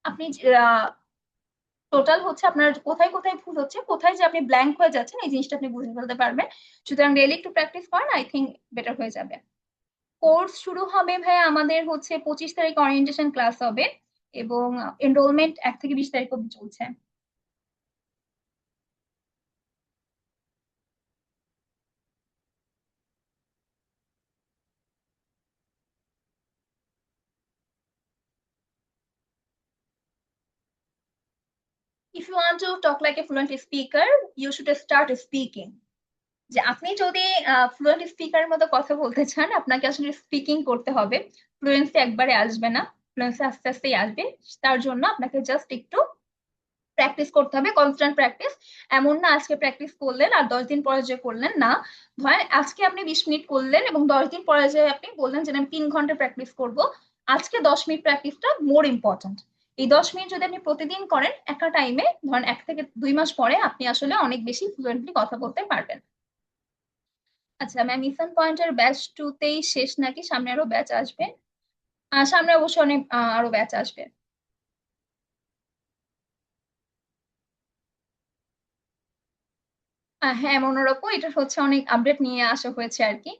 আপনি টোটাল হচ্ছে আপনার কোথায় কোথায় ভুল হচ্ছে, কোথায় যে আপনি ব্ল্যাঙ্ক হয়ে যাচ্ছেন, এই জিনিসটা আপনি বুঝে ফেলতে পারবেন। সুতরাং ডেইলি একটু প্র্যাকটিস করেন, আই থিঙ্ক বেটার হয়ে যাবে। কোর্স শুরু হবে ভাই আমাদের হচ্ছে 25 তারিখ অরিয়েন্টেশন ক্লাস হবে, এবং এনরোলমেন্ট 1 থেকে 20 তারিখ অব্দি চলছে। If you want to talk like a fluent speaker, you should start speaking. যে আপনি যদি ফ্লুয়েন্ট স্পিকারের মতো কথা বলতে চান, আপনাকে আসলে স্পিকিং করতে হবে। ফ্লুয়েন্সি একবারে আসবে না, ফ্লুয়েন্সি আস্তে আস্তেই আসবে। তার জন্য আপনাকে জাস্ট একটু প্র্যাকটিস করতে হবে, কনস্ট্যান্ট প্র্যাকটিস। এমন না আজকে প্র্যাকটিস করলেন আর 10 দিন পরে যে করলেন না। ধরেন আজকে আপনি 20 মিনিট করলেন এবং 10 দিন পরে যে আপনি বললেন যে আমি 3 ঘন্টা প্র্যাকটিস করব, আজকে 10 মিনিট প্র্যাকটিসটা মোর ইম্পর্ট্যান্ট। এই 10 মিনিট যদি আপনি প্রতিদিন করেন একটা টাইমে, ধরেন 1 থেকে 2 মাস পরে আপনি আসলে অনেক বেশি ফ্লুয়েন্টলি কথা বলতে পারবেন। আচ্ছা ম্যাম, ইসান পয়েন্টের ব্যাচ 2তেই শেষ নাকি সামনে আরো ব্যাচ আসবে? সামনে অবশ্যই অনেক আরো ব্যাচ আসবে। হ্যাঁ, মনোরকম, এটা হচ্ছে অনেক আপডেট নিয়ে আসা হয়েছে আর কি।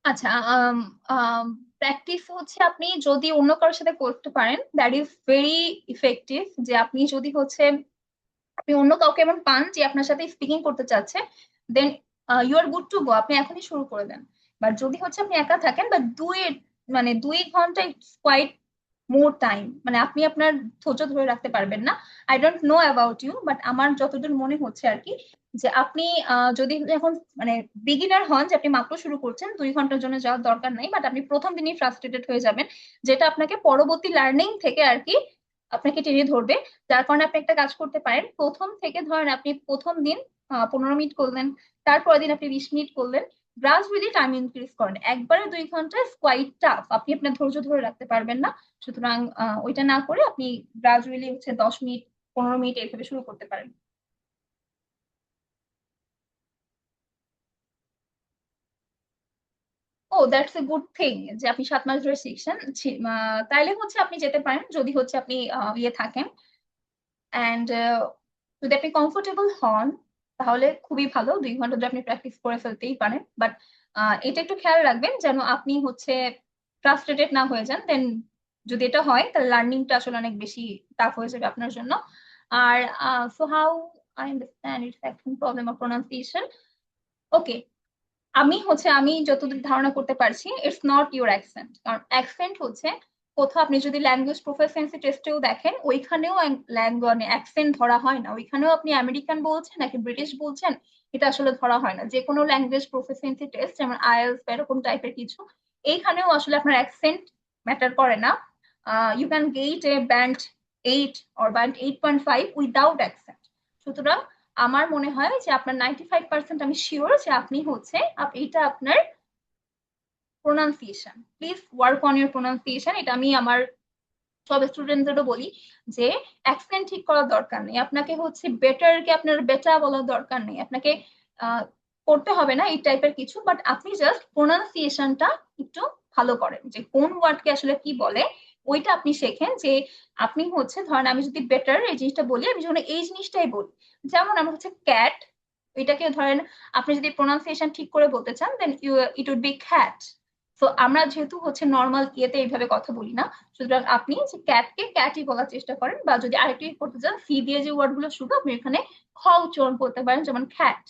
আচ্ছা, প্র্যাকটিস হচ্ছে আপনি যদি অন্য কারোর সাথে করতে পারেন, দ্যাট ইজ ভেরি ইফেক্টিভ। যে আপনি যদি হচ্ছে আপনি অন্য কাউকে এমন পান যে আপনার সাথে স্পিকিং করতে চাচ্ছে, then you are good to go, আপনি এখনই শুরু করে দেন। বাট যদি হচ্ছে আপনি একা থাকেন বা 2 ঘন্টা, ইটস কোয়াইট মোর টাইম, মানে আপনি আপনার ধৈর্য ধরে রাখতে পারবেন না। I don't know about you, but আমার যতদূর মনে হচ্ছে আর কি, যে আপনি যদি এখন মানে বিগিনার হন, যে আপনি মাত্র শুরু করছেন, 2 ঘন্টার জন্য যাওয়ার দরকার নাই, বাট আপনি প্রথম দিনই ফ্রাস্ট্রেটেড হয়ে যাবেন, যেটা আপনাকে পরবর্তী লার্নিং থেকে আর কি আপনাকে টেনে ধরবে। যার কারণে আপনি একটা কাজ করতে পারেন, প্রথম থেকে ধরেন আপনি প্রথম দিন 15 মিনিট করলেন, তারপরের দিন আপনি 20 মিনিট করলেন, গ্রাজুয়ালি টাইম ইনক্রিজ করেন। একবারে 2 ঘন্টা কোয়াইট টাফ, আপনি আপনার ধৈর্য ধরে রাখতে পারবেন না। সুতরাং ওইটা না করে আপনি গ্রাজুয়ালি হচ্ছে 10 মিনিট, 15 মিনিট এইভাবে শুরু করতে পারেন। ও, দ্যাটস এ গুড থিং যে আপনি 7 মাস ধরে শিখছেন। তাইলে হচ্ছে আপনি যেতে পারেন, যদি হচ্ছে আপনি ইয়ে থাকেন, অ্যান্ড যদি আপনি কমফোর্টেবল হন, তাহলে খুবই ভালো, 2 ঘন্টা যদি আপনি প্র্যাকটিস করে ফেলতেই পারেন। বাট এটা একটু খেয়াল রাখবেন যেন আপনি হচ্ছে ফ্রাস্ট্রেটেড না হয়ে যান, দেন যদি এটা হয় তাহলে লার্নিংটা আসলে অনেক বেশি টাফ হয়ে যাবে আপনার জন্য। আর so how I understand it's actually problem of pronunciation. Okay, আমি যতদূর ধারণা করতে পারছি, ইটস নট ইউর অ্যাকসেন্ট। কারণ অ্যাকসেন্ট হচ্ছে কোথাও, আপনি যদি ল্যাঙ্গুয়েজ প্রফিসিয়েন্সি টেস্টেও দেখেন, ওইখানেও মানে অ্যাকসেন্ট ধরা হয় না। ওইখানেও আপনি আমেরিকান বলছেন নাকি ব্রিটিশ বলছেন, এটা আসলে ধরা হয় না। যে কোনো ল্যাঙ্গুয়েজ প্রফিসিয়েন্সি টেস্ট, যেমন আইএলটিএস বা এরকম টাইপের কিছু, এইখানেও আসলে আপনার অ্যাকসেন্ট ম্যাটার করে না। You can get a band 8 or band 8.5 without accent. সুতরাং আমার মনে হয় যে আপনার 95% আমি শিওর যে আপনি হচ্ছে এটা আপনার pronunciation. Please work on your pronunciation. এটা আমি আমার সব স্টুডেন্টদেরও বলি, যে অ্যাকসেন্ট ঠিক করার দরকার নেই আপনাকে, হচ্ছে বেটার কে আপনার বেটা বলার দরকার নেই আপনাকে, আহ, করতে হবে না এই টাইপের কিছু। বাট আপনি জাস্ট প্রোনাউন্সিয়েশনটা একটু ভালো করেন, যে কোন ওয়ার্ডকে আসলে কি বলে ওইটা আপনি শেখেন। যে আপনি হচ্ছে ধরেন, আমি যদি বেটার এই জিনিসটা বলি, আমি যখন এই জিনিসটাই বলি, যেমন আমরা হচ্ছে ক্যাট, এটাকে ধরেন আপনি যদি প্রোনাউন্সিয়েশন ঠিক করে বলতে চান, দেন ইট উড বি খ্যাট। তো আমরা যেহেতু হচ্ছে নর্মাল ইয়েতে এইভাবে কথা বলি না, সুতরাং আপনি যে ক্যাটকে ক্যাটই বলার চেষ্টা করেন, বা যদি আরেকটু করতে চান, সি দিয়ে যে ওয়ার্ড গুলো শুরু, আপনি এখানে খ উচ্চারণ করতে পারেন, যেমন খ্যাট।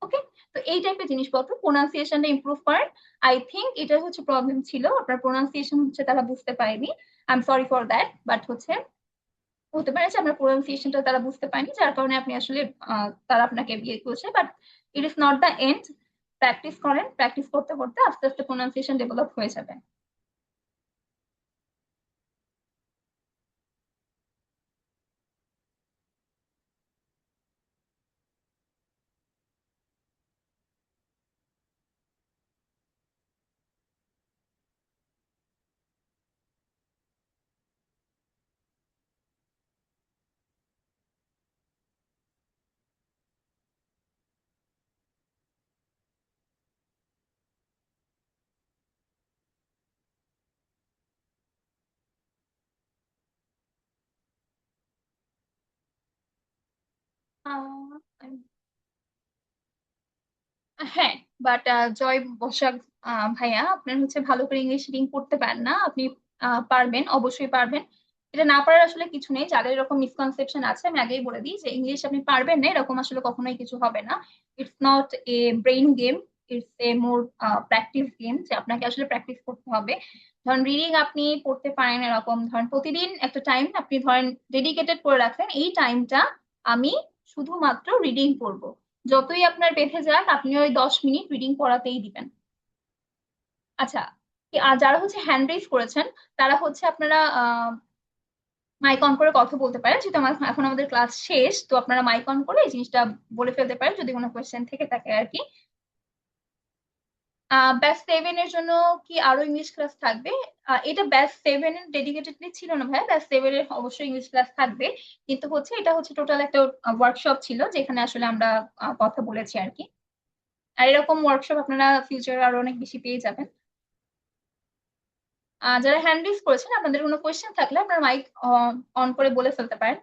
ওকে, তো এই টাইপের জিনিসপত্র প্রোনাউন্সিয়েশনটা ইমপ্রুভ করেন। আই থিঙ্ক এটা হচ্ছে প্রবলেম ছিল, আপনার প্রোনাউন্সিয়েশন হচ্ছে তারা বুঝতে পারেনি। I am sorry for that, but হচ্ছে হতে পারে যে আপনার প্রোনাউন্সিয়েশনটা তারা বুঝতে পারেনি, যার কারণে আপনি আসলে তারা আপনাকে বিয়ে করছে। But it is not the end. Practice করেন, প্র্যাকটিস করতে করতে আস্তে আস্তে প্রোনাউন্সিয়েশন ডেভেলপ হয়ে যাবে। আহ, হ্যাঁ, বাট জয় বসাক, ভাইয়া আপনার হচ্ছে ভালো করে ইংলিশ রিডিং পড়তে পারেন না আপনি। পারবেন, অবশ্যই পারবেন। এটা না পারার আসলে কিছু নেই। যাদের এরকম মিসকনসেপশন আছে, আমি আগেই বলে দিই যে ইংলিশ আপনি পারবেন না এরকম আসলে কখনোই কিছু হবে না। It's not a brain game, it's a more practice game, যে আপনাকে আসলে প্র্যাকটিস করতে হবে। ধরেন রিডিং আপনি পড়তে পারেন এরকম, ধরেন প্রতিদিন একটা টাইম আপনি ধরেন ডেডিকেটেড করে রাখলেন, এই টাইমটা আমি শুধুমাত্র রিডিং পড়বো। যতই আপনার বেঁধে যাক, আপনি ওই 10 মিনিট রিডিং পড়াতেই দিবেন। আচ্ছা, যারা হচ্ছে হ্যান্ড রেজ করেছেন, তারা হচ্ছে আপনারা মাইক অন করে কথা বলতে পারেন। যেহেতু আমার এখন আমাদের ক্লাস শেষ, তো আপনারা মাইক অন করে এই জিনিসটা বলে ফেলতে পারেন যদি কোনো কোয়েশ্চেন থেকে থাকে আর কি। ব্যাচ 7 এর জন্য কি আরো ইংলিশ ক্লাস থাকবে? এটা ব্যাচ 7 এর ডেডিকেটেডলি ছিল না ভাই, ব্যাচ 7 এর অবশ্যই ইংলিশ ক্লাস থাকবে। কিন্তু হচ্ছে এটা হচ্ছে টোটাল একটা ওয়ার্কশপ ছিল, যেখানে আসলে আমরা কথা বলেছি আর কি। আর এরকম ওয়ার্কশপ আপনারা ফিউচারে আরো অনেক বেশি পেয়ে যাবেন। যারা হ্যান্ড রেজ করেছেন, আপনাদের কোনো কোয়েশ্চেন থাকলে আপনার মাইক অন করে বলে ফেলতে পারেন।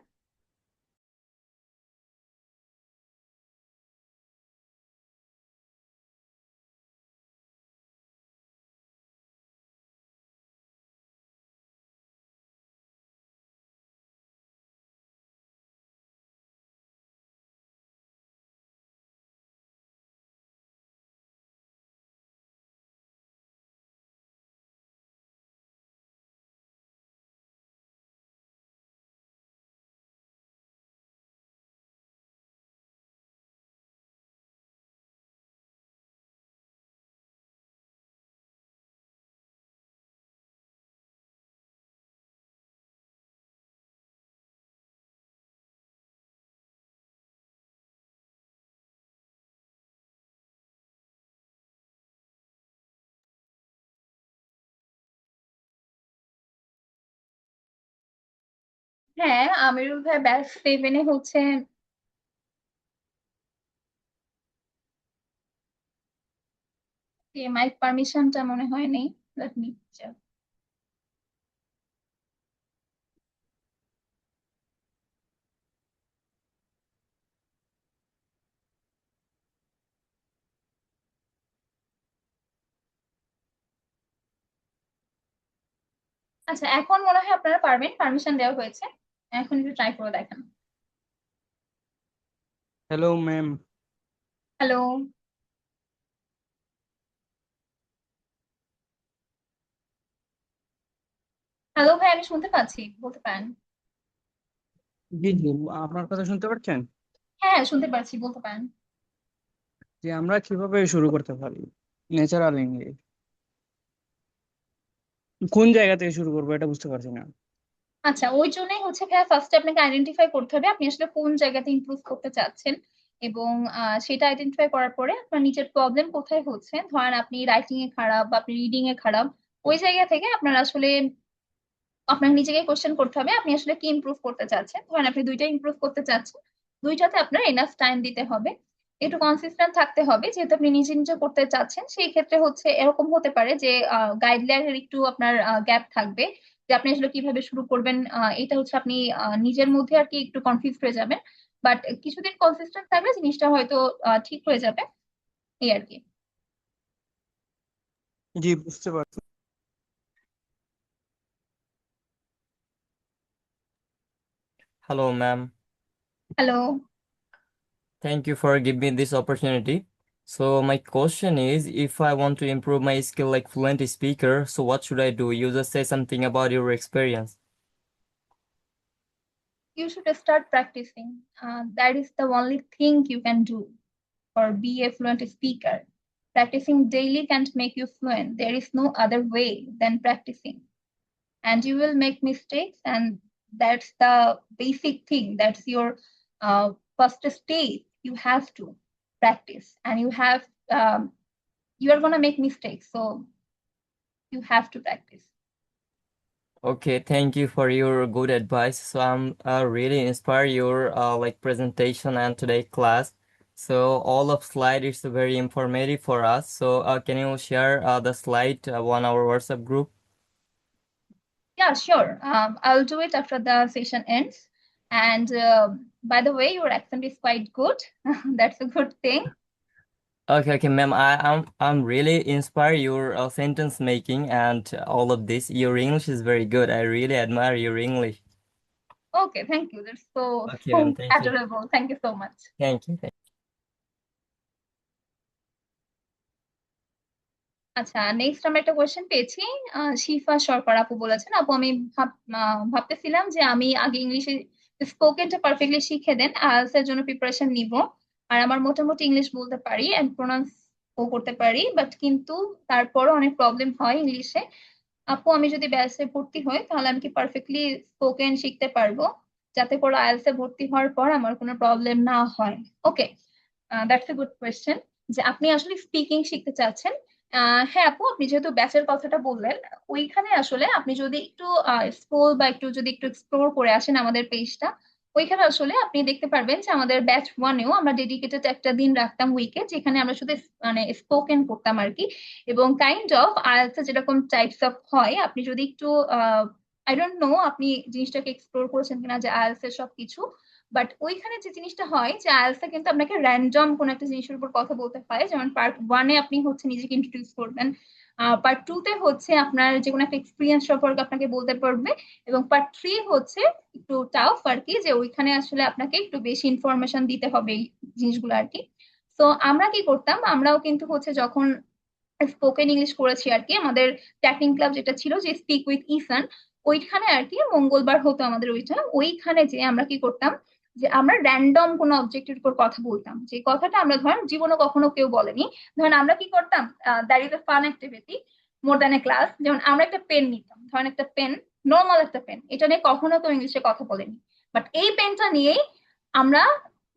হ্যাঁ, আমিরুল ভাই ব্যাচ 7-এ হচ্ছে মাইক পারমিশনটা মনে হয় নেই। Let me check. আচ্ছা, এখন মনে হয় আপনারা পারবেন, পারমিশন দেওয়া হয়েছে। এখন একটু ট্রাই করে দেখেন। Hello ma'am. হ্যালো। হ্যালো ভাই, আমি শুনতে পাচ্ছি, বলতে পারেন। জি জি, আপনার কথা শুনতে পাচ্ছেন? হ্যাঁ, শুনতে পাচ্ছি, বলতে পারেন। যে আমরা কিভাবে শুরু করতে পারি ন্যাচারাল ইংলিশ, কোন জায়গা থেকে শুরু করবো এটা বুঝতে পারছি না। আচ্ছা, ওই জন্যই হচ্ছে ভাইয়া ফার্স্টে আপনাকে আইডেন্টিফাই করতে হবে আপনি আসলে কোন জায়গাতে ইমপ্রুভ করতে চাচ্ছেন। এবং সেটা আইডেন্টিফাই করার পরে আপনার নিজের প্রবলেম কোথায় হচ্ছে, ধরেন আপনি রাইটিং এ খারাপ বা আপনি রিডিং এ খারাপ, ওই জায়গা থেকে আপনার আসলে আপনাকে নিজেকে কোশ্চেন করতে হবে আপনি আসলে কি ইমপ্রুভ করতে চাচ্ছেন। ধরেন আপনি দুইটা ইমপ্রুভ করতে চাচ্ছেন, দুইটাতে আপনার এনাফ টাইম দিতে হবে, একটু কনসিস্টেন্ট থাকতে হবে। যেহেতু আপনি নিজে নিজে করতে চাচ্ছেন, সেই ক্ষেত্রে হচ্ছে এরকম হতে পারে যে গাইডলাইনের একটু আপনার গ্যাপ থাকবে, যে আপনি আসলে কিভাবে শুরু করবেন। এটা হচ্ছে আপনি নিজের মধ্যে আর কি একটু কনফিউজ হয়ে যাবেন। বাট কিছুদিন কনসিস্টেন্ট থাকলে জিনিসটা হয়তো ঠিক হয়ে যাবে, এই আর কি। জি, বুঝতে পারছি। Hello, ma'am. Hello. Thank you for giving me this opportunity. So my question is, if I want to improve my skill like fluent speaker, so what should I do? You just say something about your experience. You should start practicing. That is the only thing you can do or be a fluent speaker. Practicing daily can't make you fluent. There is no other way than practicing. And you will make mistakes, and that's the basic thing. That's your first stage. You have to practice, and you are gonna make mistakes, so you have to practice. Okay, thank you for your good advice. So I'm really inspired your like presentation and today class. So all of slide is very informative for us. So can you share the slide on our WhatsApp group? Yeah, sure. I'll do it after the session ends. And by the way, your accent is quite good. That's a good thing. Okay, okay, ma'am. I'm really inspired your sentence making and all of this. Your English is very good. I really admire your English. Okay, thank you. That's so Okay, ma'am. so Thank you. adorable. Thank you so much. Thank you. আচ্ছা, next আমরা একটা question পেয়েছি। শিফা সরকার আপু বলেছেন, আপু আমি ভাবতেছিলাম যে আমি আগে ইংলিশে স্পোকেনটা পারফেক্টলি শিখে দেন, আইএলটিএস এর জন্য প্রিপারেশন নিব। আর আমার মোটামুটি ইংলিশ বলতে পারি এন্ড প্রোনাউন্স ও করতে পারি, বাট কিন্তু তারপরও অনেক প্রবলেম হয় ইংলিশে। আপু আমি যদি ব্যাচে ভর্তি হই তাহলে আমি কি পারফেক্টলি স্পোকেন শিখতে পারবো, যাতে করে আইএলটিএস এ ভর্তি হওয়ার পর আমার কোনো প্রবলেম না হয়? ওকে, দ্যাটস এ গুড কোয়েশ্চেন, যে আপনি আসলে স্পিকিং শিখতে চাচ্ছেন। হ্যাঁ আপু, আপনি যেহেতু ব্যাচের কথাটা বললেন, ওইখানে আসলে আপনি যদি একটু স্ক্রোল বা একটু যদি একটু এক্সপ্লোর করে আসেন আমাদের পেজটা, ওইখানে আসলে আপনি দেখতে পারবেন যে আমাদের ব্যাচ 1-এও আমরা ডেডিকেটেড একটা দিন রাখতাম উইকে, যেখানে আমরা শুধু মানে স্পোকেন করতাম আর কি। এবং কাইন্ড অফ আইএলটিএস যেরকম টাইপস অফ হয়, আপনি যদি একটু আই ডোন্ট নো আপনি জিনিসটাকে এক্সপ্লোর করেছেন কিনা যে আইএলটিএস এর সবকিছু। বাট ওইখানে যে জিনিসটা হয় যে আইএলটিএস কিন্তু আপনাকে র্যান্ডম কোন একটা জিনিসের উপর কথা বলতে হয়, যেমন পার্ট 1-এ আপনি হচ্ছে নিজেকে ইন্ট্রোডিউস করবেন, পার্ট 2-তে হচ্ছে আপনার যে কোনো একটা এক্সপিরিয়েন্স সম্পর্কে আপনাকে বলতে পারবে, এবং পার্ট 3 হচ্ছে একটু টাফ আর কি, যে ওইখানে আসলে আপনাকে একটু বেশি ইনফরমেশন দিতে হবে এই জিনিসগুলো আর কি। তো আমরা কি করতাম, আমরাও কিন্তু হচ্ছে যখন স্পোকেন ইংলিশ করেছি আর কি, আমাদের ট্যাকিং ক্লাব যেটা ছিল, যে স্পিক উইথ ইসান, ওইখানে আর কি মঙ্গলবার হতো আমাদের ওইটা, ওইখানে যে আমরা কি করতাম, যে আমরা র্যান্ডম কোনো অবজেক্টের উপর কথা বলতাম, যে কথাটা আমরা ধরেন জীবনে কখনো কেউ বলেনি। ধরেন আমরা কি করতাম, that is a fun activity more than a class. যেমন আমরা একটা পেন নিতাম, ধরেন একটা পেন, নর্মাল একটা পেন, এটা নিয়ে কখনো কেউ ইংলিশে কথা বলেনি, বাট এই পেনটা নিয়েই আমরা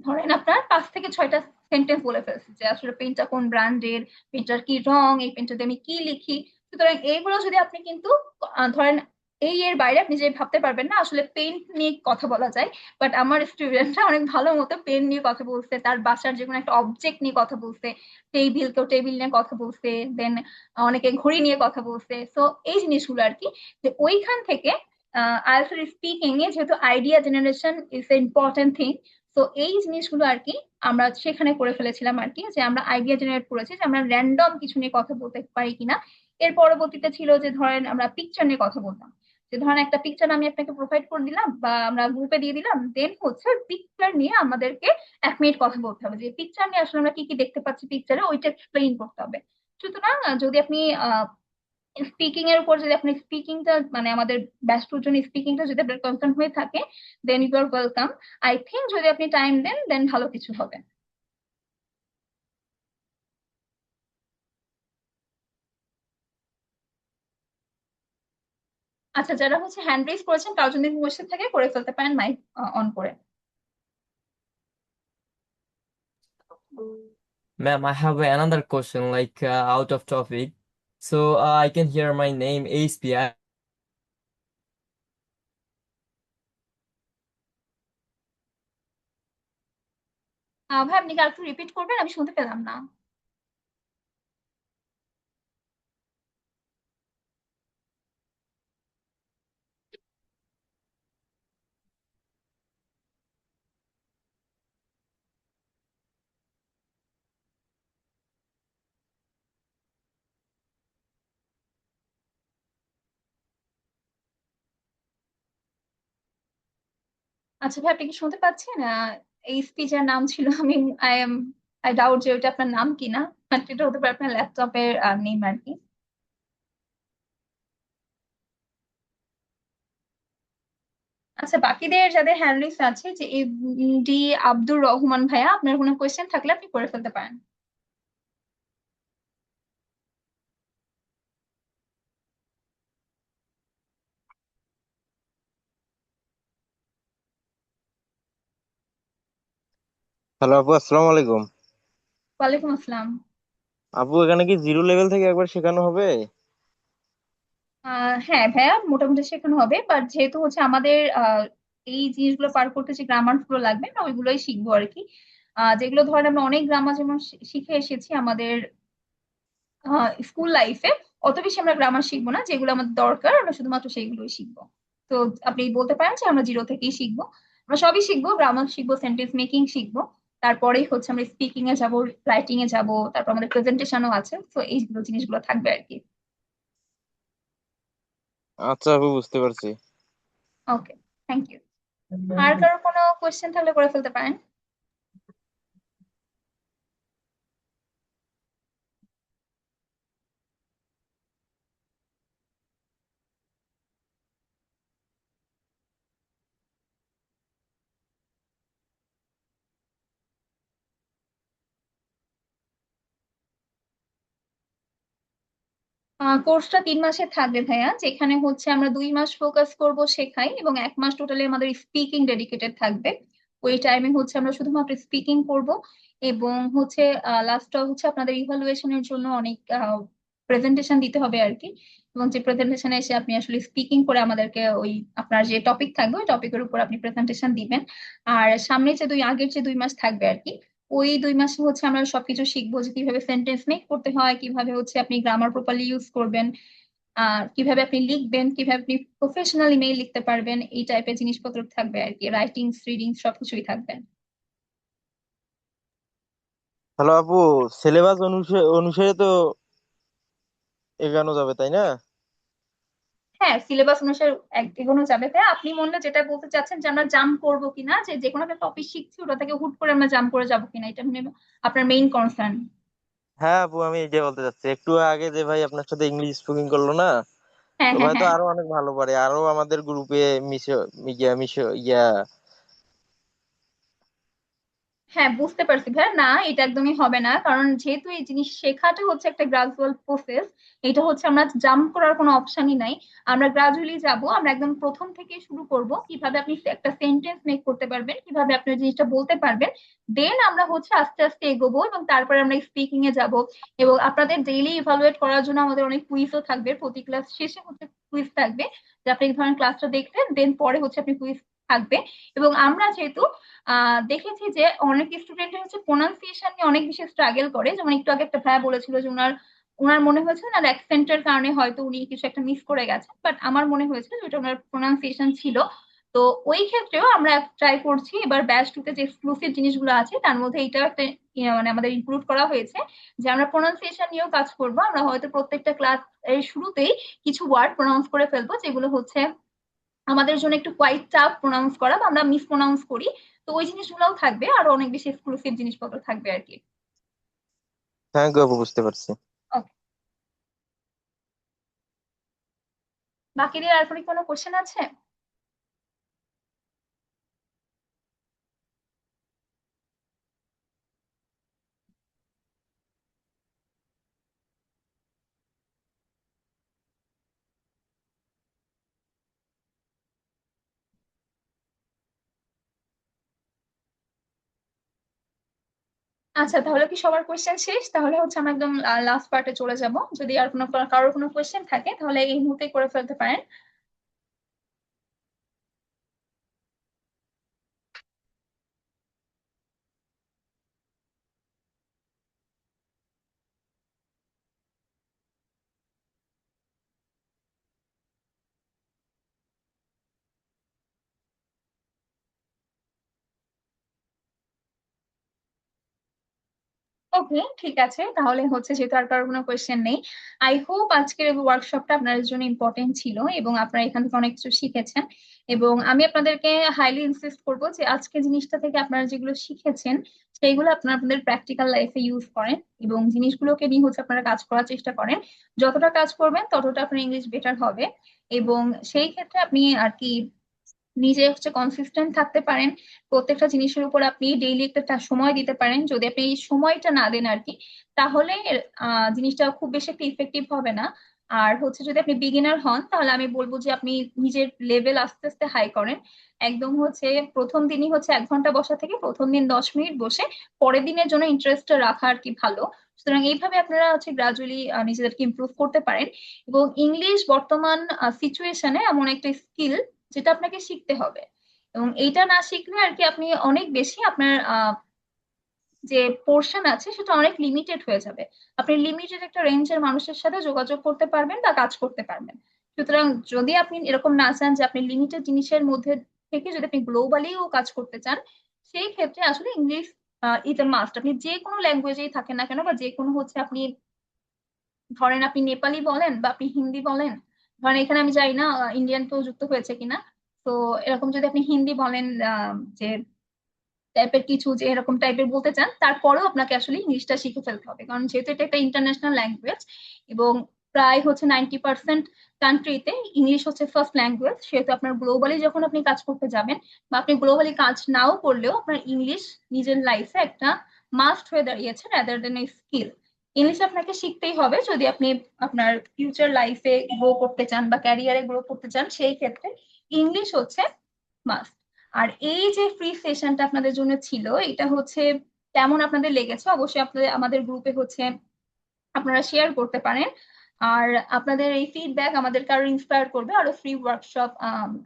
ধরেন আপনার 5 থেকে 6টা সেন্টেন্স বলে ফেলছি, যে আসলে পেনটা কোন ব্র্যান্ডের, পেনটার কি রং, এই পেনটাতে আমি কি লিখি। সুতরাং এইগুলো যদি আপনি কিন্তু ধরেন এই এর বাইরে আপনি যে ভাবতে পারবেন না আসলে পেইন্ট নিয়ে কথা বলা যায়, বাট আমার স্টুডেন্টরা অনেক ভালো মতো পেন নিয়ে কথা বলছে, তার বাসার যে কোনো একটা অবজেক্ট নিয়ে কথা বলছে, কেউ টেবিল নিয়ে কথা বলছে, দেন অনেকে ঘড়ি নিয়ে কথা বলছে। সো এই জিনিসগুলো আর কি, যে ওইখান থেকে আইএলটিএস স্পিকিং এ যেহেতু idea generation is a important thing, তো এই জিনিসগুলো আর কি আমরা সেখানে করে ফেলেছিলাম আর কি, যে আমরা আইডিয়া জেনারেট করেছি যে আমরা র্যান্ডম কিছু নিয়ে কথা বলতে পারি কিনা। এর পরবর্তীতে ছিল যে ধরেন আমরা পিকচার নিয়ে কথা বলতাম, যে ধরেন একটা পিকচার আমি আপনাকে প্রোভাইড করে দিলাম বা আমরা গ্রুপে দিয়ে দিলাম, দেন হচ্ছে পিকচার নিয়ে আমাদেরকে 1 মিনিট কথা বলতে হবে, যে পিকচার নিয়ে আসলে আমরা কি কি দেখতে পাচ্ছি পিকচারে ওইটা এক্সপ্লেইন করতে হবে। সুতরাং যদি আপনি স্পিকিং এর উপর যদি আপনি স্পিকিংটা মানে আমাদের ব্যস্তর জন্য স্পিকিংটা যদি আপনার কনসার্ন হয়ে থাকে, then you are welcome. I think যদি আপনি টাইম দেন দেন ভালো কিছু হবে। আচ্ছা, যারা হচ্ছে হ্যান্ড রেজ করেছেন কারোর যদি কোয়েশ্চেন থাকে করে ফেলতে পারেন মাইক অন করে। Ma'am, I have another question, like out of topic. So I can hear my name ASPI. ভাই আপনি কি আরেকটু রিপিট করবেন, আমি শুনতে পেলাম না। আচ্ছা ভাই, আপনি কি শুনতে পাচ্ছেন? এই স্পিচের নাম ছিল, আমি আই এম আই ডাউট যে ওইটা আপনার নাম কিনা, বাট এটা হতে পারে আপনার ল্যাপটপের নেম আর কি। আচ্ছা, বাকিদের যাদের হ্যান্ড রেইজ আছে, যে ডি আব্দুর রহমান ভাইয়া, আপনার কোনো কোয়েশ্চেন থাকলে আপনি করে ফেলতে পারেন। হ্যালো আপু, আসসালামু আলাইকুম। ওয়ালাইকুম আসসালাম। আপু, এখানে কি জিরো লেভেল থেকে একবার শেখানো হবে? হ্যাঁ ভাইয়া, মোটামুটি শেখানো হবে, বাট যেহেতু হচ্ছে আমাদের এই জিনিসগুলো পার করতে যে গ্রামার গুলো লাগবে না ওইগুলোই শিখবো আর কি। যেগুলো ধরেন আমরা অনেক গ্রামার যেমন শিখে এসেছি আমাদের স্কুল লাইফে, অত বেশি আমরা গ্রামার শিখবো না, যেগুলো আমাদের দরকার আমরা শুধুমাত্র সেইগুলোই শিখবো। তো আপনি বলতে পারেন যে আমরা জিরো থেকেই শিখবো, আমরা সবই শিখবো, গ্রামার শিখবো, সেন্টেন্স মেকিং শিখবো, তারপরেই হচ্ছে আমরা স্পিকিং এ যাব, রাইটিং এ যাব, তারপর আমাদের প্রেজেন্টেশনও আছে, তো এইগুলো জিনিসগুলো থাকবে আর কি। আচ্ছা আপু, বুঝতে পারছি। ওকে, থ্যাংক ইউ। আর কারো কোনো কোয়েশ্চেন থাকলে করে ফেলতে পারেন। কোর্সটা 3 মাসে থাকবে ভাইয়া, যেখানে হচ্ছে আমরা 2 মাস ফোকাস করব শেখাই এবং 1 মাস টোটালি আমাদের স্পিকিং ডেডিকেটেড থাকবে। ওই টাইমে হচ্ছে আমরা শুধুমাত্র স্পিকিং করব, এবং হচ্ছে লাস্টটা হচ্ছে আপনাদের ইভালুয়েশনের জন্য অনেক প্রেজেন্টেশন দিতে হবে আর কি। এবং যে প্রেজেন্টেশনে এসে আপনি আসলে স্পিকিং করে আমাদেরকে ওই আপনার যে টপিক থাকবে ওই টপিকের উপর আপনি প্রেজেন্টেশন দিবেন। আর সামনে যে আগের যে 2 মাস থাকবে আর কি, ওই 2 মাসে হচ্ছে আমরা সবকিছু শিখবো, যে কিভাবে সেন্টেন্স মেক করতে হয়, কিভাবে হচ্ছে আপনি গ্রামার প্রপারলি ইউজ করবেন, কিভাবে আপনি লিখবেন, কিভাবে আপনি প্রফেশনাল ইমেইল লিখতে পারবেন, এই টাইপের জিনিসপত্র থাকবে আর কি, রাইটিং রিডিং সবকিছুই থাকবে। হ্যালো আপু, সিলেবাস অনুসারে অনুসারে তো এগানো যাবে, তাই না? হ্যাঁ, সিলেবাস অনুসারে এগোনো যাবে। তাই আপনি মনে যেটা বলতে চাচ্ছেন যে আমরা জাম্প করবো কিনা, যে যে কোনো একটা টপিক শিখছি ওটা থেকে হুট করে আমরা জাম্প করে যাবো কিনা, এটা মানে আপনার মেইন কনসার্ন। হ্যাঁ আপু, আমি এটাই বলতে চাচ্ছি। একটু আগে যে ভাই আপনার সাথে ইংলিশ স্পিকিং করলো না, হ্যাঁ তো হ্যাঁ ভাই তো হ্যাঁ। আরো অনেক ভালো পারে, আরো আমাদের গ্রুপে মিশে ইয়া। হ্যাঁ বুঝতে পারছি ভাই, না এটা একদমই হবে না, কারণ যেহেতু এই জিনিস শেখাটা হচ্ছে একটা গ্রাজুয়াল প্রসেস, এটা হচ্ছে আমরা জাম্প করার কোনো অপশনই নাই। আমরা গ্রাজুয়ালি যাব, আমরা একদম প্রথম থেকে শুরু করব, কিভাবে আপনি একটা সেন্টেন্স মেক করতে পারবেন, কিভাবে আপনি ওই জিনিসটা বলতে পারবেন, দেন আমরা হচ্ছে আস্তে আস্তে এগোবো এবং তারপরে আমরা স্পিকিং এ যাব। এবং আপনাদের ডেইলি ইভালুয়েট করার জন্য আমাদের অনেক কুইজও থাকবে, প্রতি ক্লাস শেষে হচ্ছে কুইজ থাকবে। যে আপনি এই ধরনের ক্লাসটা দেখলেন, দেন পরে হচ্ছে আপনি কুইজ থাকবে। এবং আমরা যেহেতু দেখেছি যে অনেক স্টুডেন্ট হচ্ছে প্রোনাউন্সিয়েশন নিয়ে অনেক বেশি স্ট্রাগল করে, যেমন একটু আগে একটা ভাইয়া বলেছিল যে ওনার ওনার মনে হয়েছে না অ্যাকসেন্টের কারণে হয়তো উনি কিছু একটা মিস করে গেছেন, বাট আমার মনে হয়েছে যে ওটা ওনার প্রোনাউন্সিয়েশন ছিল। তো ওই ক্ষেত্রেও আমরা ট্রাই করছি এবার ব্যাচ টুতে যে এক্সক্লুসিভ জিনিসগুলো আছে তার মধ্যে এটাও একটা মানে আমাদের ইনক্লুড করা হয়েছে যে আমরা প্রোনাউন্সিয়েশন নিয়েও কাজ করবো। আমরা হয়তো প্রত্যেকটা ক্লাস এর শুরুতেই কিছু ওয়ার্ড প্রোনাউন্স করে ফেলবো যেগুলো হচ্ছে আমাদের জন্য একটু কোয়াইট টাফ প্রোনাউন্স করা বা আমরা মিস প্রোনাউন্স করি। তো ওই জিনিসগুলোও থাকবে, আর অনেক বেশি এক্সক্লুসিভ জিনিসপত্র থাকবে আর কি। থ্যাংক ইউ আপু, বুঝতে পারছি। ওকে, বাকিদের আর কোনো কোশ্চেন আছে? আচ্ছা, তাহলে কি সবার কোশ্চেন শেষ? তাহলে হচ্ছে আমরা একদম লাস্ট পার্টে চলে যাব। যদি আর কারোর কোনো কোশ্চেন থাকে তাহলে এই মুহূর্তে করে ফেলতে পারেন। ওকে, ঠিক আছে, তাহলে হচ্ছে যেহেতু আর কারোর কোনো কোয়েশ্চেন নেই, আই হোপ আজকের ওয়ার্কশপটা আপনাদের জন্য ইম্পর্টেন্ট ছিল এবং আপনারা এখান থেকে অনেক কিছু শিখেছেন। এবং আমি আপনাদেরকে হাইলি ইনসিস্ট করবো যে আজকে জিনিসটা থেকে আপনারা যেগুলো শিখেছেন সেইগুলো আপনারা আপনাদের প্র্যাকটিক্যাল লাইফে ইউজ করেন এবং জিনিসগুলোকে নিয়ে হচ্ছে আপনারা কাজ করার চেষ্টা করেন। যতটা কাজ করবেন ততটা আপনার ইংলিশ বেটার হবে। এবং সেই ক্ষেত্রে আপনি আর কি নিজে হচ্ছে কনসিস্টেন্ট থাকতে পারেন। প্রত্যেকটা জিনিসের উপর আপনি ডেইলি একটা সময় দিতে পারেন। যদি আপনি এই সময়টা না দেন আর কি, তাহলে জিনিসটা খুব বেশি একটা ইফেক্টিভ হবে না। আর হচ্ছে যদি আপনি বিগিনার হন তাহলে আমি বলবো যে আপনি নিজের লেভেল আস্তে আস্তে হাই করেন। একদম হচ্ছে প্রথম দিনই হচ্ছে 1 ঘন্টা বসা থেকে প্রথম দিন 10 মিনিট বসে পরের দিনের জন্য ইন্টারেস্ট রাখা আর কি ভালো। সুতরাং এইভাবে আপনারা হচ্ছে গ্রাজুয়ালি নিজেদেরকে ইমপ্রুভ করতে পারেন। এবং ইংলিশ বর্তমান সিচুয়েশনে এমন একটা স্কিল যেটা আপনাকে শিখতে হবে। এবং এইটা না শিখলে আর কি আপনি অনেক বেশি আপনার যে পোর্শন আছে সেটা অনেক লিমিটেড হয়ে যাবে। আপনি লিমিটেড একটা রেঞ্জের মানুষের সাথে যোগাযোগ করতে পারবেন বা কাজ করতে পারবেন। সুতরাং যদি আপনি এরকম না চান যে আপনি লিমিটেড জিনিসের মধ্যে থেকে যদি আপনি গ্লোবালিও কাজ করতে চান, সেই ক্ষেত্রে আসলে ইংলিশ ইজ এ মাস্ট। আপনি যে কোনো ল্যাঙ্গুয়েজেই থাকেন না কেন বা যে কোনো হচ্ছে আপনি ধরেন আপনি নেপালি বলেন বা আপনি হিন্দি বলেন, ধরেন এখানে আমি জানি না ইন্ডিয়ান কেউ যুক্ত হয়েছে কিনা। তো এরকম যদি আপনি হিন্দি বলেন যে টাইপের কিছু যে এরকম টাইপের বলতে চান, তারপরেও আপনাকে আসলে ইংলিশটা শিখে ফেলতে হবে, কারণ যেহেতু এটা একটা ইন্টারন্যাশনাল ল্যাঙ্গুয়েজ এবং প্রায় হচ্ছে 90% কান্ট্রিতে ইংলিশ হচ্ছে ফার্স্ট ল্যাঙ্গুয়েজ। সেহেতু আপনার গ্লোবালি যখন আপনি কাজ করতে যাবেন বা আপনি গ্লোবালি কাজ নাও করলেও আপনার ইংলিশ নিজের লাইফে একটা মাস্ট হয়ে দাঁড়িয়েছে রাদার দেন এ স্কিল। ইংলিশ আপনাকে শিখতেই হবে যদি আপনি আপনার ফিউচার লাইফে গ্রো করতে চান বা ক্যারিয়ারে গ্রো করতে চান, সেই ক্ষেত্রে ইংলিশ হচ্ছে মাস্ট। আর এই যে ফ্রি সেশনটা আপনাদের জন্য ছিল, এটা হচ্ছে কেমন আপনাদের লেগেছে অবশ্যই আপনাদের আমাদের গ্রুপে হচ্ছে আপনারা শেয়ার করতে পারেন। আর আপনাদের এই ফিডব্যাক আমাদেরকে আরো ইন্সপায়ার করবে আরো ফ্রি ওয়ার্কশপ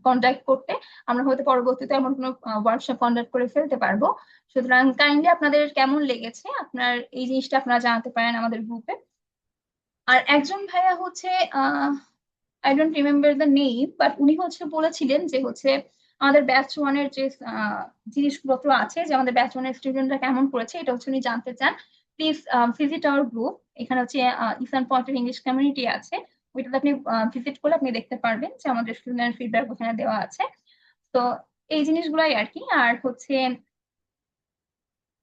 কন্ডাক্ট করতে। আমরা হয়তো পরবর্তীতে এমন কোনো ওয়ার্কশপ কন্ডাক্ট করে ফেলতে পারবো। সুতরাং কাইন্ডলি আপনাদের কেমন লেগেছে আপনার এই জিনিসটা আপনারা জানাতে পারেন আমাদের গ্রুপে। আর একজন ভাইয়া হচ্ছে I don't remember the name, but উনি হচ্ছে বলেছিলেন যে হচ্ছে আমাদের ব্যাচ ওয়ানের যে জিনিসপত্র আছে, যে আমাদের ব্যাচ ওয়ানের স্টুডেন্টরা কেমন করেছে এটা হচ্ছে উনি জানতে চান। Please visit our group. এখানে হচ্ছে ইসান পয়েন্টের ইংলিশ কমিউনিটি আছে, ওইটাতে আপনি ভিজিট করলে আপনি দেখতে পারবেন যে আমাদের স্টুডেন্ট ফিডব্যাক ওখানে দেওয়া আছে। তো এই জিনিসগুলাই আর কি। আর হচ্ছে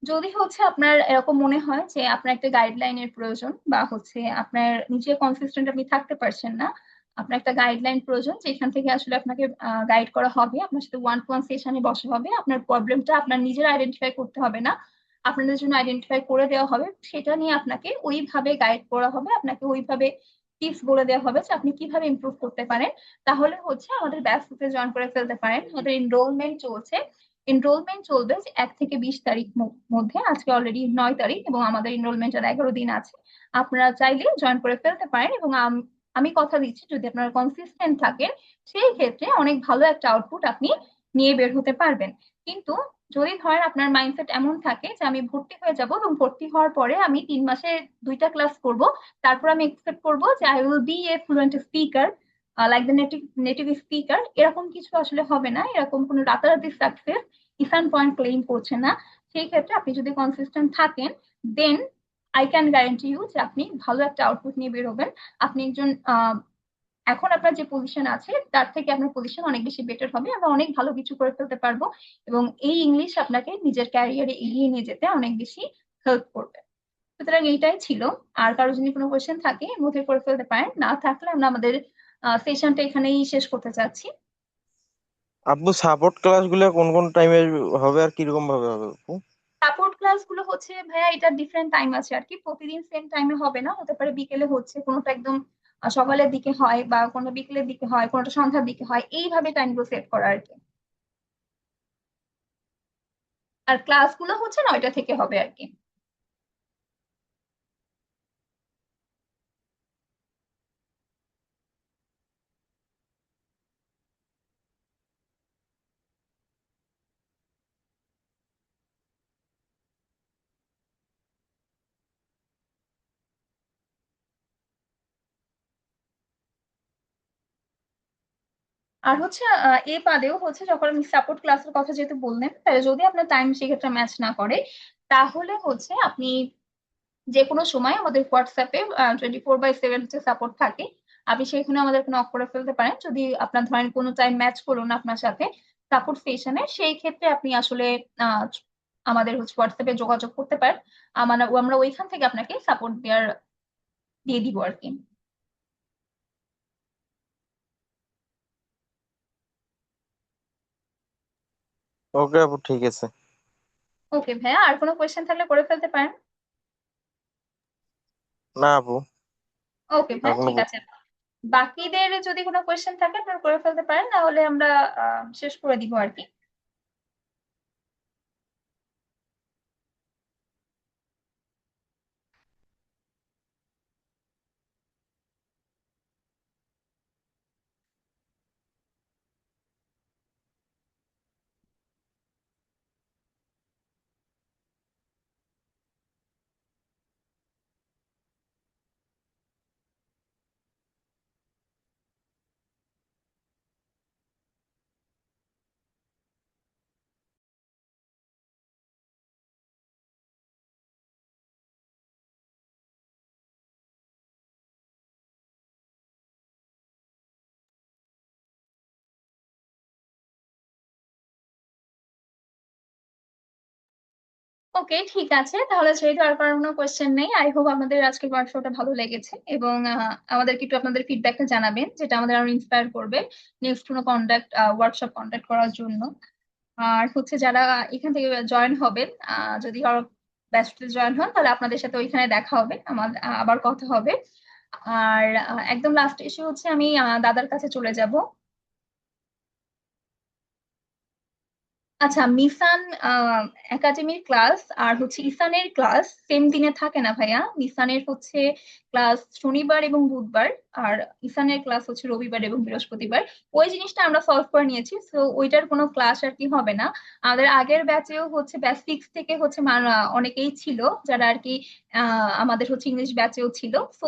যদি হচ্ছে আপনার এরকম মনে হয় যে আপনার একটা গাইডলাইনের প্রয়োজন বা হচ্ছে আপনার নিজে কনসিস্টেন্ট আপনি থাকতে পারছেন না, আপনার একটা গাইডলাইন প্রয়োজন যেখান থেকে আসলে আপনাকে গাইড করা হবে, আপনার সাথে ওয়ান টু ওয়ান সেশনে বসা হবে, আপনার প্রবলেমটা আপনার নিজের আইডেন্টিফাই করতে হবে না, আপনাদের জন্য আইডেন্টিফাই করে দেওয়া হবে, সেটা নিয়ে আপনাকে ওইভাবে গাইড করা হবে, আপনাকে ওইভাবে টিপস বলে দেওয়া হবে যে আপনি কিভাবে ইমপ্রুভ করতে পারেন। তাহলে হচ্ছে আমাদের ব্যাচে জয়েন করে ফেলতে পারেন। আমাদের এনরোলমেন্ট চলছে। এনরোলমেন্ট চলবে যে 1 থেকে 20 তারিখ মধ্যে। আজকে অলরেডি 9 তারিখ এবং আমাদের এনরোলমেন্ট আর 11 দিন আছে। আপনারা চাইলে জয়েন করে ফেলতে পারেন এবং আমি কথা দিচ্ছি যদি আপনারা কনসিস্টেন্ট থাকেন সেই ক্ষেত্রে অনেক ভালো একটা আউটপুট আপনি নিয়ে বের হতে পারবেন। কিন্তু যদি ধরেন আপনার মাইন্ডসেট এমন থাকে যে আমি ভর্তি হয়ে যাব এবং ভর্তি হওয়ার পরে আমি 3 মাসে 2টা ক্লাস করব, তারপর আমি এক্সপেক্ট করব যে I will B A fluent speaker like the native native speaker, এরকম কিছু আসলে হবে না। এরকম কোনো রাতারাতি সাকসেস ইসান পয়েন্ট ক্লেম করছে না। সেই ক্ষেত্রে আপনি যদি কনসিস্টেন্ট থাকেন, then I can guarantee you যে আপনি ভালো একটা আউটপুট নিয়ে বের হবেন। আপনি একজন এখন আপনার যে পজিশন আছে তার থেকে আপনার পজিশন অনেক বেশি বেটার হবে। আমরা অনেক ভালো কিছু করে ফেলতে পারবো এবং এই ইংলিশ আপনাকে নিজের ক্যারিয়ারে এগিয়ে নিয়ে যেতে অনেক বেশি হেল্প করবে। সুতরাং এইটাই ছিল। আর কারো যদি কোনো কোয়েশ্চেন থাকে এর মধ্যে করে ফেলতে পারেন, না থাকলে আমরা আমাদের সেশনটা এখানেই শেষ করতে চাচ্ছি। আপু সাপোর্ট ক্লাস গুলো কোন কোন টাইমে হবে আর কিরকম ভাবে হবে আপু? সাপোর্ট ক্লাস গুলো হচ্ছে ভাইয়া এটা ডিফারেন্ট টাইম আছে আর কি, প্রতিদিন সেম টাইমে হবে না, হতে পারে বিকেলে হচ্ছে, কোনোটা একদম সকালের দিকে হয়, বা কোনো বিকেলের দিকে হয়, কোনোটা সন্ধ্যার দিকে হয়, এইভাবে টাইমগুলো সেট করা আর কি। আর ক্লাসগুলো হচ্ছে 9টা থেকে হবে আর কি। আর হচ্ছে এ বাদেও হচ্ছে যখন আমি সাপোর্ট ক্লাসের কথা যেহেতু বললেন, তাহলে যদি আপনার টাইম সেক্ষেত্রে ম্যাচ না করে, তাহলে হচ্ছে আপনি যে কোনো সময় আমাদের হোয়াটসঅ্যাপে 24/7 হচ্ছে সাপোর্ট থাকে, আপনি সেখানে আমাদেরকে নক করে ফেলতে পারেন। যদি আপনার ধরেন কোনো টাইম ম্যাচ করলো না আপনার সাথে সাপোর্ট সেশনে, সেই ক্ষেত্রে আপনি আসলে আহ, আমাদের হচ্ছে হোয়াটসঅ্যাপে যোগাযোগ করতে পারেন। আমরা ওইখান থেকে আপনাকে সাপোর্ট দিয়ে দিব আর কি। ওকে আপু, ঠিক আছে। ওকে ভাইয়া, আর কোনো কোয়েশ্চেন থাকলে করে ফেলতে পারেন। না আপু, ওকে আর ভাইয়া, কোনো ঠিক আছে। বাকিদের যদি কোনো কোয়েশ্চেন থাকে আপনারা করে ফেলতে পারেন, না হলে আমরা শেষ করে দিব আর কি। ওকে, ঠিক আছে, তাহলে যেহেতু আর কারো কোনো কোয়েশ্চেন নেই, আই হোপ আমাদের আজকের ওয়ার্কশপটা ভালো লেগেছে এবং আমাদেরকে একটু আপনাদের ফিডব্যাকটা জানাবেন, যেটা আমাদের আরো ইন্সপায়ার করবে নেক্সট কোনো ওয়ার্কশপ কন্ডাক্ট করার জন্য। আর হচ্ছে যারা এখান থেকে জয়েন হবেন, যদি আরো ব্যাচতে জয়েন হন, তাহলে আপনাদের সাথে ওইখানে দেখা হবে, আমাদের আবার কথা হবে। আর একদম লাস্ট এসে হচ্ছে আমি দাদার কাছে চলে যাব। আচ্ছা, মিসান একাডেমির ক্লাস আর হচ্ছে ইসানের ক্লাস সেম দিনে থাকে না ভাইয়া। মিসানের হচ্ছে ক্লাস শনিবার এবং বুধবার, আর ইসানের ক্লাস হচ্ছে রবিবার এবং বৃহস্পতিবার। ওই জিনিসটা আমরা সলভ করে নিয়েছি, তো ওইটার কোনো ক্লাস আর কি হবে না। আমাদের আগের ব্যাচেও হচ্ছে ব্যাচ 6 থেকে হচ্ছে অনেকেই ছিল যারা আর কি আমাদের হচ্ছে ইংলিশ ব্যাচেও ছিল। তো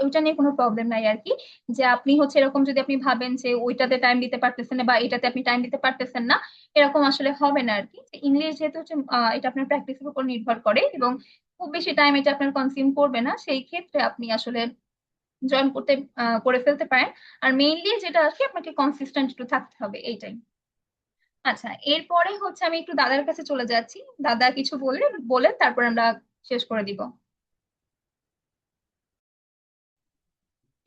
ওইটা নিয়ে কোনো প্রবলেম নাই আর কি। যে আপনি হচ্ছে এরকম যদি আপনি ভাবেন যে ওইটাতে টাইম দিতে পারতেছেন না বা এটাতে আপনি টাইম দিতে পারতেছেন না, এরকম আসলে হবে না আর কি। ইংলিশ যেহেতু হচ্ছে এটা আপনার প্র্যাকটিসের উপর নির্ভর করে এবং খুব বেশি টাইম এটা আপনার কনজিউম করবে না, সেই ক্ষেত্রে আপনি আসলে জয়েন করে ফেলতে পারেন। আর মেইনলি যেটা আর কি, আপনাকে কনসিস্টেন্ট একটু থাকতে হবে এইটাই। আচ্ছা, এরপরে হচ্ছে আমি একটু দাদার কাছে চলে যাচ্ছি। দাদা কিছু বললে বলে তারপর আমরা শেষ করে দিব।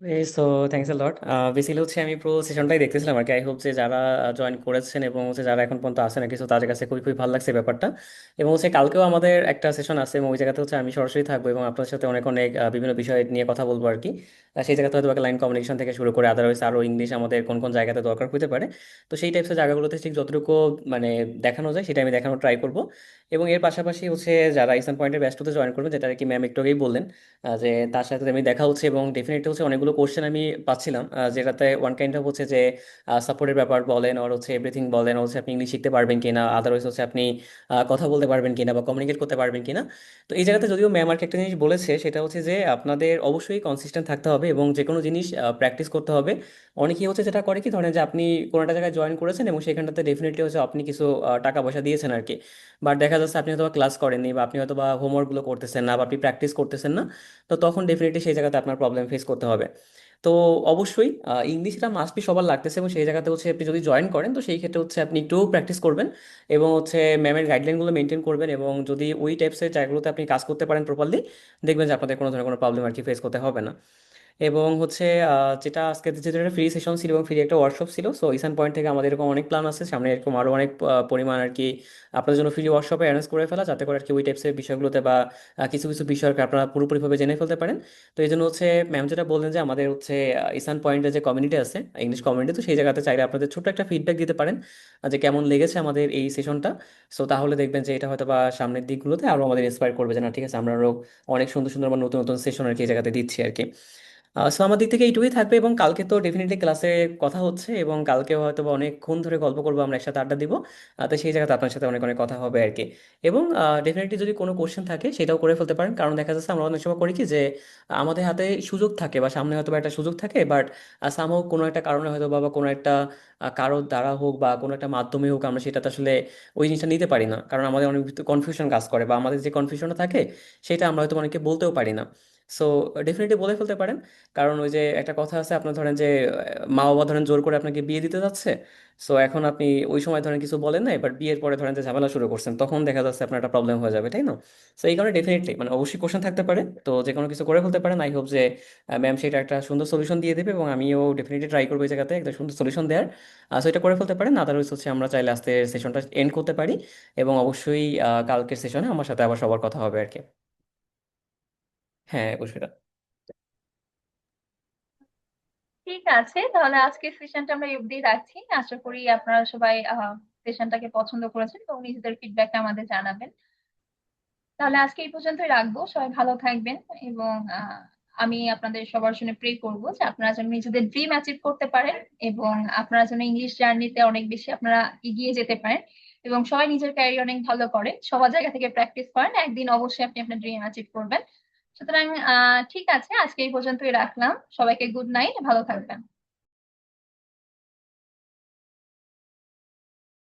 এই so thanks a lot. Basically হচ্ছে আমি পুরো সেশনটাই দেখতেছিলাম আর কি। আই হোপ যে যারা জয়েন করেছেন এবং হচ্ছে যারা এখন পর্যন্ত আসেন আর কিছু, তাদের কাছে খুবই খুবই ভালো লাগছে ব্যাপারটা। এবং হচ্ছে কালকেও আমাদের একটা সেশন আছে এবং ওই জায়গাতে হচ্ছে আমি সরাসরি থাকবো এবং আপনার সাথে অনেক অনেক বিভিন্ন বিষয় নিয়ে কথা বলবো আর কি। সেই জায়গাতে হয়তো একটা লাইন কমিউনিকেশন থেকে শুরু করে আদারওয়াইজ আরও ইংলিশ আমাদের কোন কোন জায়গাতে দরকার হতে পারে। তো সেই টাইপসের জায়গাগুলোতে ঠিক যতটুকু মানে দেখানো যায় সেটা আমি দেখানোর ট্রাই করবো। এবং এর পাশাপাশি হচ্ছে যারা ইসান পয়েন্টের ব্যাচটাতে জয়েন করবেন, যেটা আর কি ম্যাম একটু আগেই বললেন, যে তার সাথে আমি দেখা হচ্ছে এবং ডেফিনেটলি হচ্ছে অনেকগুলো অনেকগুলো কোশ্চেন আমি পাচ্ছিলাম, যেটাতে ওয়ান কাইন্ড অফ হচ্ছে যে সাপোর্টের ব্যাপার বলেন, আর হচ্ছে এভরিথিং বলেন, আর হচ্ছে আপনি ইংলিশ শিখতে পারবেন কিনা, আদারওয়াইজ হচ্ছে আপনি কথা বলতে পারবেন কিনা বা কমিউনিকেট করতে পারবেন কিনা। তো এই জায়গাতে যদিও ম্যাম আর কি একটা জিনিস বলেছে, সেটা হচ্ছে যে আপনাদের অবশ্যই কনসিস্টেন্ট থাকতে হবে এবং যে কোনো জিনিস প্র্যাকটিস করতে হবে। অনেকেই হচ্ছে যেটা করে কি, ধরেন যে আপনি কোনো একটা জায়গায় জয়েন করেছেন এবং সেখানটাতে ডেফিনেটলি হচ্ছে আপনি কিছু টাকা পয়সা দিয়েছেন আর কি, বাট দেখা যাচ্ছে আপনি হয়তো ক্লাস করেননি বা আপনি হয়তো বা হোমওয়ার্কগুলো করতেছেন না বা আপনি প্র্যাকটিস করতেছেন না। তো তখন ডেফিনেটলি সেই জায়গাতে আপনার প্রবলেম ফেস করতে হবে। তো অবশ্যই ইংলিশটা মাস্ট বি সবার লাগতেছে, এবং সেই জায়গাতে হচ্ছে আপনি যদি জয়েন করেন তো সেই ক্ষেত্রে হচ্ছে আপনি একটু প্র্যাকটিস করবেন এবং হচ্ছে ম্যামের গাইডলাইনগুলো মেনটেন করবেন, এবং যদি ওই টাইপসের জায়গাগুলোতে আপনি কাজ করতে পারেন প্রপারলি, দেখবেন যে আপনাদের কোনো ধরনের কোনো প্রবলেম আর কি ফেস করতে হবে না। এবং হচ্ছে যেটা আজকে যেটা ফ্রি সেশন ছিল এবং ফ্রি একটা ওয়ার্কশপ ছিল, সো ইসান পয়েন্ট থেকে আমাদের এরকম অনেক প্ল্যান আছে সামনে, এরকম আরো অনেক পরিমাণ আর কি আপনাদের জন্য ফ্রি ওয়ার্কশপে অ্যারেঞ্জ করে ফেলা, যাতে করে আর কি ওই টাইপসের বিষয়গুলোতে বা কিছু কিছু বিষয় আর কি আপনারা পুরোপুরিভাবে জেনে ফেলতে পারেন। তো এই জন্য হচ্ছে ম্যাম যেটা বললেন যে আমাদের হচ্ছে ইসান পয়েন্টের যে কমিউনিটি আছে, ইংলিশ কমিউনিটি, তো সেই জায়গাতে চাইলে আপনাদের ছোট্ট একটা ফিডব্যাক দিতে পারেন যে কেমন লেগেছে আমাদের এই সেশনটা। সো তাহলে দেখবেন যে এটা হয়তো বা সামনের দিকগুলোতে আরো আমাদের ইন্সপায়ার করবে যে না ঠিক আছে, আমরা আরো অনেক সুন্দর সুন্দর বা নতুন নতুন সেশন আর কি এই জায়গাতে দিচ্ছি আর কি। সো আমার দিক থেকে এইটুকুই থাকবে, এবং কালকে তো ডেফিনেটলি ক্লাসে কথা হচ্ছে এবং কালকে হয়তো বা অনেকক্ষণ ধরে গল্প করবো, আমরা একসাথে আড্ডা দিব। তো সেই জায়গাতে আপনার সাথে অনেক অনেক কথা হবে আর কি। এবং ডেফিনেটলি যদি কোনো কোশ্চেন থাকে সেটাও করে ফেলতে পারেন, কারণ দেখা যাচ্ছে আমরা অনেক সময় করি কি যে আমাদের হাতে সুযোগ থাকে বা সামনে হয়তো বা একটা সুযোগ থাকে, বাট সামহাও কোনো একটা কারণে হয়তো বা কোনো একটা কারোর দ্বারা হোক বা কোনো একটা মাধ্যমে হোক আমরা সেটাতে আসলে ওই জিনিসটা নিতে পারি না, কারণ আমাদের অনেক কনফিউশন কাজ করে বা আমাদের যে কনফিউশনটা থাকে সেটা আমরা হয়তো অনেকে বলতেও পারি না। সো ডেফিনেটলি বলে ফেলতে পারেন, কারণ ওই যে একটা কথা আছে, আপনার ধরেন যে মা বাবা ধরেন জোর করে আপনাকে বিয়ে দিতে যাচ্ছে। সো এখন আপনি ওই সময় ধরেন কিছু বলেন না, এবার বিয়ের পরে ধরেন যে ঝামেলা শুরু করছেন, তখন দেখা যাচ্ছে আপনার একটা প্রবলেম হয়ে যাবে, তাই না? সো এই কারণে ডেফিনেটলি মানে অবশ্যই কোশ্চেন থাকতে পারে, তো যে কোনো কিছু করে ফেলতে পারেন। আই হোপ যে ম্যাম সেটা একটা সুন্দর সলিউশন দিয়ে দেবে, এবং আমিও ডেফিনেটলি ট্রাই করবো এই জায়গাতে একটা সুন্দর সলিউশন দেওয়ার। সো এটা করে ফেলতে পারেন, আদারওয়াইজ হচ্ছে আমরা চাইলে আজকে সেশনটা এন্ড করতে পারি, এবং অবশ্যই কালকের সেশনে আমার সাথে আবার সবার কথা হবে আর কি। হ্যাঁ, পুষ্পিতা। ঠিক আছে, তাহলে আজকের সেশনটা আমরা এই অবধি রাখছি। আশা করি আপনারা সবাই সেশনটাকে পছন্দ করেছেন এবং নিজেদের ফিডব্যাকটা আমাদের জানাবেন। তাহলে আজকে এই পর্যন্তই রাখবো, সবাই ভালো থাকবেন। এবং আমি আপনাদের সবার জন্য প্রে করবো যে আপনারা যেন নিজেদের ড্রিম অ্যাচিভ করতে পারেন, এবং আপনারা যেন ইংলিশ জার্নিতে অনেক বেশি আপনারা এগিয়ে যেতে পারেন, এবং সবাই নিজের ক্যারিয়ার অনেক ভালো করেন, সবার জায়গা থেকে প্র্যাকটিস করেন, একদিন অবশ্যই আপনি আপনার ড্রিম অ্যাচিভ করবেন। সুতরাং ঠিক আছে, আজকে এই পর্যন্তই রাখলাম। সবাইকে গুড নাইট, ভালো থাকবেন।